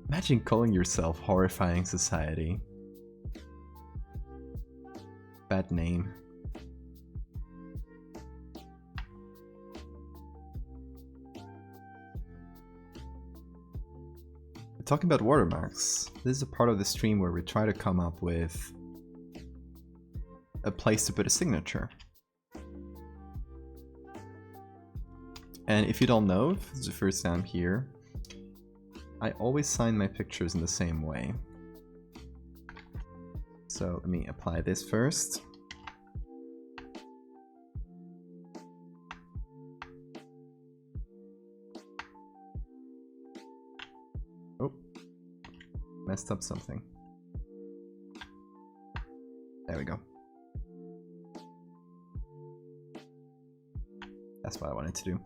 Imagine calling yourself Horrifying Society. Bad name. Talking about watermarks, this is a part of the stream where we try to come up with a place to put a signature. And if you don't know, if it's the first time here, I always sign my pictures in the same way. So let me apply this first. Oh, messed up something. There we go. That's what I wanted to do.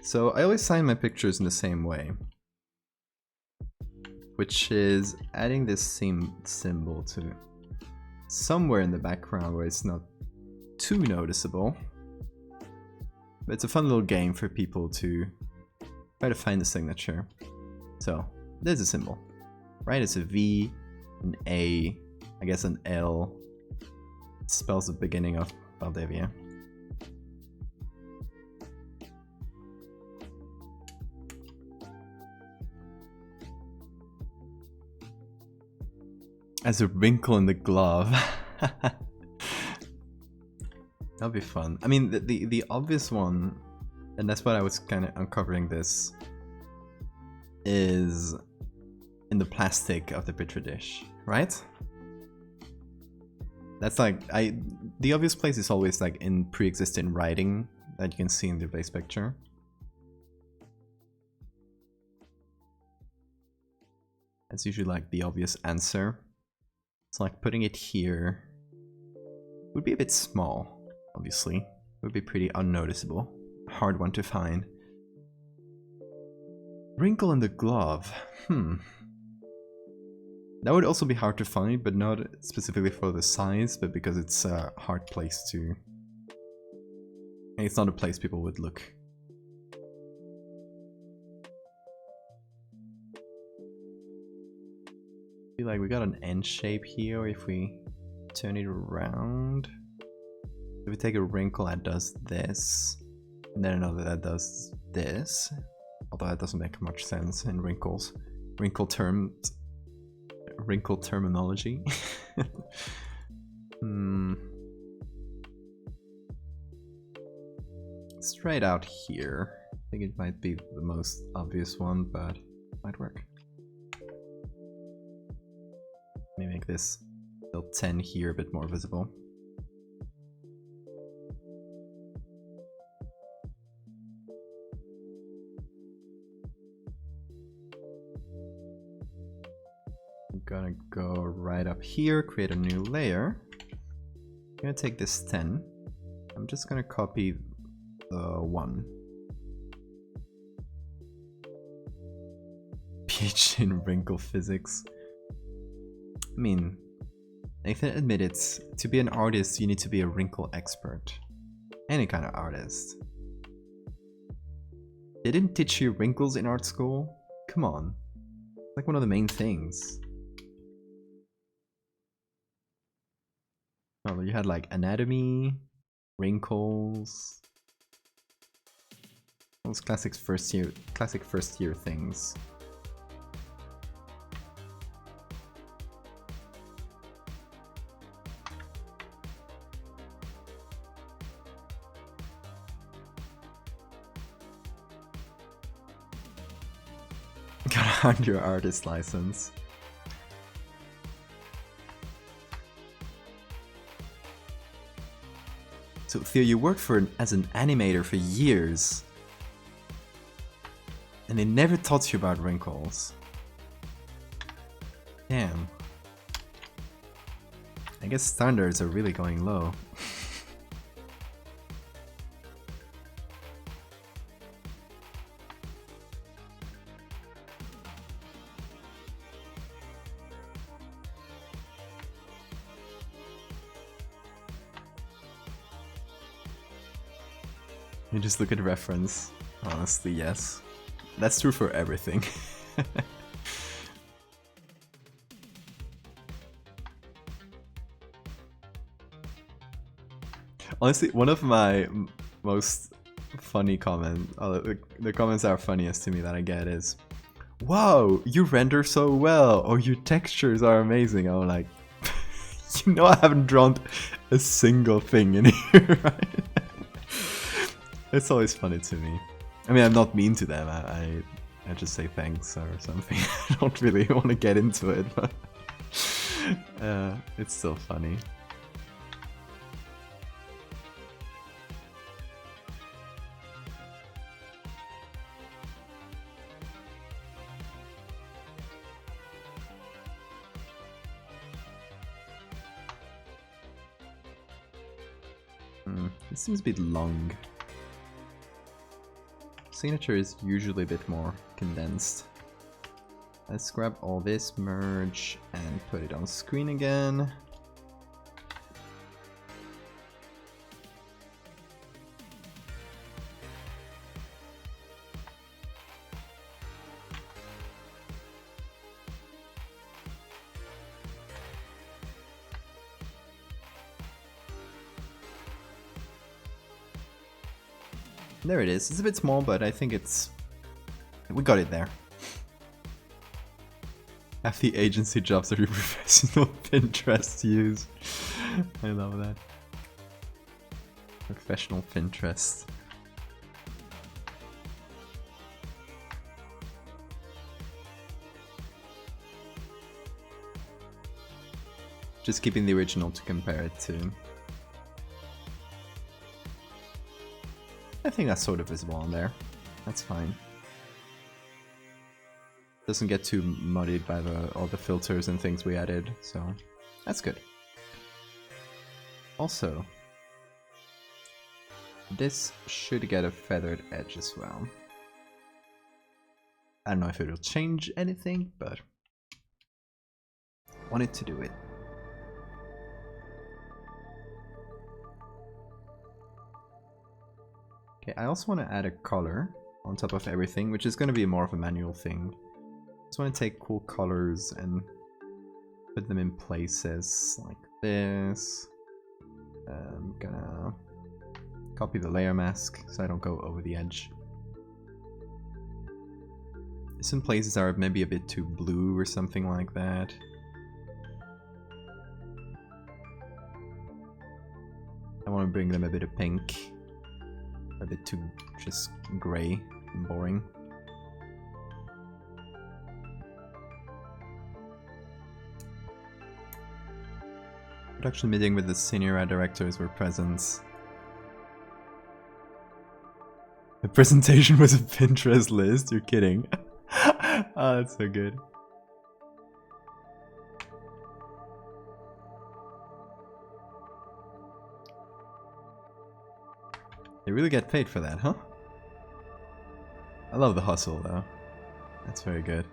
So I always sign my pictures in the same way, which is adding this same symbol to somewhere in the background where it's not too noticeable. But it's a fun little game for people to try to find the signature. So there's a symbol, right? It's a V, an A, I guess an L. It spells the beginning of Valdevia. As a wrinkle in the glove. That'll be fun. I mean, the obvious one, and that's what I was kind of uncovering this, is in the plastic of the petri dish, right? That's like, the obvious place is always like in pre-existing writing that you can see in the base picture. That's usually like the obvious answer. So like putting it here would be a bit small, obviously. It would be pretty unnoticeable. Hard one to find. Wrinkle in the glove. That would also be hard to find, but not specifically for the size, but because it's a hard place to... It's not a place people would look. I feel like we got an N shape here. If we turn it around, if we take a wrinkle that does this, and then another that does this, although that doesn't make much sense in wrinkles, wrinkle terminology. straight out here. I think it might be the most obvious one, but it might work. Let me make this build 10 here a bit more visible. I'm gonna go right up here, create a new layer. I'm gonna take this 10. I'm just gonna copy the 1. PhD in wrinkle physics. I mean, Nathan admitted to be an artist you need to be a wrinkle expert. Any kind of artist. They didn't teach you wrinkles in art school? Come on. It's like one of the main things. Oh, you had like anatomy, wrinkles. Those classic first year things. Gotta earn your artist license. So Theo, you worked as an animator for years. And they never taught you about wrinkles. Damn. I guess standards are really going low. You just look at reference. Honestly, yes. That's true for everything. Honestly, one of my most funny comments, the comments that are funniest to me that I get is, "Wow, you render so well," or "Your textures are amazing." I'm like, you know I haven't drawn a single thing in here, right? It's always funny to me. I mean, I'm not mean to them, I just say thanks or something. I don't really want to get into it, but it's still funny. It seems a bit long. Signature is usually a bit more condensed. Let's grab all this, merge, and put it on screen again. There it is. It's a bit small, but I think we got it there. Half the agency jobs are your professional Pinterest use. I love that. Professional Pinterest. Just keeping the original to compare it to. I think that's sort of visible on there. That's fine. Doesn't get too muddied by all the filters and things we added, so that's good. Also, this should get a feathered edge as well. I don't know if it will change anything, but I wanted to do it. Okay, I also want to add a color on top of everything, which is going to be more of a manual thing. Just want to take cool colors and put them in places like this. I'm gonna copy the layer mask so I don't go over the edge. Some places are maybe a bit too blue or something like that. I want to bring them a bit of pink. A bit too just grey and boring. Production meeting with the senior art directors were present. The presentation was a Pinterest list, you're kidding. Oh, that's so good. They really get paid for that, huh? I love the hustle though. That's very good.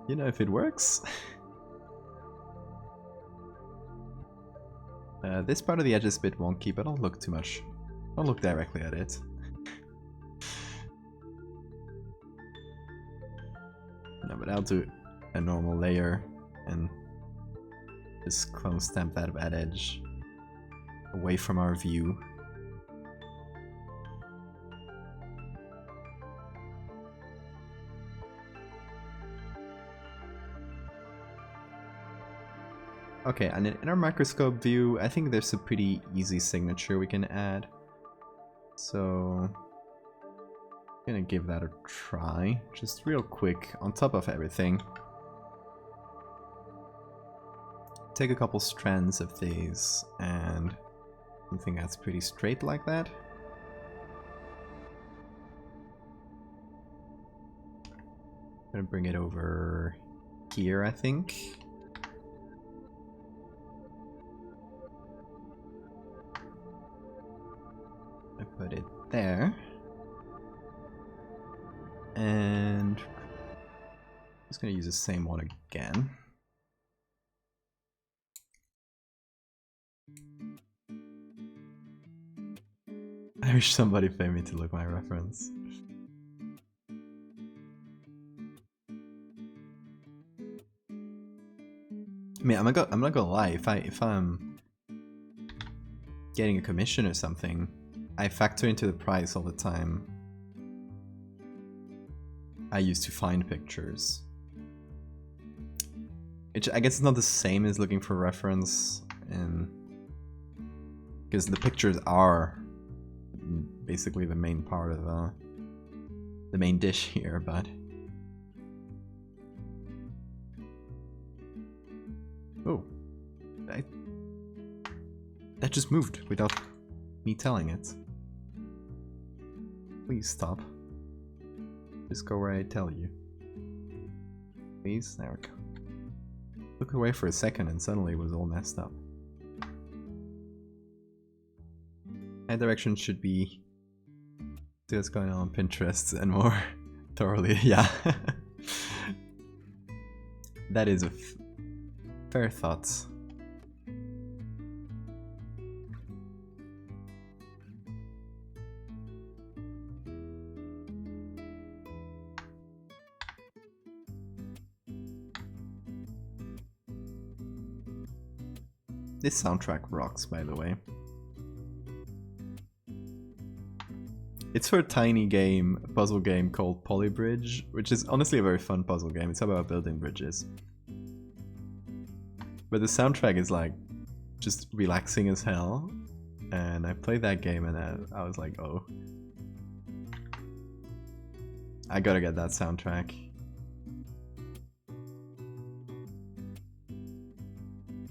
You know, if it works. This part of the edge is a bit wonky, but don't look too much. Don't look directly at it. No, but I'll do a normal layer and just clone stamp that bad edge away from our view. Okay, and in our microscope view, I think there's a pretty easy signature we can add. So, I'm gonna give that a try, just real quick, on top of everything. Take a couple strands of these, and something that's pretty straight like that. I'm gonna bring it over here, I think. I put it there. And I'm just gonna use the same one again. I wish somebody paid me to look my reference. I mean, I'm not gonna lie. If I'm getting a commission or something, I factor into the price all the time. I used to find pictures. Which I guess it's not the same as looking for reference, and because the pictures are basically the main part of the main dish here, but oh, that just moved without me telling it. Please stop. Just go where I tell you. Please, there we go. Look away for a second and suddenly it was all messed up. My direction should be see what's going on Pinterest and more thoroughly, yeah. That is a fair thought. This soundtrack rocks, by the way. It's for a tiny game, a puzzle game called Polybridge, which is honestly a very fun puzzle game. It's about building bridges. But the soundtrack is like just relaxing as hell. And I played that game and I was like, oh. I gotta get that soundtrack.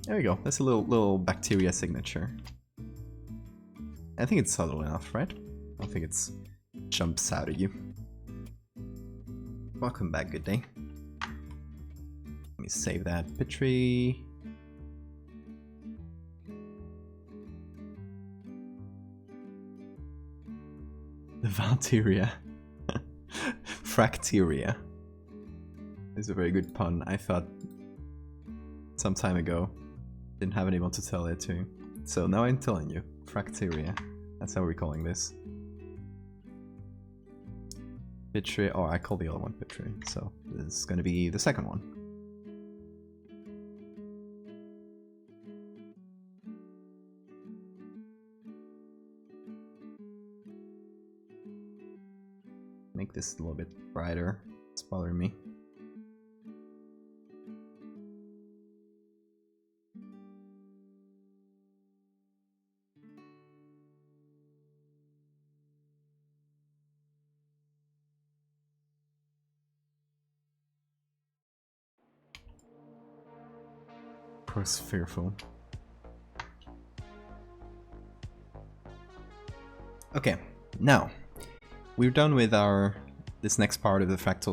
There we go, that's a little bacteria signature. I think it's subtle enough, right? I don't think it jumps out at you. Welcome back, good day. Let me save that Petri. The Valdevia. Fracteria. Is a very good pun, I thought some time ago. Didn't have anyone to tell it to. So now I'm telling you. Fracteria. That's how we're calling this. Petri, oh, I call the other one Petri. So this is going to be the second one. Make this a little bit brighter. It's bothering me. course, fearful. Okay, now we're done with this next part of the fractal